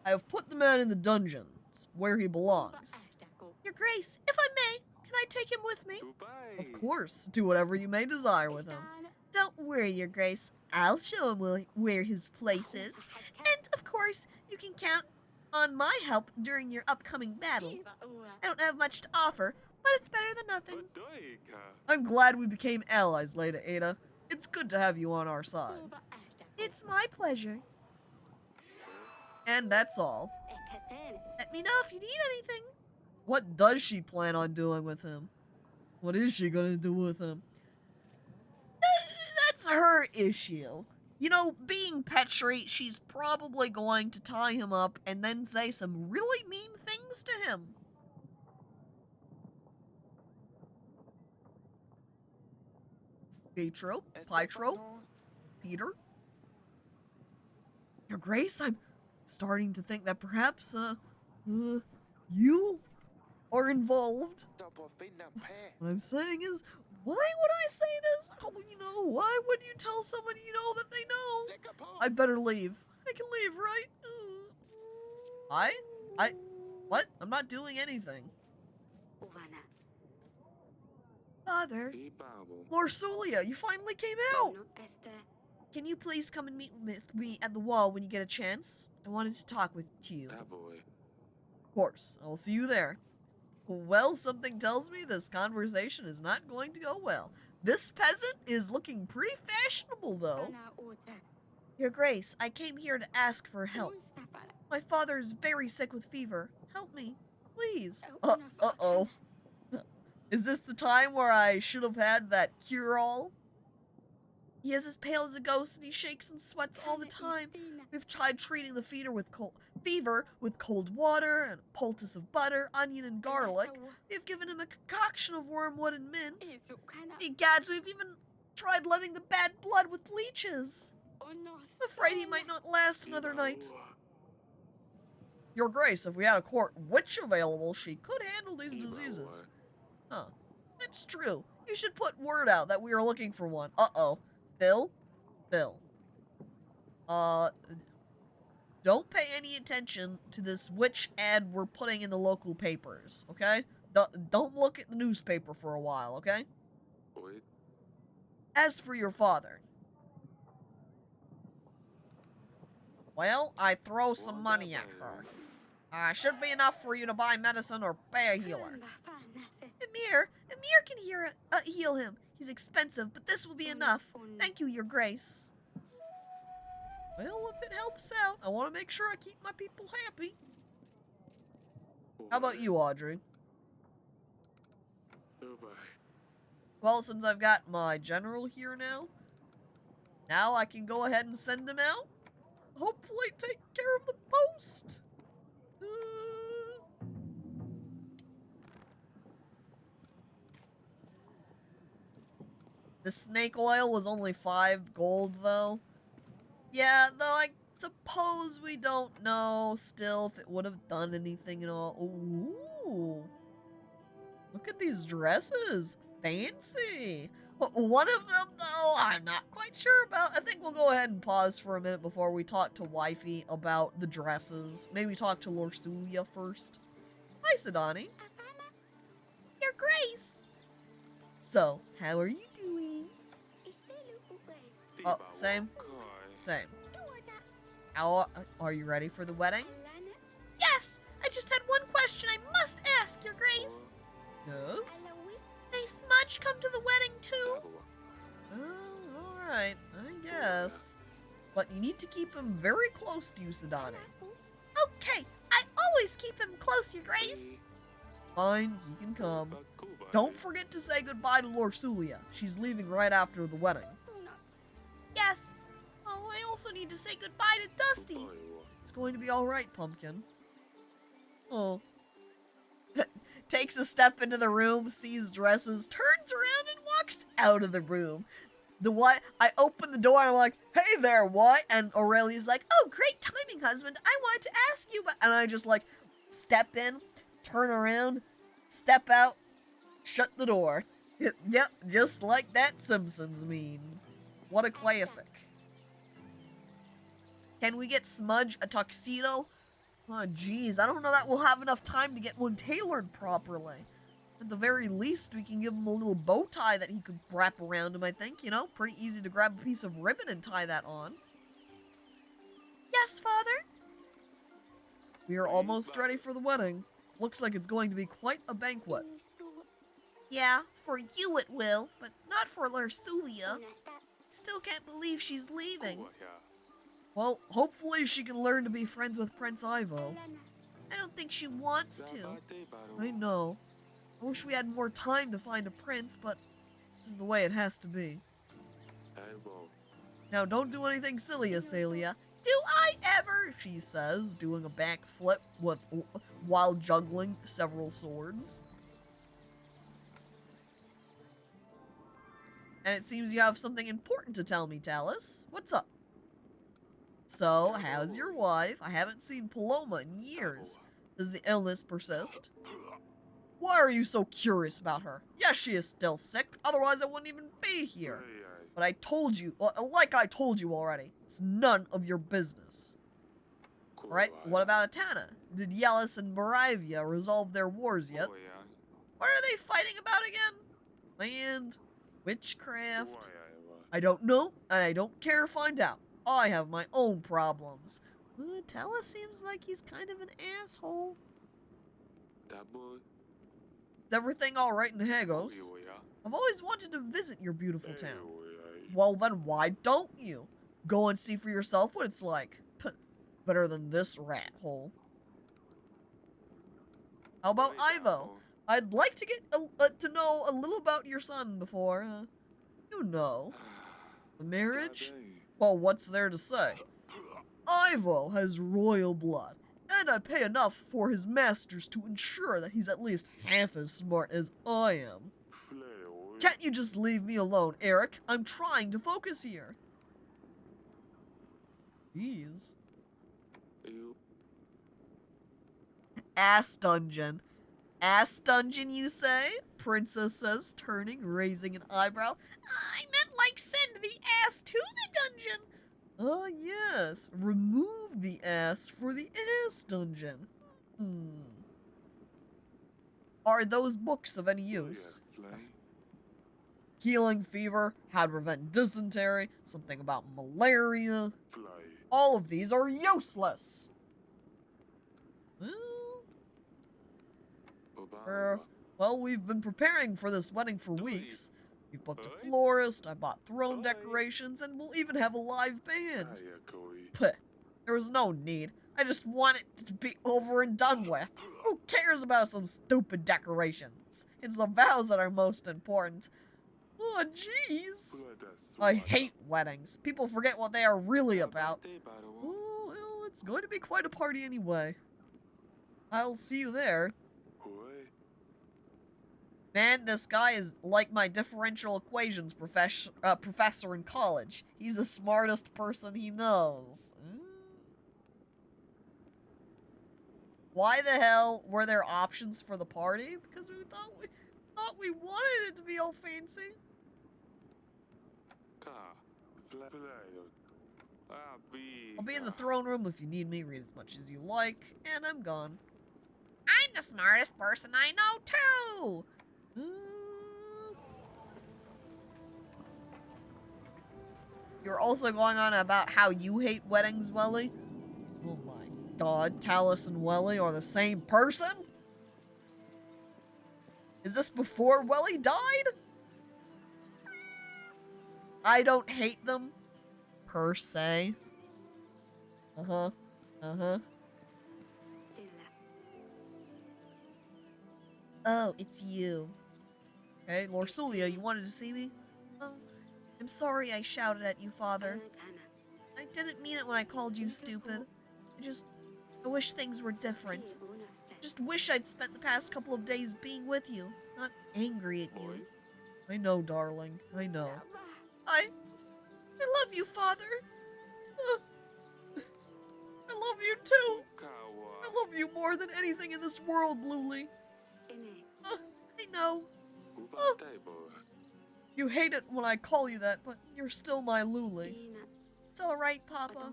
I have put the man in the dungeons, where he belongs. Your Grace, if I may, can I take him with me? Of course, do whatever you may desire with him. Don't worry, Your Grace. I'll show him where his place is. And, of course, you can count on my help during your upcoming battle. I don't have much to offer, but it's better than nothing. I'm glad we became allies, Lady Ada. It's good to have you on our side. It's my pleasure. And that's all. Let me know if you need anything. What does she plan on doing with him? What is she gonna do with him? That's her issue. You know, being Petri, she's probably going to tie him up and then say some really mean things to him. Pietro, Peter. Your Grace, I'm starting to think that perhaps, you are involved. What I'm saying is, why would I say this? Oh, you know, why would you tell somebody you know that they know? I better leave. I can leave, right? What? I'm not doing anything. Father, Laurelia, you finally came out. can you please come and meet with me at the wall when you get a chance? I wanted to talk with you. Of course, I'll see you there. Well, something tells me this conversation is not going to go well. This peasant is looking pretty fashionable, though. Your Grace, I came here to ask for help. My father is very sick with fever. Help me, please. Uh-oh. Is this the time where I should have had that cure-all? He is as pale as a ghost and he shakes and sweats all the time. We've tried treating the fever with cold water and a poultice of butter, onion, and garlic. We've given him a concoction of wormwood and mint. Egads, we've even tried letting the bad blood with leeches. I'm afraid he might not last another night. Your Grace, if we had a court witch available, she could handle these diseases. Huh. That's true. You should put word out that we are looking for one. Uh-oh. Phil? Don't pay any attention to this witch ad we're putting in the local papers, okay? Don't look at the newspaper for a while, okay? As for your father. Well, I throw some money at her. Should be enough for you to buy medicine or pay a healer. Emir can heal him. He's expensive, but this will be enough. Thank you, Your Grace. Well, if it helps out, I want to make sure I keep my people happy. How about you, Audrey? Well, since I've got my general here now I can go ahead and send him out. Hopefully take care of the post. The snake oil was only 5 gold, though. Yeah, though I suppose we don't know still if it would have done anything at all. Ooh. Look at these dresses. Fancy. One of them, though, I'm not quite sure about. I think we'll go ahead and pause for a minute before we talk to Wifey about the dresses. Maybe talk to Laurelia first. Hi, Sidani. Your Grace. So, how are you doing? Oh, same. How are you ready for the wedding? Yes, I just had one question I must ask, Your Grace. Yes? May Smudge come to the wedding too? Oh, alright, I guess. But you need to keep him very close to you, Sidani. Okay, I always keep him close, Your Grace. Fine, he can come. Don't forget to say goodbye to Laurelia. She's leaving right after the wedding. Yes, Oh, I also need to say goodbye to Dusty. It's going to be alright, Pumpkin. Oh. Takes a step into the room, sees dresses, turns around and walks out of the room. The what? I open the door and I'm like, hey there, what? And Aurelia's like, oh, great timing, husband. I wanted to ask you about... And I just like step in, turn around, step out, shut the door. Yep, just like that Simpsons meme. What a classic. Can we get Smudge a tuxedo? Oh, geez, I don't know that we'll have enough time to get one tailored properly. At the very least, we can give him a little bow tie that he could wrap around him, I think. You know, pretty easy to grab a piece of ribbon and tie that on. Yes, Father? We are almost ready for the wedding. Looks like it's going to be quite a banquet. Yeah, for you it will, but not for Laurelia. Still can't believe she's leaving. Well, hopefully she can learn to be friends with Prince Ivo. I don't think she wants to. I know. I wish we had more time to find a prince, but this is the way it has to be. Now, don't do anything silly, Asalia. Do I ever? She says, doing a backflip while juggling several swords. And it seems you have something important to tell me, Talus. What's up? So, how's your wife? I haven't seen Paloma in years. Does the illness persist? Why are you so curious about her? Yes, she is still sick, otherwise I wouldn't even be here. But I told you, like I told you already, it's none of your business. Alright, what about Atana? Did Yelis and Moravia resolve their wars yet? What are they fighting about again? Land? Witchcraft? I don't know, and I don't care to find out. I have my own problems. Talus seems like he's kind of an asshole. Is everything alright in Hagos? I've always wanted to visit your beautiful town. Well then, why don't you? Go and see for yourself what it's like. Better than this rat hole. How about Ivo? I'd like to get to know a little about your son before, you know. The marriage? Well, what's there to say? Ivo has royal blood, and I pay enough for his masters to ensure that he's at least half as smart as I am. Can't you just leave me alone, Eric? I'm trying to focus here. Jeez. Ass dungeon. Ass dungeon, you say? Princess says, turning, raising an eyebrow. I meant like send the ass to the dungeon. Oh, yes. Remove the ass for the ass dungeon. Are those books of any use? Healing fever, how to prevent dysentery, something about malaria. All of these are useless. Well, we've been preparing for this wedding for weeks. We've booked a florist, I bought throne decorations, and we'll even have a live band. Puh, there was no need. I just want it to be over and done with. Who cares about some stupid decorations? It's the vows that are most important. Oh, jeez. I hate weddings. People forget what they are really about. Oh, well, it's going to be quite a party anyway. I'll see you there. Man, this guy is like my differential equations professor in college. He's the smartest person he knows. Why the hell were there options for the party? Because we thought we wanted it to be all fancy. I'll be in the throne room if you need me. Read as much as you like, and I'm gone. I'm the smartest person I know too. You're also going on about how you hate weddings, Welly? Oh my god, Talus and Welly are the same person? Is this before Welly died? I don't hate them, per se. Oh, it's you. Hey, Laurelia, you wanted to see me? Oh, I'm sorry I shouted at you, Father. didn't mean it when I called you stupid. I wish things were different. Just wish I'd spent the past couple of days being with you, not angry at you. I know, darling. I know. I love you, Father. I love you too. I love you more than anything in this world, Luli. I know. You hate it when I call you that, but you're still my Luli. It's all right, Papa.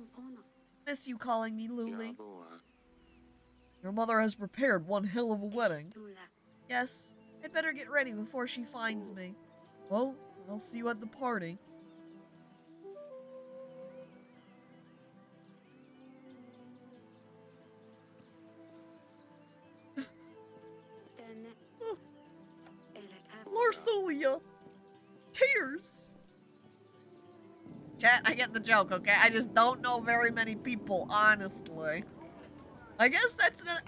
Miss you calling me Luli. Your mother has prepared one hell of a wedding. Yes, I'd better get ready before she finds me. Well, I'll see you at the party. Laurelia! Tears! Chat, I get the joke, okay? I just don't know very many people, honestly. I guess that's not,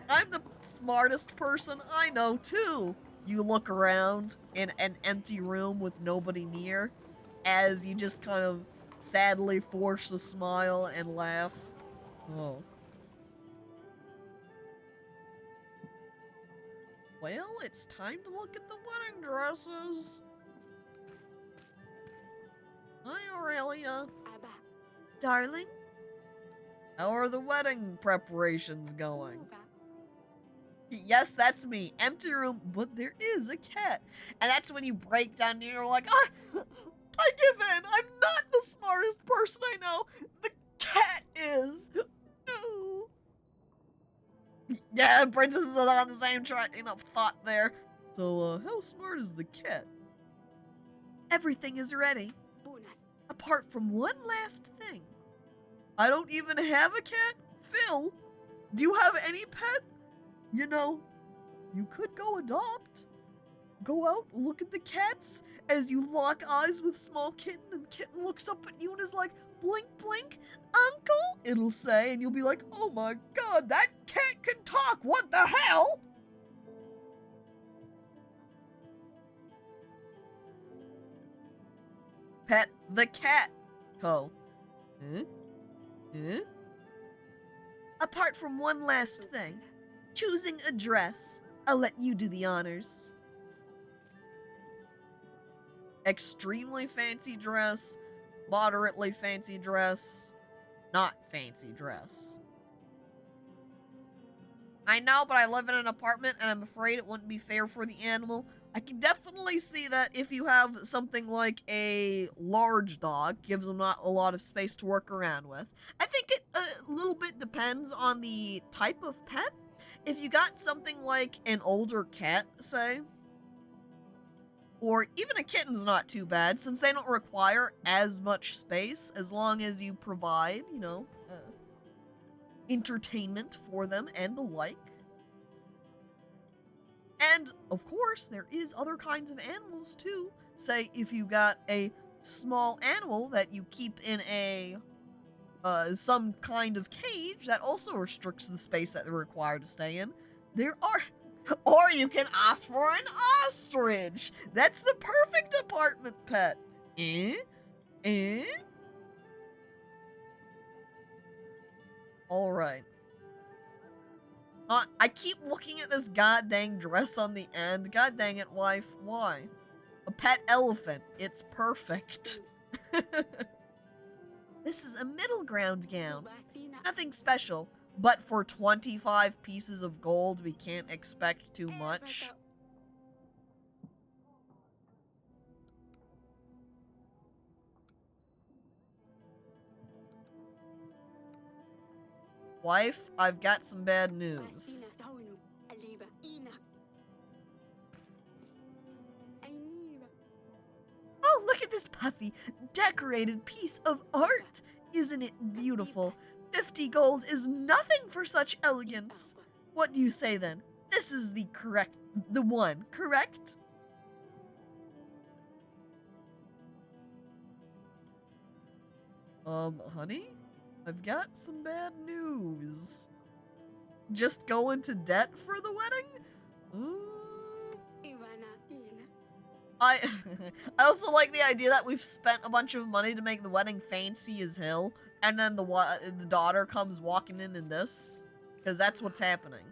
I'm the smartest person I know, too. You look around in an empty room with nobody near, as you just kind of sadly force a smile and laugh. Oh. Well, it's time to look at the wedding dresses. Hi, Aurelia. Darling? How are the wedding preparations going? Yes, that's me. Empty room, but there is a cat. And that's when you break down and you're like, I give in. I'm not the smartest person I know. The cat is. Yeah, Princess is on the same train of thought there. So, how smart is the cat? Everything is ready. Apart from one last thing. I don't even have a cat? Phil, do you have any pet? You know, you could go adopt. Go out, look at the cats as you lock eyes with small kitten, and kitten looks up at you and is like, blink, blink, uncle, it'll say, and you'll be like, oh my god, that cat can talk, what the hell? Pet the cat, Co. Apart from one last thing, choosing a dress. I'll let you do the honors. Extremely fancy dress, moderately fancy dress, not fancy dress. I know, but I live in an apartment and I'm afraid it wouldn't be fair for the animal. I can definitely see that if you have something like a large dog, gives them not a lot of space to work around with. I think it a little bit depends on the type of pet. If you got something like an older cat, say, or even a kitten's not too bad, since they don't require as much space, as long as you provide, you know, entertainment for them and the like. And, of course, there is other kinds of animals, too. Say, if you got a small animal that you keep in a, some kind of cage, that also restricts the space that they're required to stay in. There are... Or you can opt for an ostrich! That's the perfect apartment pet! Alright. I keep looking at this goddamn dress on the end. God dang it, wife. Why? A pet elephant. It's perfect. This is a middle ground gown. Nothing special. But for 25 pieces of gold, we can't expect too much. Wife, I've got some bad news. Oh, look at this puffy, decorated piece of art. Isn't it beautiful? 50 gold is nothing for such elegance. What do you say then? This is the one, correct? Honey? I've got some bad news. Just go into debt for the wedding? I I also like the idea that we've spent a bunch of money to make the wedding fancy as hell, and then the daughter comes walking in this, because that's what's happening.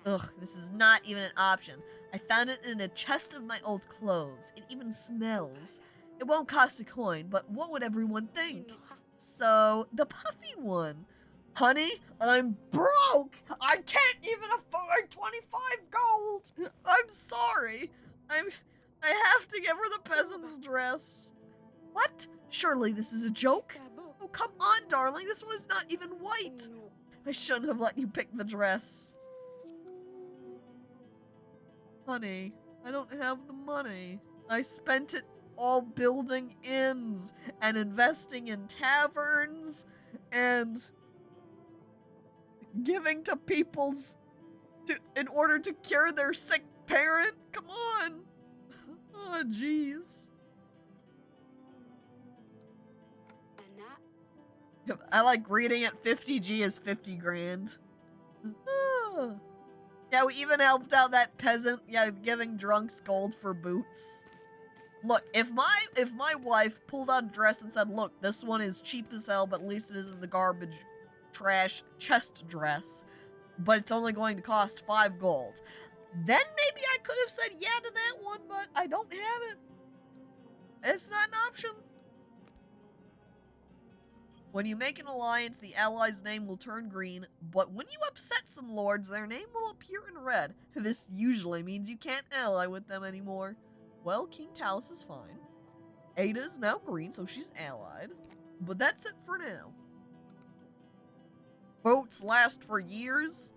Ugh, this is not even an option. I found it in a chest of my old clothes. It even smells. It won't cost a coin, but what would everyone think? So, the puffy one. Honey, I'm broke! I can't even afford 25 gold! I'm sorry. I have to give her the peasant's dress. What? Surely this is a joke? Oh, come on, darling. This one is not even white. I shouldn't have let you pick the dress. Honey, I don't have the money. I spent it all building inns and investing in taverns and giving to people's in order to cure their sick parent. Come on. Oh, jeez. I like reading it 50G as 50 grand. Oh. Yeah, we even helped out that peasant, yeah, giving drunks gold for boots. Look, if my wife pulled out a dress and said, look, this one is cheap as hell, but at least it isn't the garbage trash chest dress, but it's only going to cost 5 gold, then maybe I could have said yeah to that one, but I don't have it. It's not an option. When you make an alliance, the ally's name will turn green, but when you upset some lords, their name will appear in red. This usually means you can't ally with them anymore. Well, King Talus is fine. Ada's now green, so she's allied. But that's it for now. Boats last for years.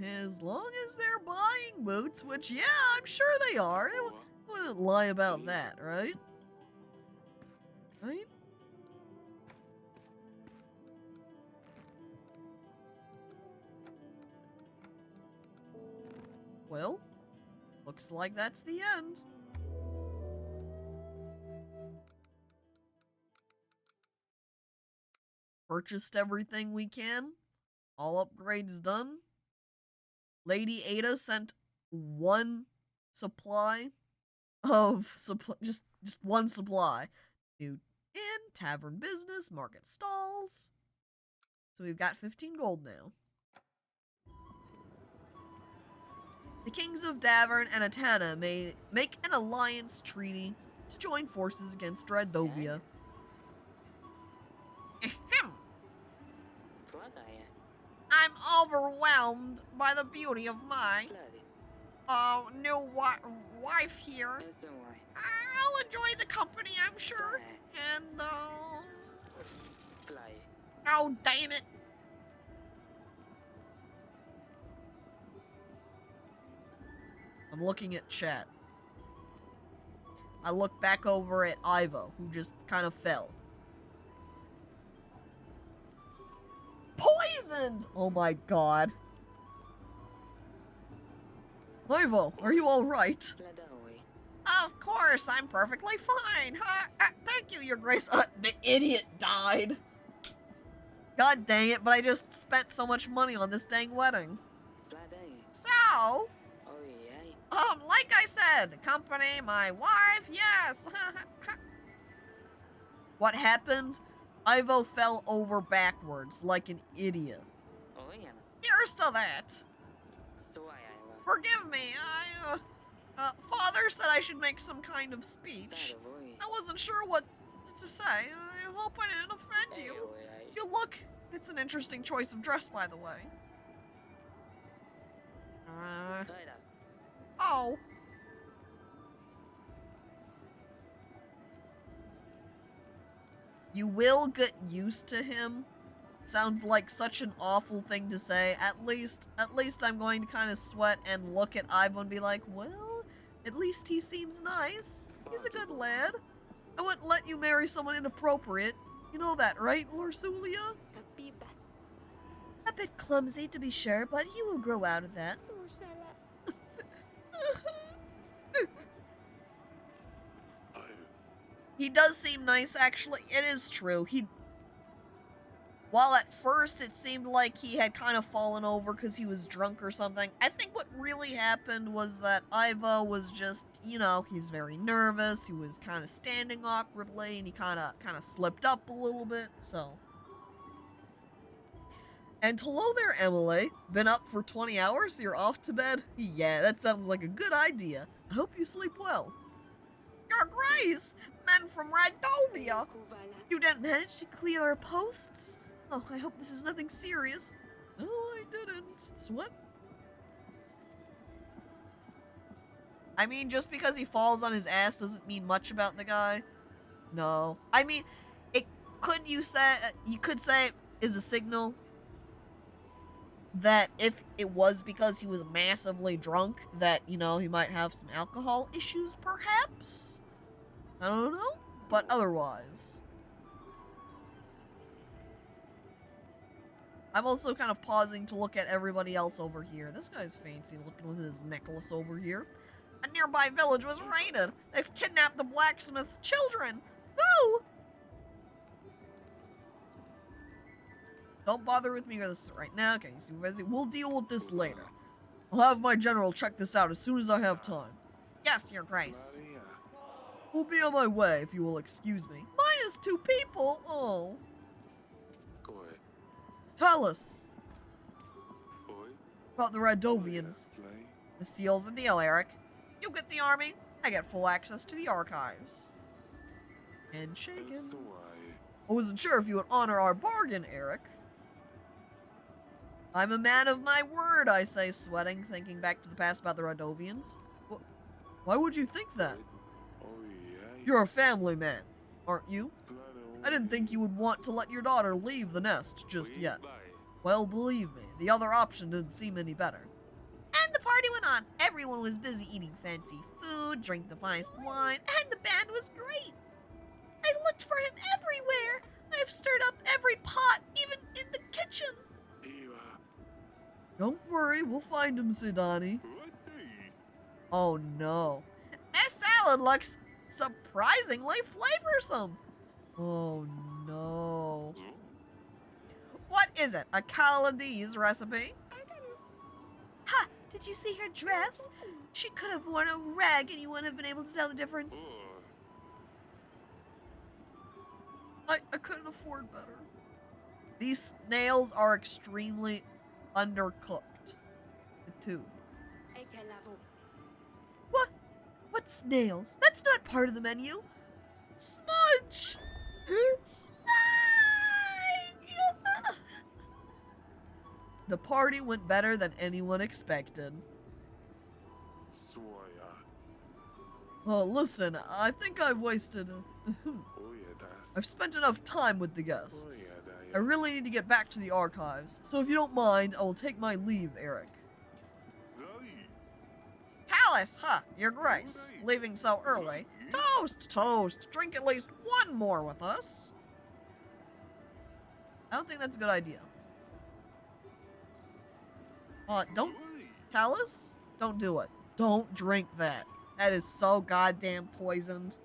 As long as they're buying boats, which, yeah, I'm sure they are. I wouldn't lie about that, right? Right? Well, looks like that's the end. Purchased everything we can. All upgrades done. Lady Ada sent one supply of just one supply. New inn, tavern business, market stalls. So we've got 15 gold now. The kings of Davern and Atana may make an alliance treaty to join forces against Dredovia. I'm overwhelmed by the beauty of my new wife here. I'll enjoy the company, I'm sure. And, oh, damn it. I'm looking at chat. I look back over at Ivo, who just kind of fell. Poisoned! Oh my god. Ivo, are you alright? Of course, I'm perfectly fine. Thank you, Your Grace. The idiot died. God dang it, but I just spent so much money on this dang wedding. So, like I said, company, my wife, yes. What happened? Ivo fell over backwards like an idiot. Here's to that. Forgive me, Father said I should make some kind of speech. I wasn't sure what to say. I hope I didn't offend you. You look, it's an interesting choice of dress, by the way. Oh. You will get used to him. Sounds like such an awful thing to say. At least I'm going to kind of sweat and look at Ivo and be like, well, at least he seems nice. He's a good lad. I wouldn't let you marry someone inappropriate. You know that, right, Laurelia? A bit clumsy, to be sure, but he will grow out of that. He does seem nice, actually. It is true. While at first it seemed like he had kind of fallen over because he was drunk or something, I think what really happened was that Ivo was just, you know, he's very nervous, he was kind of standing awkwardly, and he kind of slipped up a little bit, so. And hello there, Emily. Been up for 20 hours, so you're off to bed? Yeah, that sounds like a good idea. I hope you sleep well. Your Grace! Men from Radovia! You didn't manage to clear our posts? Oh, I hope this is nothing serious. No, I didn't. What? I mean, just because he falls on his ass doesn't mean much about the guy. No. I mean, you could say it is a signal that if it was because he was massively drunk, that, you know, he might have some alcohol issues, perhaps? I don't know. But otherwise. I'm also kind of pausing to look at everybody else over here. This guy's fancy looking with his necklace over here. A nearby village was raided. They've kidnapped the blacksmith's children. No! Don't bother with me with this right now. Okay, so we'll deal with this later. I'll have my general check this out as soon as I have time. Yes, Your Grace. We'll be on my way, if you will excuse me. Minus 2 people? Oh. Tell us about the Radovians. The seal's the deal, Eric. You get the army, I get full access to the archives. And shaken. I wasn't sure if you would honor our bargain, Eric. I'm a man of my word, I say, sweating, thinking back to the past about the Radovians. Why would you think that? You're a family man, aren't you? I didn't think you would want to let your daughter leave the nest just yet. Well, believe me, the other option didn't seem any better. And the party went on. Everyone was busy eating fancy food, drank the finest wine, and the band was great. I looked for him everywhere. I've stirred up every pot, even in the kitchen. Don't worry, we'll find him, Sidani. Oh no. That salad looks surprisingly flavorsome. Oh no. What is it? A Caladiz recipe? Ha! Did you see her dress? She could have worn a rag and you wouldn't have been able to tell the difference. I couldn't afford better. These snails are extremely undercooked. The two. What? What snails? That's not part of the menu. Smudge! Smudge! The party went better than anyone expected. Listen, I think I've wasted... I've spent enough time with the guests. I really need to get back to the archives, so if you don't mind, I will take my leave, Eric. Talus, huh, Your Grace, leaving so early. Toast, toast, drink at least one more with us. I don't think that's a good idea. Don't, Talus, don't do it. Don't drink that. That is so goddamn poisoned.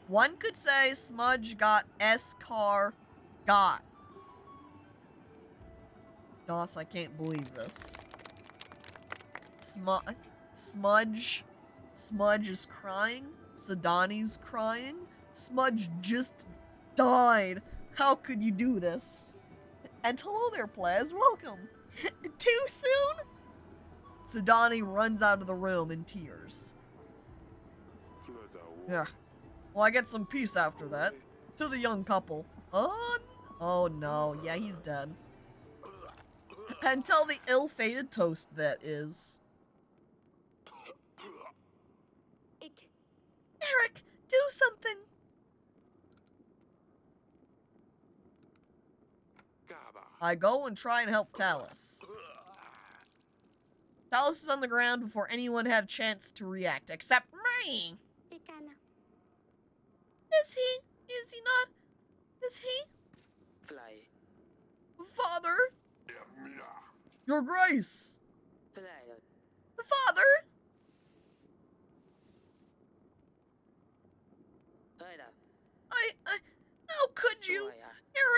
One could say Smudge got S-Car got. Doss, I can't believe this. Smudge is crying. Sidani's crying. Smudge just died. How could you do this? And hello there, players. Welcome. Too soon? Sidani runs out of the room in tears. Yeah. Well, I get some peace after that. To the young couple. Oh no. Yeah, he's dead. And tell the ill-fated toast that is. Eric, do something. I go and try and help Talus. Talus is on the ground before anyone had a chance to react, except me. Is he? Is he not? Is he? Father? Your Grace! Father?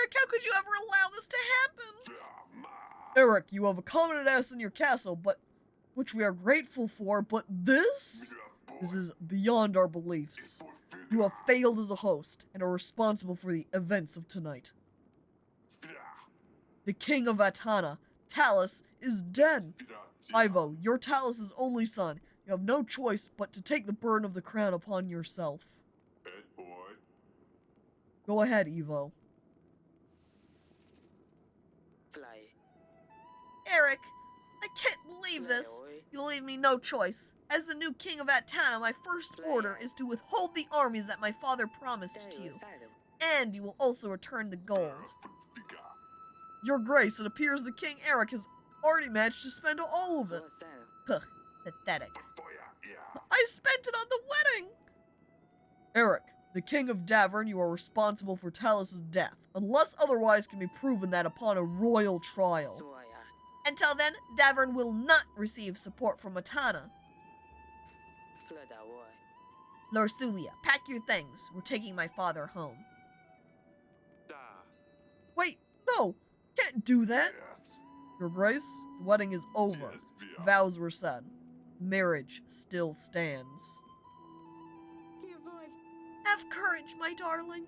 Eric, how could you ever allow this to happen? Eric, you have accommodated us in your castle, which we are grateful for, but this is beyond our beliefs. You have failed as a host and are responsible for the events of tonight. The King of Atana, Talus, is dead. Ivo, you're Talus's only son. You have no choice but to take the burden of the crown upon yourself. Go ahead, Ivo. Eric, I can't believe this. You leave me no choice. As the new king of Atana, my first order is to withhold the armies that my father promised to you. And you will also return the gold. Your Grace, it appears the King Eric has already managed to spend all of it. Huh, pathetic. I spent it on the wedding! Eric, the King of Davern, you are responsible for Talus's death, unless otherwise can be proven that upon a royal trial. Until then, Davern will not receive support from Atana. Laurelia, pack your things. We're taking my father home. Wait, no, can't do that. Your Grace, the wedding is over. Vows were said. Marriage still stands. Have courage, my darling.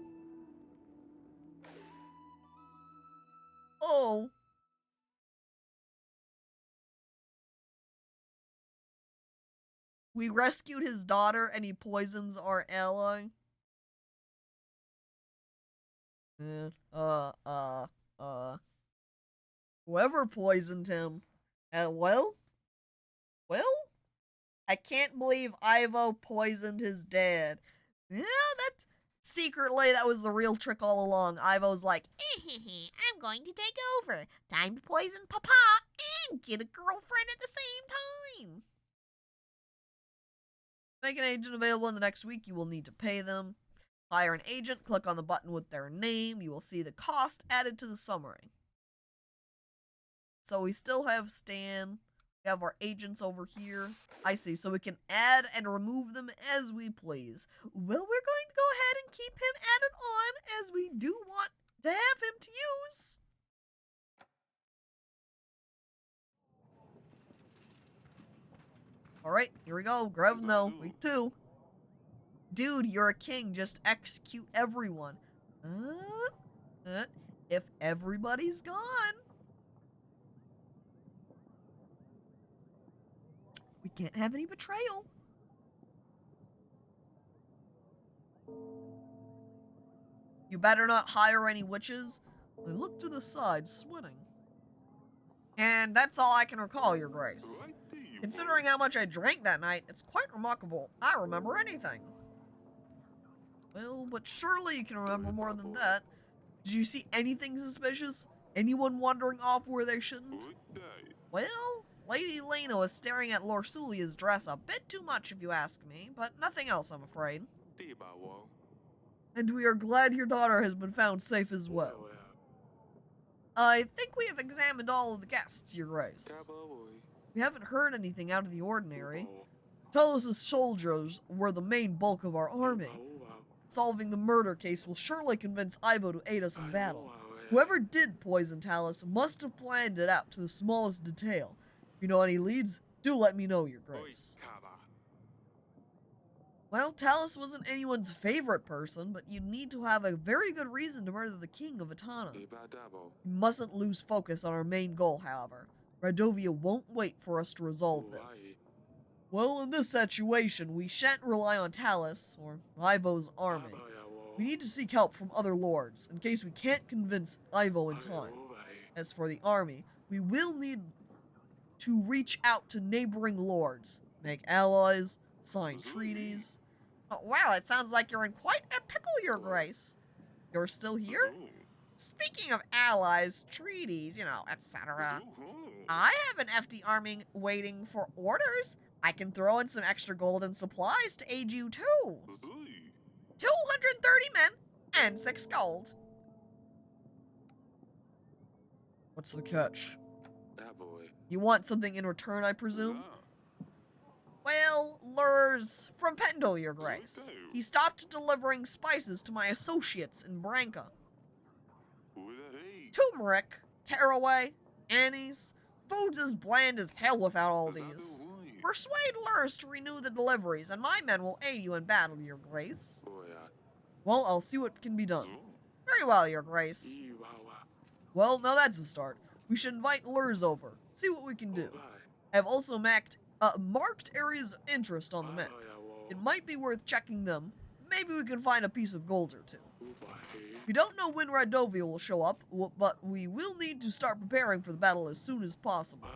Oh. We rescued his daughter and he poisons our ally. Whoever poisoned him. Well, I can't believe Ivo poisoned his dad. Yeah, secretly, that was the real trick all along. Ivo's like, I'm going to take over. Time to poison Papa and get a girlfriend at the same time. Make an agent available in the next week. You will need to pay them. Hire an agent. Click on the button with their name. You will see the cost added to the summary. So we still have Stan. We have our agents over here. I see. So we can add and remove them as we please. Well, we're going to go ahead and keep him added on as we do want to have him to use. Alright, here we go. Grevno, week 2. Dude, you're a king. Just execute everyone. If everybody's gone. We can't have any betrayal. You better not hire any witches. I look to the side, sweating. And that's all I can recall, Your Grace. Considering how much I drank that night, it's quite remarkable. I remember anything. Well, but surely you can remember more than that. Did you see anything suspicious? Anyone wandering off where they shouldn't? Well, Lady Lena was staring at Laurelia's dress a bit too much if you ask me, but nothing else, I'm afraid. And we are glad your daughter has been found safe as well. I think we have examined all of the guests, Your Grace. We haven't heard anything out of the ordinary. Talus's soldiers were the main bulk of our army. Solving the murder case will surely convince Ivo to aid us in battle. Whoever did poison Talus must have planned it out to the smallest detail. If you know any leads, do let me know, Your Grace. Well, Talus wasn't anyone's favorite person, but you need to have a very good reason to murder the King of Atana. You mustn't lose focus on our main goal, however. Radovia won't wait for us to resolve this. Well, in this situation, we shan't rely on Talus, or Ivo's army. We need to seek help from other lords, in case we can't convince Ivo in time. As for the army, we will need to reach out to neighboring lords, make allies, sign treaties. Oh, wow, it sounds like you're in quite a pickle, Your Grace. You're still here? Speaking of allies, treaties, etc. I have an FD army waiting for orders. I can throw in some extra gold and supplies to aid you too. 230 men and 6 gold. What's the catch? You want something in return, I presume? Well, Lurs from Pendle, Your Grace. He stopped delivering spices to my associates in Branca. Turmeric, caraway, anise. Food's as bland as hell without all these. Persuade Lurs to renew the deliveries, and my men will aid you in battle, Your Grace. Well, I'll see what can be done. Very well, Your Grace. Well, now that's a start. We should invite Lurs over, see what we can do. I have also marked areas of interest on the map. It might be worth checking them. Maybe we can find a piece of gold or two. We don't know when Radovia will show up, but we will need to start preparing for the battle as soon as possible.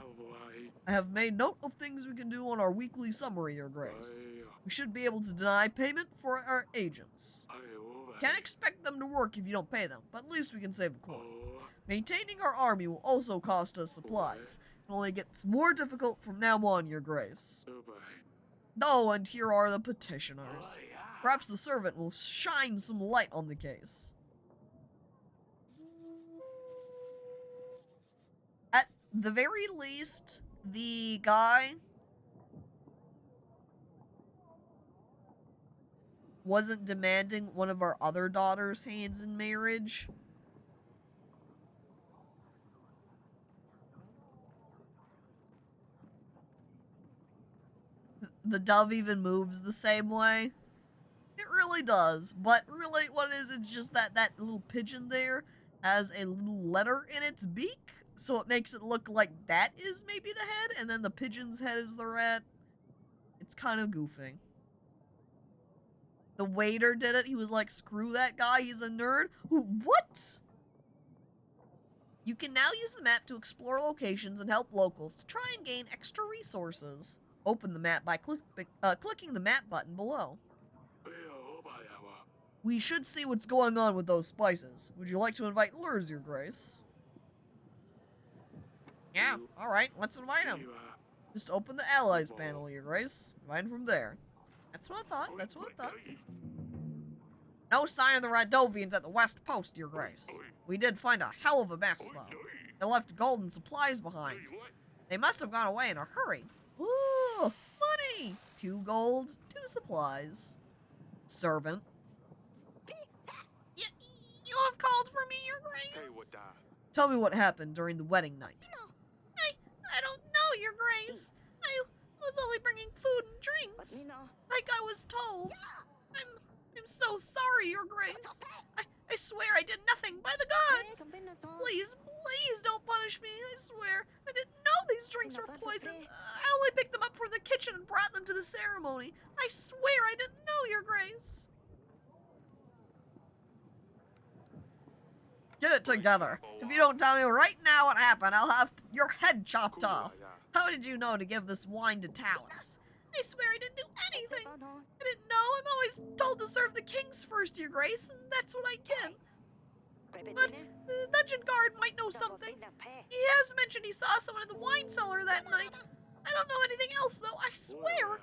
I have made note of things we can do on our weekly summary, Your Grace. We should be able to deny payment for our agents. Can't expect them to work if you don't pay them, but at least we can save a coin. Maintaining our army will also cost us supplies. It only gets more difficult from now on, Your Grace. Oh, and here are the petitioners. Perhaps the servant will shine some light on the case. At the very least, the guy wasn't demanding one of our other daughters' hands in marriage. The dove even moves the same way. It really does, but really what it is, it's just that little pigeon there has a little letter in its beak, so it makes it look like that is maybe the head, and then the pigeon's head is the rat. It's kind of goofy. The waiter did it. He was like, screw that guy, he's a nerd. What? You can now use the map to explore locations and help locals to try and gain extra resources. Open the map by clicking the map button below. We should see what's going on with those spices. Would you like to invite Lurs, Your Grace? Yeah, alright, let's invite him. Just open the allies panel, Your Grace. Invite him from there. That's what I thought, that's what I thought. No sign of the Radovians at the West Post, Your Grace. We did find a hell of a mess, though. They left gold and supplies behind. They must have gone away in a hurry. Ooh, money! 2 gold, 2 supplies. Servant. You have called for me, Your Grace? Tell me what happened during the wedding night. I don't know, Your Grace. I was only bringing food and drinks. Like I was told. I'm so sorry, Your Grace. I swear I did nothing, by the gods. Please, please don't punish me. I swear. I didn't know these drinks were poison. I only picked them up from the kitchen and brought them to the ceremony. I swear I didn't know, Your Grace. Get it together. If you don't tell me right now what happened, I'll have your head chopped off. How did you know to give this wine to Talus? I swear I didn't do anything. I didn't know. I'm always told to serve the kings first, Your Grace, and that's what I did. But the dungeon guard might know something. He has mentioned he saw someone in the wine cellar that night. I don't know anything else, though, I swear.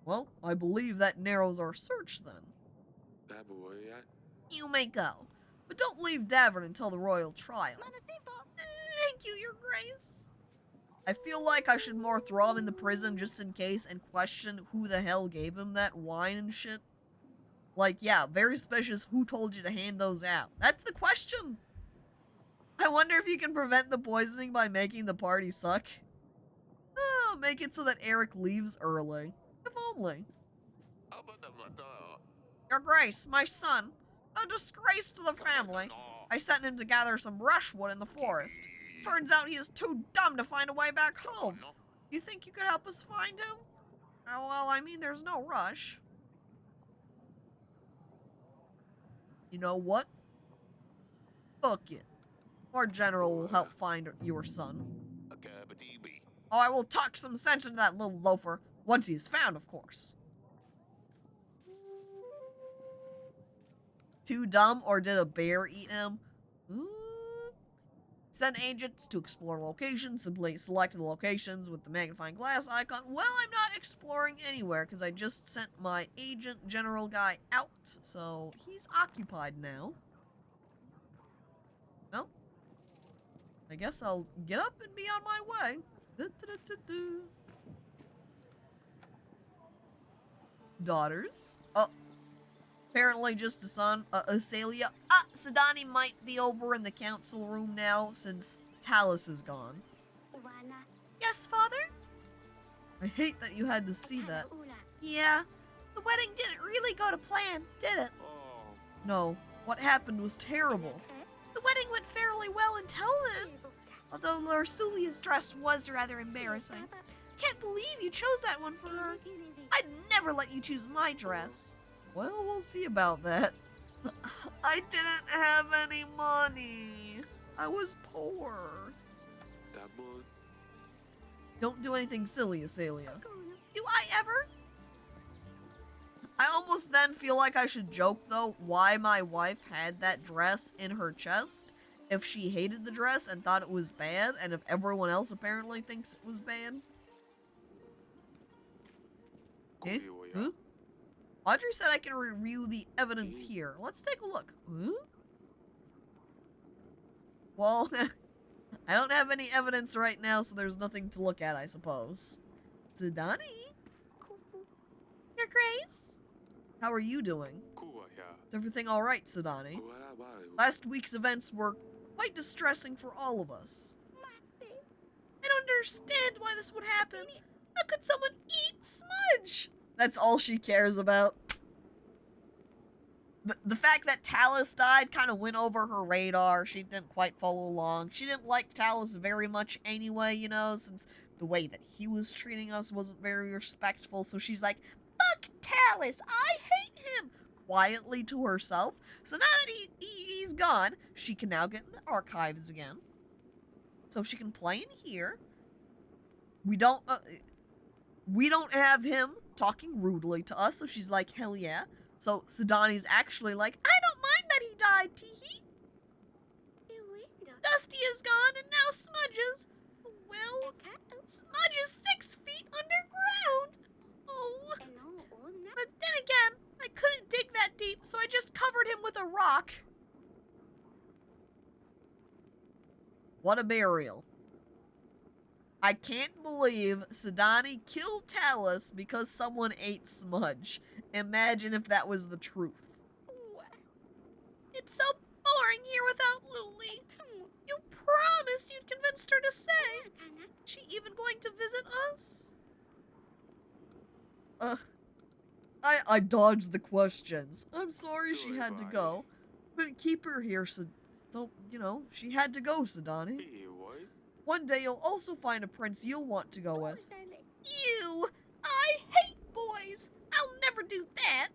Well, I believe that narrows our search, then. You may go, but don't leave Davern until the royal trial. Thank you, Your Grace. I feel like I should more throw him in the prison just in case and question who the hell gave him that wine and shit. Like, yeah, very suspicious. Who told you to hand those out? That's the question. I wonder if you can prevent the poisoning by making the party suck. Oh, make it so that Eric leaves early. If only. Your Grace, my son. A disgrace to the family. I sent him to gather some brushwood in the forest. Turns out he is too dumb to find a way back home. You think you could help us find him? Oh, well, I mean, there's no rush. You know what? Fuck it. Our general will help find your son. Oh, I will talk some sense into that little loafer. Once he is found, of course. Too dumb, or did a bear eat him? Send agents to explore locations. Simply select the locations with the magnifying glass icon. Well, I'm not exploring anywhere because I just sent my agent general guy out. So he's occupied now. Well, I guess I'll get up and be on my way. Daughters. Oh. Apparently just a son, Asalia. Sidani might be over in the council room now since Talus is gone. Yes, Father? I hate that you had to see that. Yeah. The wedding didn't really go to plan, did it? No, what happened was terrible. The wedding went fairly well until then. Although Laurealia's dress was rather embarrassing. Can't believe you chose that one for her. I'd never let you choose my dress. Well, we'll see about that. I didn't have any money. I was poor. Don't do anything silly, Asalia. Do I ever? I almost then feel like I should joke, though, why my wife had that dress in her chest. If she hated the dress and thought it was bad, and if everyone else apparently thinks it was bad. Eh? Huh? Audrey said I can review the evidence here. Let's take a look. Huh? Well, I don't have any evidence right now, so there's nothing to look at, I suppose. Sidani? Your Grace? How are you doing? Is everything alright, Sidani? Last week's events were quite distressing for all of us. I don't understand why this would happen. How could someone eat Smudge? That's all she cares about. The fact that Talus died kind of went over her radar. She didn't quite follow along. She didn't like Talus very much anyway, you know, since the way that he was treating us wasn't very respectful. So she's like, fuck Talus, I hate him, quietly to herself. So now that he's gone, she can now get in the archives again. So she can play in here. We don't have him talking rudely to us, so she's like, hell yeah. So Sidani's actually like, I don't mind that he died, teehee. Dusty is gone, and now Smudge. Well, Smudge is 6 feet underground. Oh. But then again, I couldn't dig that deep, so I just covered him with a rock. What a burial. I can't believe Sidani killed Talus because someone ate Smudge. Imagine if that was the truth. It's so boring here without Luli. You promised you'd convinced her to stay. She even going to visit us? I dodged the questions. I'm sorry she had to go. Couldn't keep her here, so don't, you know, she had to go, Sidani. One day you'll also find a prince you'll want to go with. You! I hate boys! I'll never do that!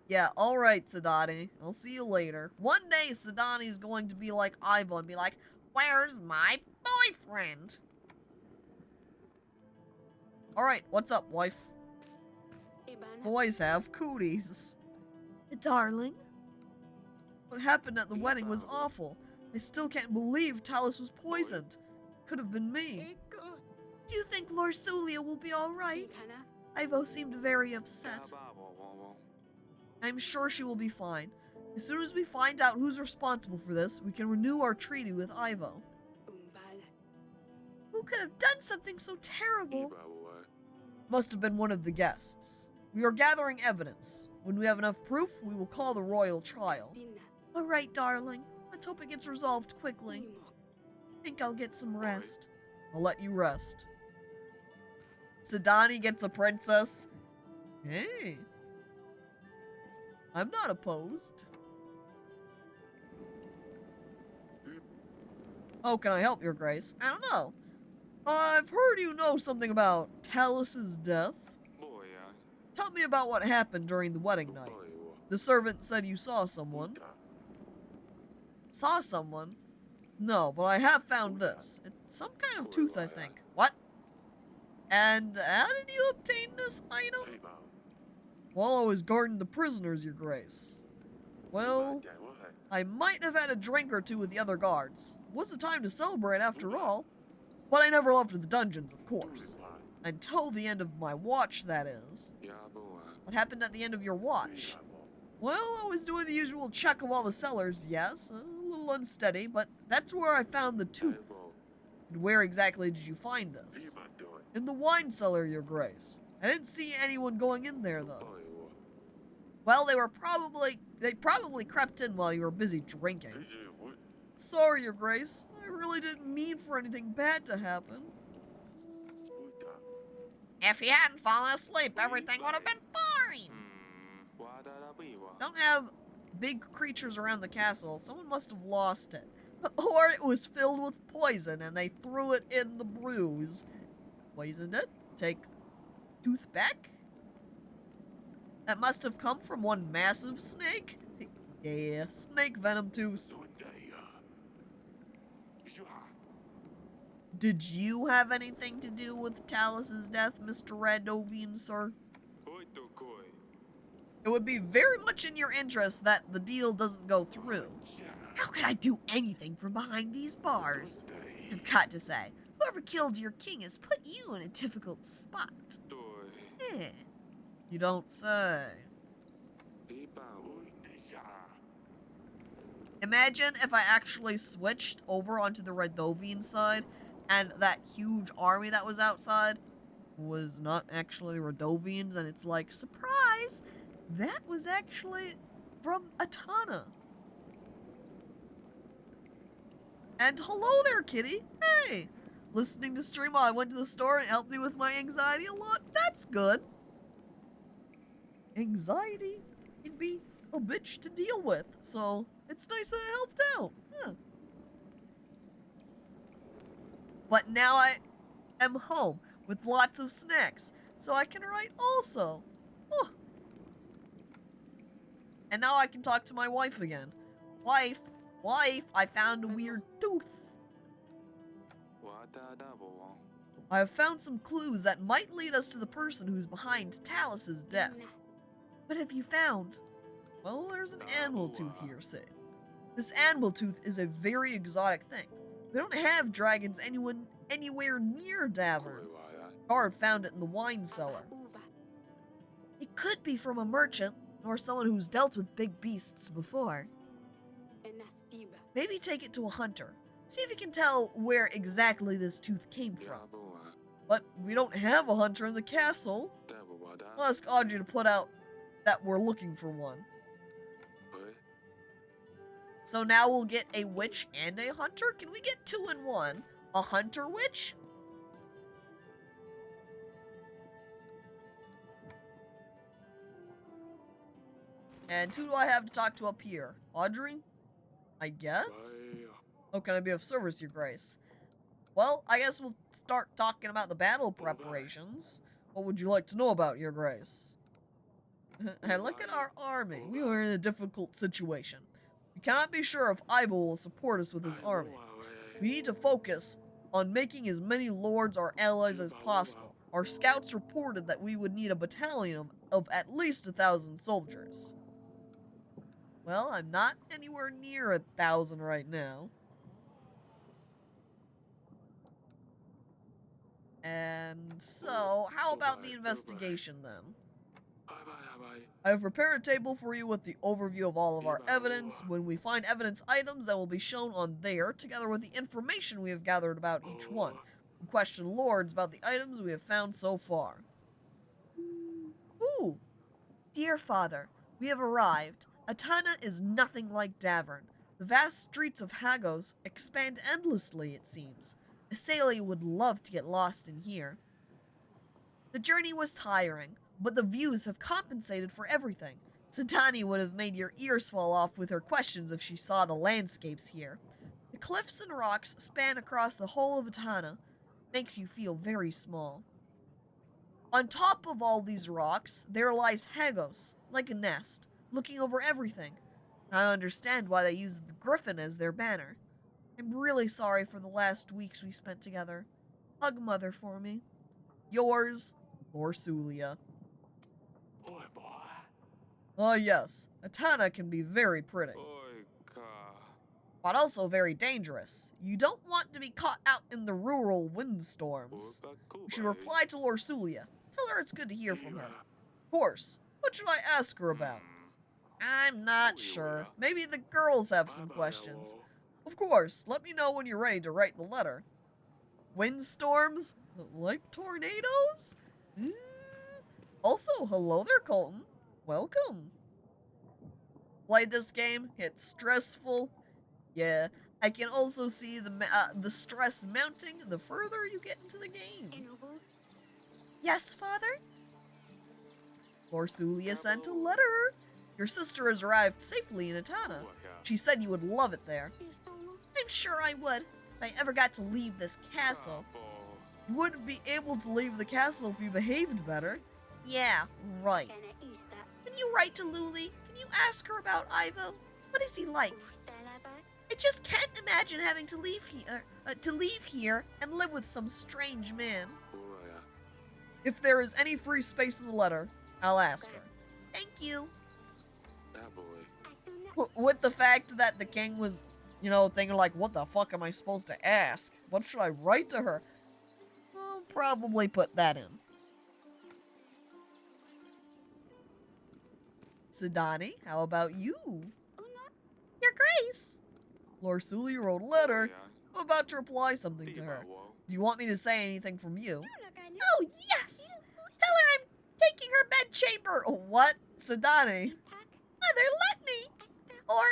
Yeah, alright, Sidani. I'll see you later. One day, Sidani's going to be like Ivo and be like, where's my boyfriend? Alright, what's up, wife? Boys have cooties. Darling? What happened at the wedding was awful. I still can't believe Talus was poisoned. Could have been me. Do you think Laurelia will be alright? Ivo seemed very upset. I'm sure she will be fine. As soon as we find out who's responsible for this, we can renew our treaty with Ivo. Who could have done something so terrible? Must have been one of the guests. We are gathering evidence. When we have enough proof, we will call the royal trial. Alright, darling. Let's hope it gets resolved quickly. Think I'll get some rest. I'll let you rest. Sidani gets a princess. Hey. I'm not opposed. Oh, can I help, Your Grace? I don't know. I've heard you know something about Talus's death. Tell me about what happened during the wedding night. The servant said you saw someone. Saw someone? No, but I have found this. It's some kind of tooth, I think. What? And how did you obtain this item? While I was guarding the prisoners, Your Grace. Well, I might have had a drink or two with the other guards. It was the time to celebrate after all. But I never left the dungeons, of course. Until the end of my watch, that is. What happened at the end of your watch? Well, I was doing the usual check of all the cellars, yes. A little unsteady, but that's where I found the tooth. And where exactly did you find this? In the wine cellar, Your Grace. I didn't see anyone going in there, though. Well, they probably crept in while you were busy drinking. Sorry, Your Grace. I really didn't mean for anything bad to happen. If he hadn't fallen asleep, everything would have been fine. Don't have big creatures around the castle. Someone must have lost it. Or it was filled with poison and they threw it in the brews. Poisoned it? Take tooth back? That must have come from one massive snake? Yeah, snake venom tooth. Did you have anything to do with Talus's death, Mr. Radovian, sir? It would be very much in your interest that the deal doesn't go through. How could I do anything from behind these bars? I've got to say, whoever killed your king has put you in a difficult spot. Eh, you don't say. Imagine if I actually switched over onto the Radovian side and that huge army that was outside was not actually Radovians, and it's like, surprise! That was actually from Atana. And hello there, kitty. Hey! Listening to stream while I went to the store and it helped me with my anxiety a lot. That's good. Anxiety can be a bitch to deal with, so it's nice that it helped out. Yeah. But now I am home with lots of snacks, so I can write also. Oh. And now I can talk to my wife again. Wife, I found a weird tooth. I have found some clues that might lead us to the person who's behind Talus's death. What have you found? Well, there's an animal tooth here, say. This animal tooth is a very exotic thing. We don't have dragons anywhere near Davern. Guard found it in the wine cellar. It could be from a merchant, or someone who's dealt with big beasts before. Maybe take it to a hunter. See if you can tell where exactly this tooth came from. But we don't have a hunter in the castle. I'll ask Audrey to put out that we're looking for one. So now we'll get a witch and a hunter? Can we get 2 in 1? A hunter witch? And who do I have to talk to up here? Audrey? I guess? How can I be of service, Your Grace? Well, I guess we'll start talking about the battle preparations. What would you like to know about, Your Grace? Hey, look at our army. We are in a difficult situation. We cannot be sure if Ivo will support us with his army. We need to focus on making as many lords our allies as possible. Our scouts reported that we would need a battalion of at least 1,000 soldiers. Well, I'm not anywhere near 1,000 right now. And so, how about the investigation then? I have prepared a table for you with the overview of all of our evidence. When we find evidence items that will be shown on there, together with the information we have gathered about each one. We question lords about the items we have found so far. Ooh. Dear Father, we have arrived. Atana is nothing like Davern. The vast streets of Hagos expand endlessly, it seems. Asalia would love to get lost in here. The journey was tiring, but the views have compensated for everything. Satani would have made your ears fall off with her questions if she saw the landscapes here. The cliffs and rocks span across the whole of Atana. Makes you feel very small. On top of all these rocks, there lies Hagos, like a nest, looking over everything. I understand why they use the griffin as their banner. I'm really sorry for the last weeks we spent together. Hug Mother for me. Yours, Laurelia. Oh yes, Atana can be very pretty, but also very dangerous. You don't want to be caught out in the rural windstorms. You should reply to Laurelia. Tell her it's good to hear from her. Of course, what should I ask her about? I'm not sure. Maybe the girls have some questions. Of course, let me know when you're ready to write the letter. Windstorms? Like tornadoes? Also, hello there, Colton. Welcome. Played this game. It's stressful. Yeah, I can also see the stress mounting the further you get into the game. Yes, Father? Laurelia sent a letter. Your sister has arrived safely in Atana. She said you would love it there. I'm sure I would, if I ever got to leave this castle. You wouldn't be able to leave the castle if you behaved better. Yeah, Right. Can you write to Luli? Can you ask her about Ivo? What is he like? I just can't imagine having to leave here and live with some strange man. If there is any free space in the letter, I'll ask her. Thank you. With the fact that the king was, you know, thinking like, what the fuck am I supposed to ask? What should I write to her? I'll probably put that in. Sidani, how about you? Your Grace. Laurelia wrote a letter. I'm about to reply something to her. Do you want me to say anything from you? Oh, yes! Tell her I'm taking her bedchamber. What? Sidani? Mother, let me. Or,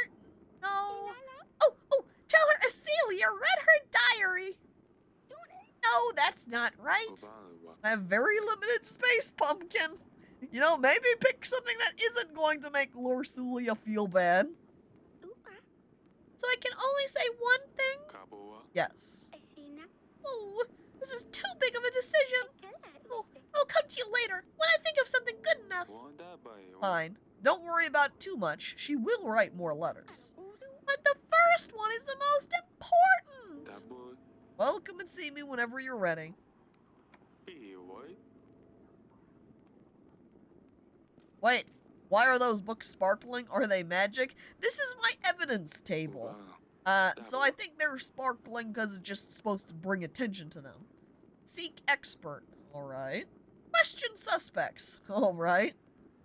no. Oh, tell her Acelia read her diary. No, that's not right. I have very limited space, Pumpkin. You know, maybe pick something that isn't going to make Laurelia feel bad. So I can only say one thing? Yes. Oh, this is too big of a decision. I'll come to you later, when I think of something good enough. Fine. Don't worry about it too much. She will write more letters. But the first one is the most important. Well, come and see me whenever you're ready. Wait, why are those books sparkling? Are they magic? This is my evidence table. So I think they're sparkling because it's just supposed to bring attention to them. Seek expert. Alright. Question suspects. Alright.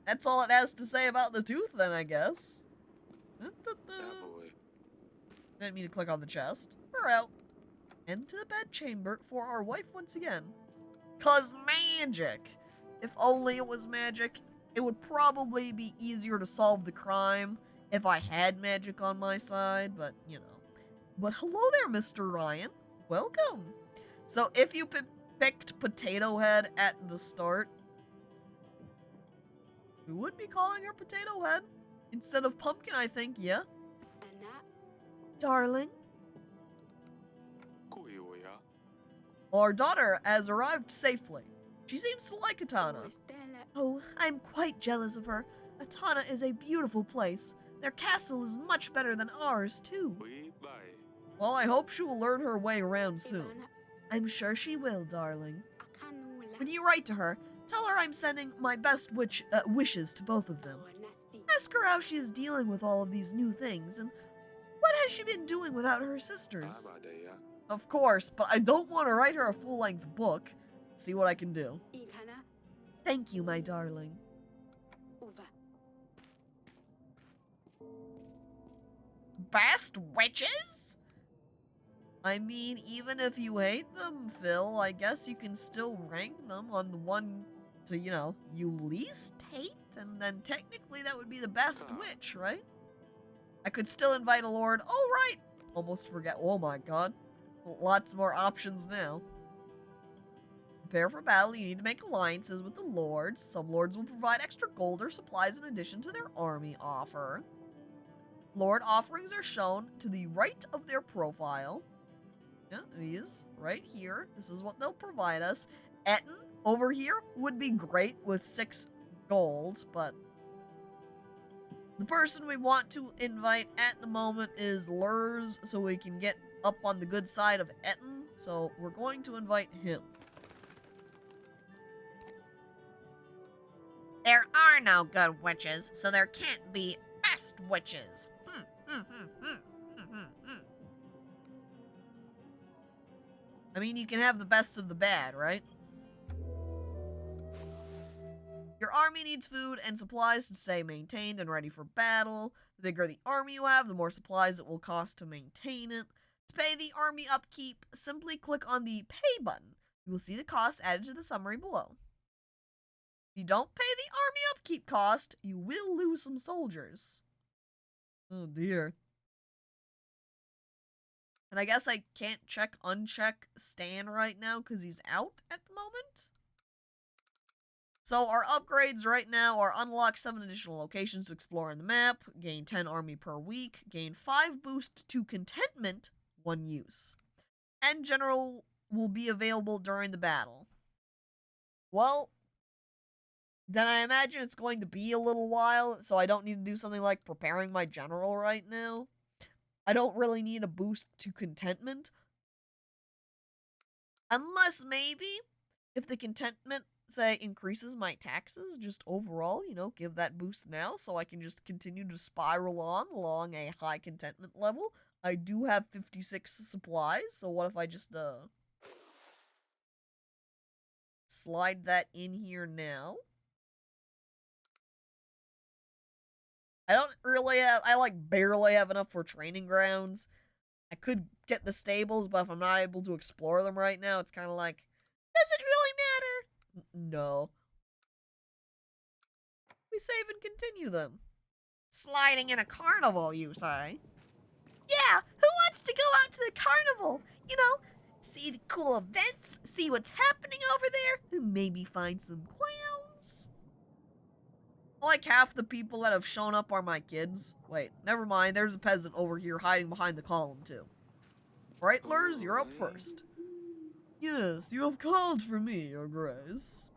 That's all it has to say about the tooth then, I guess. Didn't mean to click on the chest. We're out. Into the bedchamber for our wife once again. 'Cause magic. If only it was magic, it would probably be easier to solve the crime if I had magic on my side, but, you know. But hello there, Mr. Ryan. Welcome. So if you picked Potato Head at the start, we would be calling her Potato Head instead of Pumpkin, I think, yeah? Darling. Our daughter has arrived safely. She seems to like Atana. Oh, I'm quite jealous of her. Atana is a beautiful place. Their castle is much better than ours, too. Well, I hope she will learn her way around soon. I'm sure she will, darling. When you write to her, tell her I'm sending my best wishes to both of them. Ask her how she is dealing with all of these new things, and what has she been doing without her sisters? Of course, but I don't want to write her a full-length book. See what I can do. Thank you, my darling. Best witches? I mean, even if you hate them, Phil, I guess you can still rank them on the one to, you know, you least hate, and then technically that would be the best witch, right? I could still invite a lord. Oh, right! Almost forget. Oh my god. Lots more options now. Prepare for battle. You need to make alliances with the lords. Some lords will provide extra gold or supplies in addition to their army offer. Lord offerings are shown to the right of their profile. Yeah, these right here. This is what they'll provide us. Etten over here would be great with 6 gold, but the person we want to invite at the moment is Lurs, so we can get up on the good side of Etten. So we're going to invite him. There are no good witches, so there can't be best witches. I mean, you can have the best of the bad, right? Your army needs food and supplies to stay maintained and ready for battle. The bigger the army you have, the more supplies it will cost to maintain it. To pay the army upkeep, simply click on the Pay button. You will see the costs added to the summary below. If you don't pay the army upkeep cost, you will lose some soldiers. Oh dear. And I guess I can't uncheck Stan right now because he's out at the moment. So our upgrades right now are unlock 7 additional locations to explore on the map, gain 10 army per week, gain 5 boost to contentment, 1 use. And general will be available during the battle. Well, then I imagine it's going to be a little while, so I don't need to do something like preparing my general right now. I don't really need a boost to contentment. Unless maybe, if the contentment, say, increases my taxes, just overall, give that boost now so I can just continue to spiral on along a high contentment level. I do have 56 supplies, so what if I just, slide that in here now? I barely have enough for training grounds. I could get the stables, but if I'm not able to explore them right now, it's kind of like, does it really matter? No. We save and continue them. Sliding in a carnival, you say? Yeah, who wants to go out to the carnival? See the cool events, see what's happening over there, and maybe find some clowns. Like half the people that have shown up are my kids. Wait, never mind. There's a peasant over here hiding behind the column, too. Right, Lurs, you're up first. Yes, you have called for me, Your Grace.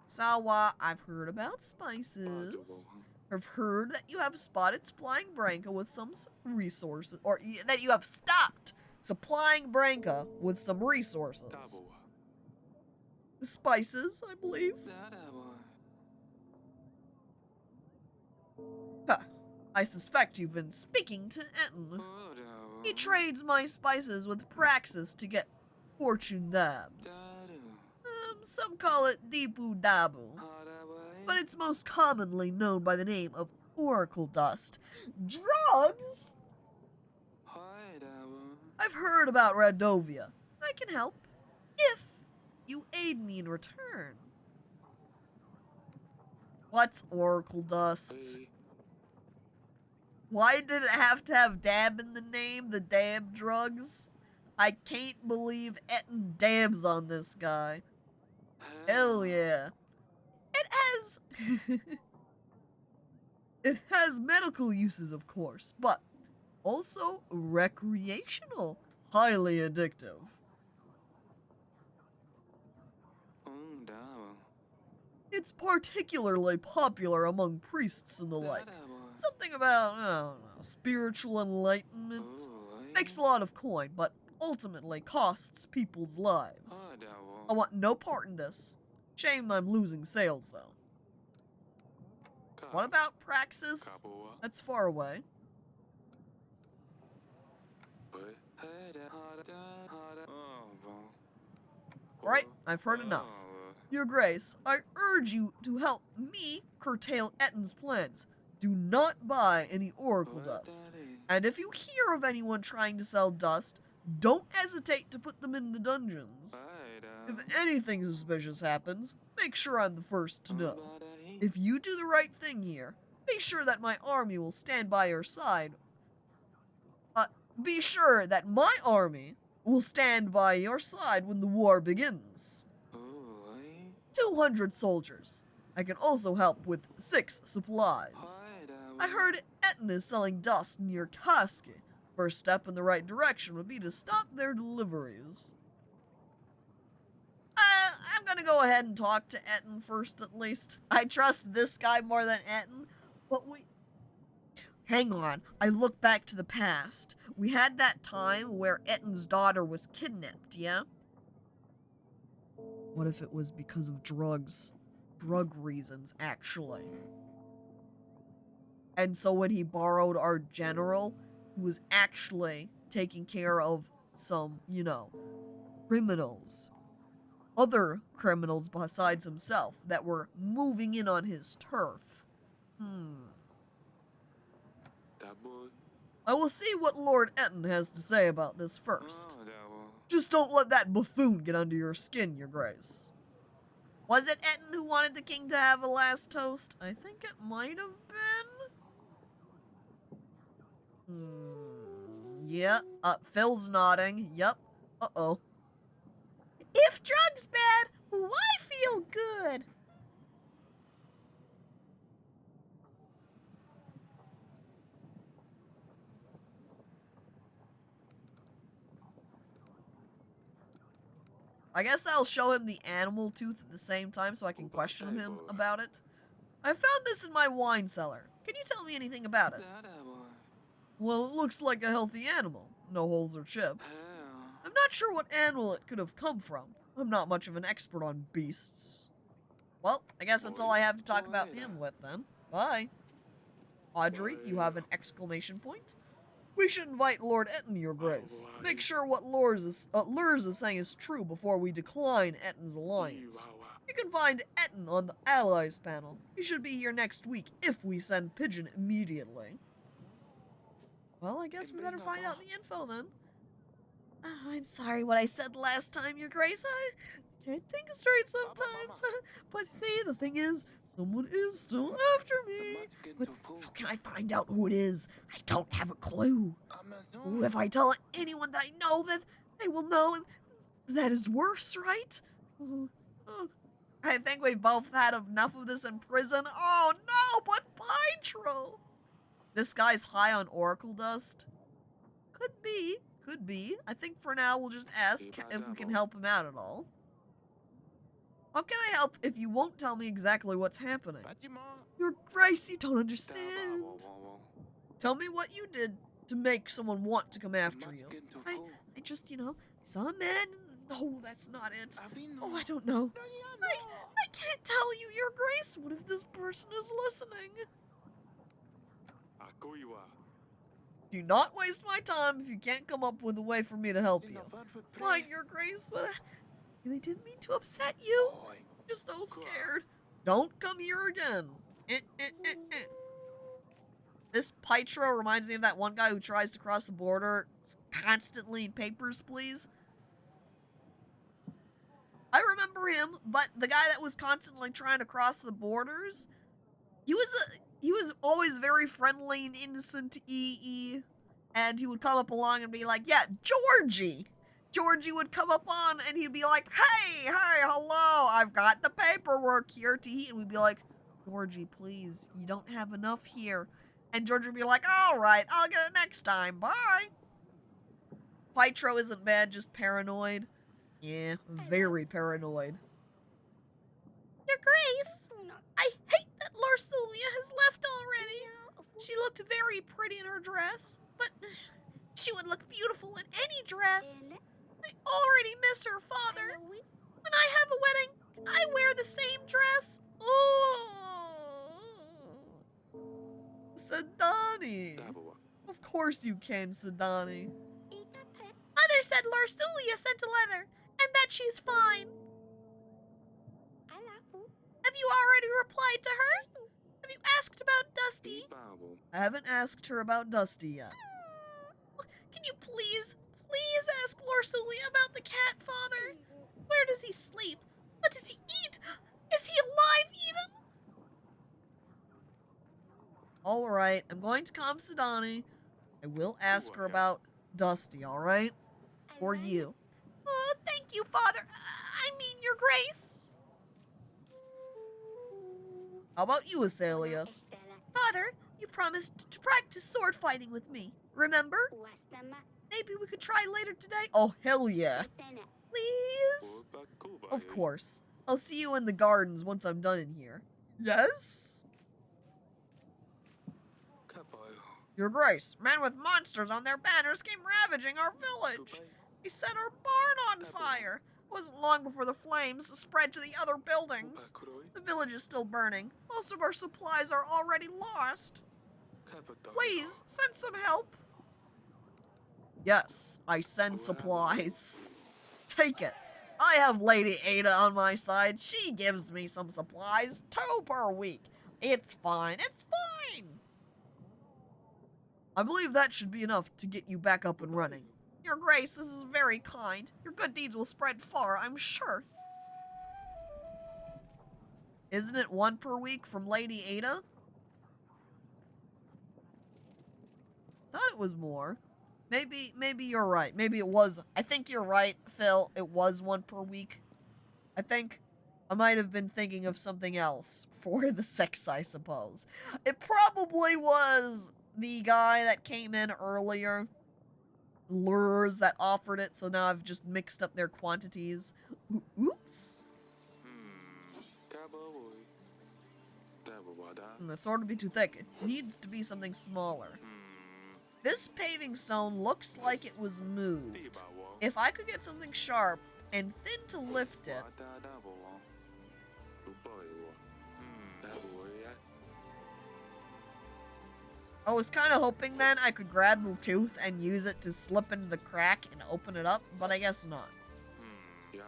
Sawa, I've heard about spices. I've heard that you have spotted supplying Branka with some resources, or that you have stopped supplying Branka with some resources. Spices, I believe. Huh. I suspect you've been speaking to Etten. He trades my spices with Praxis to get fortune dabs. Some call it Deepu Dabu, but it's most commonly known by the name of Oracle Dust. Drugs? I've heard about Radovia. I can help, if you aid me in return. What's Oracle Dust? Why did it have to have dab in the name? The dab drugs? I can't believe Etten dabs on this guy. Hell yeah. It has... it has medical uses, of course, but also recreational. Highly addictive. It's particularly popular among priests and the like. Something about, I don't know, spiritual enlightenment. Makes a lot of coin, but ultimately costs people's lives. I want no part in this. Shame I'm losing sales, though. What about Praxis? That's far away. Right, I've heard enough. Your Grace, I urge you to help me curtail Etten's plans. Do not buy any Oracle Dust. And if you hear of anyone trying to sell dust, don't hesitate to put them in the dungeons. If anything suspicious happens, make sure I'm the first to know. If you do the right thing here, be sure that my army will stand by your side. Be sure that my army will stand by your side when the war begins. 200 soldiers. I can also help with 6 supplies. I heard Etten is selling dust near Kaski. First step in the right direction would be to stop their deliveries. I'm gonna go ahead and talk to Etten first, at least. I trust this guy more than Etten, but wait. Hang on, I look back to the past. We had that time where Etten's daughter was kidnapped, yeah? What if it was because of drugs? Drug reasons, actually. And so when he borrowed our general, he was actually taking care of some, criminals. Other criminals besides himself that were moving in on his turf. I will see what Lord Etten has to say about this first. Just don't let that buffoon get under your skin, Your Grace. Was it Etten who wanted the king to have a last toast? I think it might have been. Yeah. Phil's nodding. Yep. Uh-oh. If drugs bad, why feel good? I guess I'll show him the animal tooth at the same time so I can question him about it. I found this in my wine cellar. Can you tell me anything about it? Well, it looks like a healthy animal. No holes or chips. I'm not sure what animal it could have come from. I'm not much of an expert on beasts. Well, I guess that's all I have to talk about him with then. Bye. Audrey, you have an exclamation point? We should invite Lord Etten, Your Grace. Make sure what Lurs is saying is true before we decline Etten's alliance. You can find Etten on the Allies panel. He should be here next week if we send Pigeon immediately. Well, I guess we better find out the info then. I'm sorry what I said last time, Your Grace. I can't think straight sometimes. But see, the thing is, someone is still after me. But how can I find out who it is? I don't have a clue. Ooh, if I tell anyone that I know, that they will know, and that is worse, right? I think we've both had enough of this in prison. Oh no, but Pietro! This guy's high on oracle dust? Could be. Could be. I think for now we'll just ask if we can help him out at all. How can I help if you won't tell me exactly what's happening? Your Grace, you don't understand. Tell me what you did to make someone want to come after you. I just, saw a man. No, that's not it. Oh, I don't know. I can't tell you, Your Grace. What if this person is listening? Do not waste my time if you can't come up with a way for me to help you. Fine, Your Grace, but I really didn't mean to upset you. I'm just so scared. Don't come here again. This Pietro reminds me of that one guy who tries to cross the border constantly. Papers, please. I remember him, but the guy that was constantly trying to cross the borders, he was always very friendly and innocent, and he would come up along and be like, yeah, Georgie. Georgie would come up on and he'd be like, hey, hello, I've got the paperwork here to heat. And we'd be like, Georgie, please, you don't have enough here. And Georgie would be like, all right, I'll get it next time, bye. Pietro isn't bad, just paranoid. Yeah, very paranoid. Your Grace, I hate that Laurelia has left already. She looked very pretty in her dress, but she would look beautiful in any dress. I already miss her father. When I have a wedding, I wear the same dress. Oh, Sedani. Of course you can, Sedani. Mother said Laurelia sent a letter, and that she's fine. Have you already replied to her? Have you asked about Dusty? I haven't asked her about Dusty yet. Can you please ask Laurelia about the cat, Father? Where does he sleep? What does he eat? Is he alive even? Alright, I'm going to calm Sedani. I will ask her about Dusty, alright? For you. Oh, thank you, Father. I mean, Your Grace. How about you, Azalea? Father, you promised to practice sword fighting with me. Remember? Maybe we could try later today. Oh, hell yeah. Please? Of course. I'll see you in the gardens once I'm done in here. Yes? Your Grace, men with monsters on their banners came ravaging our village. They set our barn on fire. It wasn't long before the flames spread to the other buildings. The village is still burning. Most of our supplies are already lost. Please, send some help. Yes, I send supplies. Take it. I have Lady Ada on my side. She gives me some supplies, 2 per week. It's fine, it's fine. I believe that should be enough to get you back up and running. Your Grace, this is very kind. Your good deeds will spread far, I'm sure. Isn't it 1 per week from Lady Ada? Thought it was more. Maybe you're right. Maybe it was. I think you're right, Phil. It was 1 per week. I think I might have been thinking of something else for the sex, I suppose. It probably was the guy that came in earlier. Lures that offered it, so now I've just mixed up their quantities. Oops. The sword would be too thick. It needs to be something smaller. This paving stone looks like it was moved. If I could get something sharp and thin to lift it... I was kind of hoping then I could grab the tooth and use it to slip into the crack and open it up, but I guess not. Can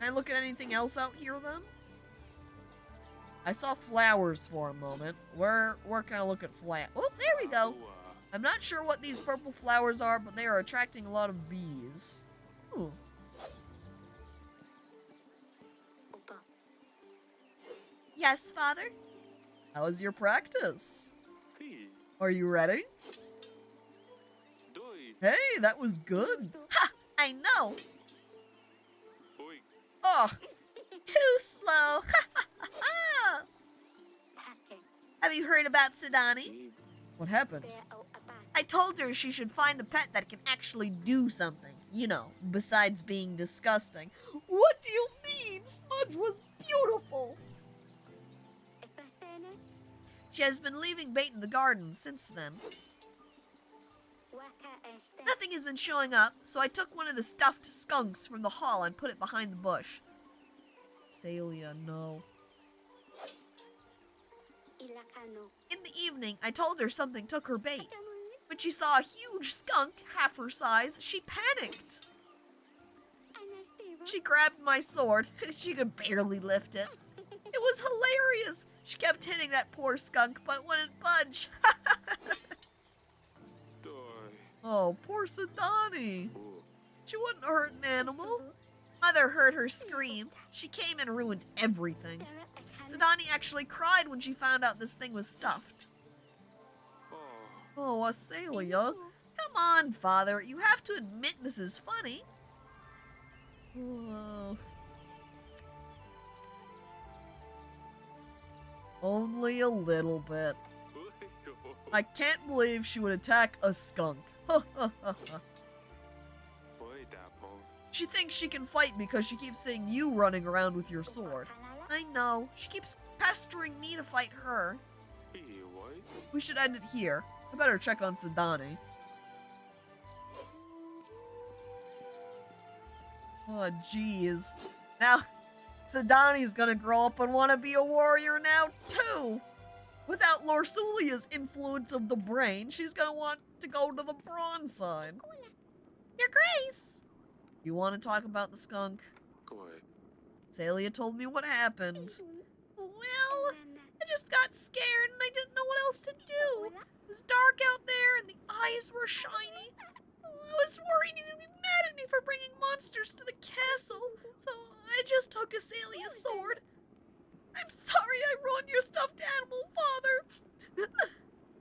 I look at anything else out here then? I saw flowers for a moment. Where can I look at flowers? Oh, there we go. I'm not sure what these purple flowers are, but they are attracting a lot of bees. Ooh. Yes, Father? How was your practice? Are you ready? Hey, that was good. Ha! I know. Oh, Too slow. Have you heard about Sidani? what happened? I told her she should find a pet that can actually do something. You know, besides being disgusting. What do you mean? Smudge was beautiful. She has been leaving bait in the garden since then. Nothing has been showing up, so I took one of the stuffed skunks from the hall and put it behind the bush. Celia, no. In the evening, I told her something took her bait. When she saw a huge skunk, half her size, she panicked. She grabbed my sword. She could barely lift it. It was hilarious. She kept hitting that poor skunk, but it wouldn't budge. Oh, poor Sidani. She wouldn't hurt an animal. Mother heard her scream. She came and ruined everything. Sidani actually cried when she found out this thing was stuffed. Oh, Celia. Come on, Father. You have to admit this is funny. Oh. Only a little bit. I can't believe she would attack a skunk. She thinks she can fight because she keeps seeing you running around with your sword. I know. She keeps pestering me to fight her. We should end it here. I better check on Sidani. Oh, jeez. Now, Sidani's gonna grow up and want to be a warrior now, too. Without Laurelia's influence of the brain, she's gonna want to go to the bronze side. Your Grace! You want to talk about the skunk? Celia told me what happened. Well, I just got scared and I didn't know what else to do. It was dark out there and the eyes were shiny. I was worried he'd be mad at me for bringing monsters to the castle, so I just took Azalea's sword. I'm sorry I ruined your stuffed animal, Father.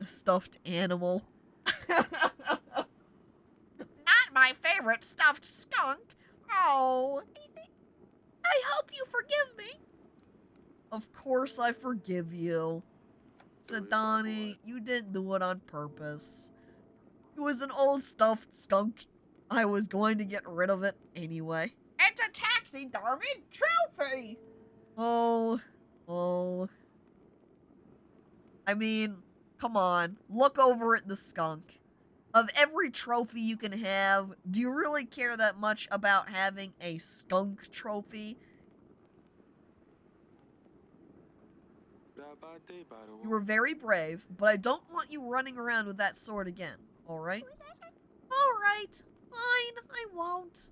A stuffed animal. Not my favorite stuffed skunk. Oh. I hope you forgive me. Of course I forgive you. Sidani, you didn't do it on purpose. It was an old stuffed skunk. I was going to get rid of it anyway. It's a taxidermy trophy. Oh. I mean, come on. Look over at the skunk. Of every trophy you can have, do you really care that much about having a skunk trophy? You were very brave, but I don't want you running around with that sword again, alright? Alright, fine, I won't.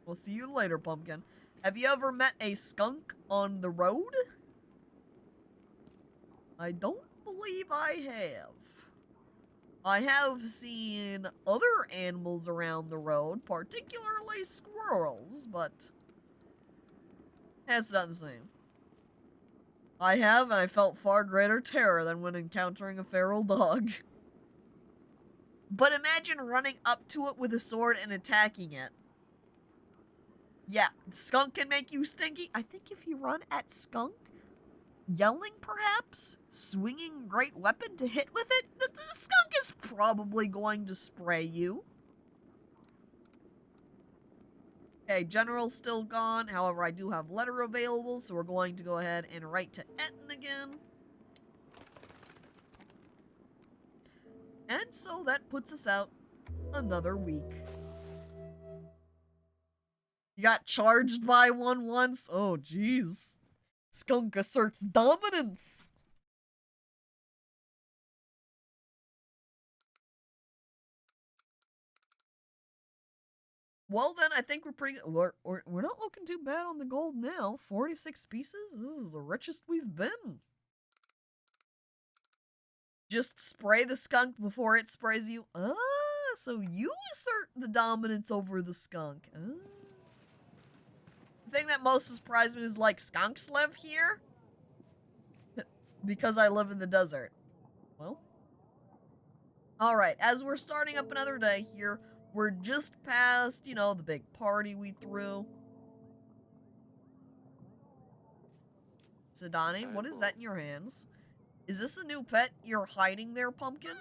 We'll see you later, Pumpkin. Have you ever met a skunk on the road? I don't believe I have. I have seen other animals around the road, particularly squirrels. squirrels, but it's not the same. I have, and I felt far greater terror than when encountering a feral dog. But imagine running up to it with a sword and attacking it. Yeah, skunk can make you stinky. I think if you run at skunk, yelling perhaps, swinging great weapon to hit with it, the skunk is probably going to spray you. Okay, general's still gone. However, I do have letter available, so we're going to go ahead and write to Etten again. And so that puts us out another week. You got charged by one once? Oh, jeez. Skunk asserts dominance. Well then, I think we're pretty good. We're not looking too bad on the gold now. 46 pieces? This is the richest we've been. Just spray the skunk before it sprays you. Ah, so you assert the dominance over the skunk. Ah. The thing that most surprised me is, like, skunks live here? Because I live in the desert. Well. Alright, as we're starting up another day here, we're just past, you know, the big party we threw. Sidani, what is that in your hands? Is this a new pet you're hiding there, Pumpkin?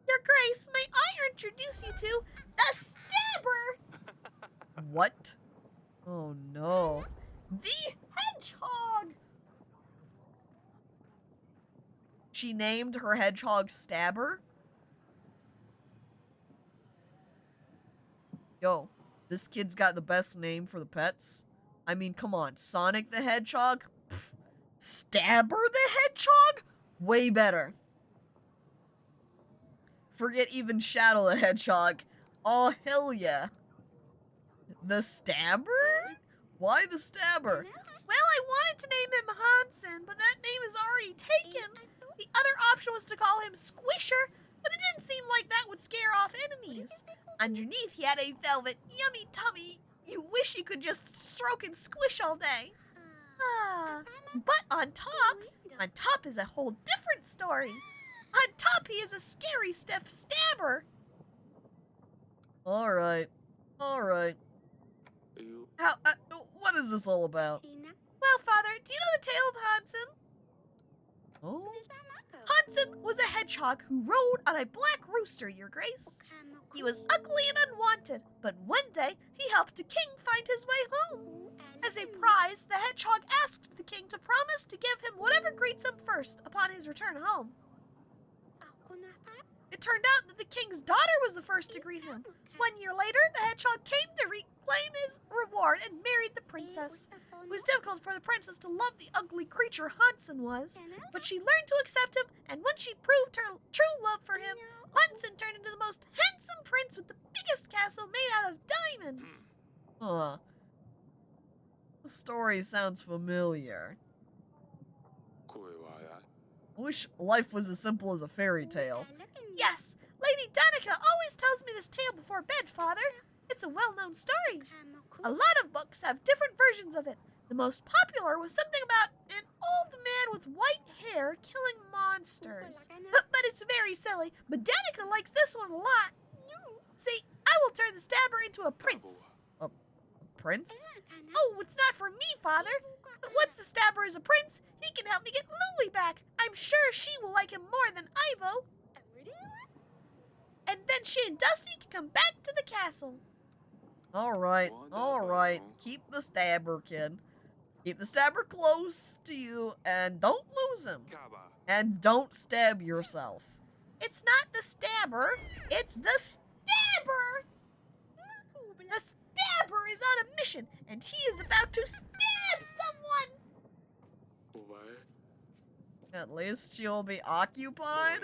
Your Grace, may I introduce you to the Stabber? What? Oh no. The hedgehog! She named her hedgehog Stabber? Yo, this kid's got the best name for the pets. I mean, come on. Sonic the Hedgehog? Pff, Stabber the Hedgehog? Way better. Forget even Shadow the Hedgehog. Oh, hell yeah. The Stabber? Why the Stabber? Well, I wanted to name him Hansen, but that name is already taken. The other option was to call him Squisher, but it didn't seem like that would scare off enemies. Underneath, he had a velvet, yummy tummy you wish you could just stroke and squish all day. But on top is a whole different story. On top, he is a scary stiff stabber. Alright. Alright. How, what is this all about? Well, Father, do you know the tale of Hansen? Oh? Hansen was a hedgehog who rode on a black rooster, Your Grace. He was ugly and unwanted, but one day he helped a king find his way home. As a prize, the hedgehog asked the king to promise to give him whatever greets him first upon his return home. It turned out that the king's daughter was the first to greet him. 1 year later, the hedgehog came to reclaim his reward and married the princess. It was difficult for the princess to love the ugly creature Hansen was, but she learned to accept him, and when she proved her true love for him, Hansen turned into the most handsome prince with the biggest castle made out of diamonds. Huh. The story sounds familiar. I wish life was as simple as a fairy tale. Yes, Lady Danica always tells me this tale before bed, Father. It's a well-known story. A lot of books have different versions of it. The most popular was something about an old man with white hair killing monsters. But it's very silly, but Danica likes this one a lot. See, I will turn the stabber into a prince. A prince? Oh, it's not for me, Father. But once the stabber is a prince, he can help me get Lily back. I'm sure she will like him more than Ivo. And then she and Dusty can come back to the castle. Alright, alright. Keep the stabber, kid. Keep the stabber close to you, and don't lose him. And don't stab yourself. It's not the stabber, it's the stabber! The stabber is on a mission, and he is about to stab someone! At least you'll be occupied.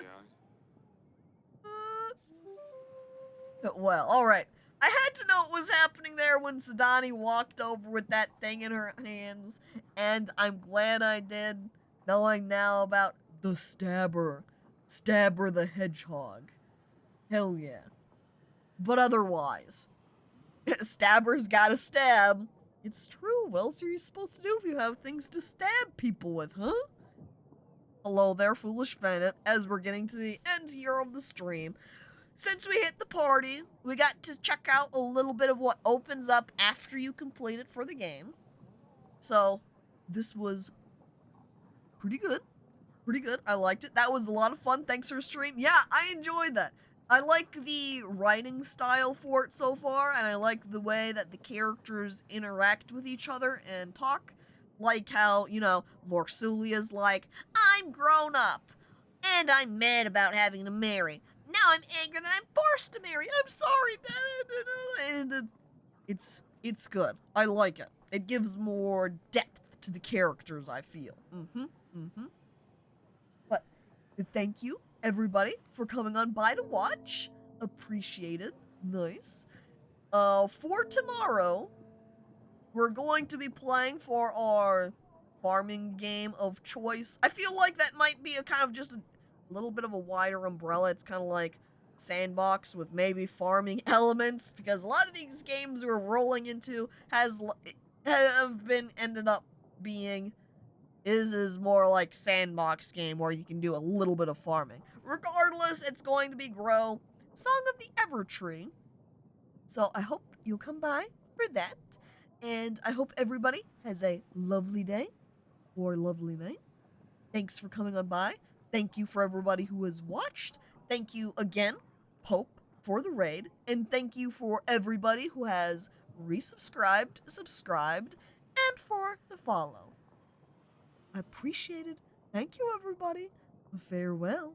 Well, alright. I had to know what was happening there when Sidani walked over with that thing in her hands, and I'm glad I did, knowing now about the Stabber. Stabber the Hedgehog. Hell yeah. But otherwise, Stabbers gotta stab. It's true. What else are you supposed to do if you have things to stab people with, huh? Hello there, foolish bandit. As we're getting to the end here of the stream, since we hit the party, we got to check out a little bit of what opens up after you complete it for the game. So, this was pretty good. Pretty good. I liked it. That was a lot of fun. Thanks for stream. Yeah, I enjoyed that. I like the writing style for it so far, and I like the way that the characters interact with each other and talk. Like how, you know, Laurelia's like, I'm grown up, and I'm mad about having to marry. Now I'm angry that I'm forced to marry. I'm sorry. And it's good. I like it. It gives more depth to the characters, I feel. But thank you, everybody, for coming on by to watch. Appreciate it. Nice. For tomorrow, we're going to be playing for our farming game of choice. I feel like that might be a kind of just a little bit of a wider umbrella. It's kind of like sandbox with maybe farming elements, because a lot of these games we're rolling into ended up being is more like sandbox game where you can do a little bit of farming. Regardless, it's going to be Grow, Song of the Evertree. So I hope you'll come by for that. And I hope everybody has a lovely day or lovely night. Thanks for coming on by. Thank you for everybody who has watched. Thank you again, Pope, for the raid. And thank you for everybody who has resubscribed, subscribed, and for the follow. I appreciate it. Thank you, everybody. Farewell.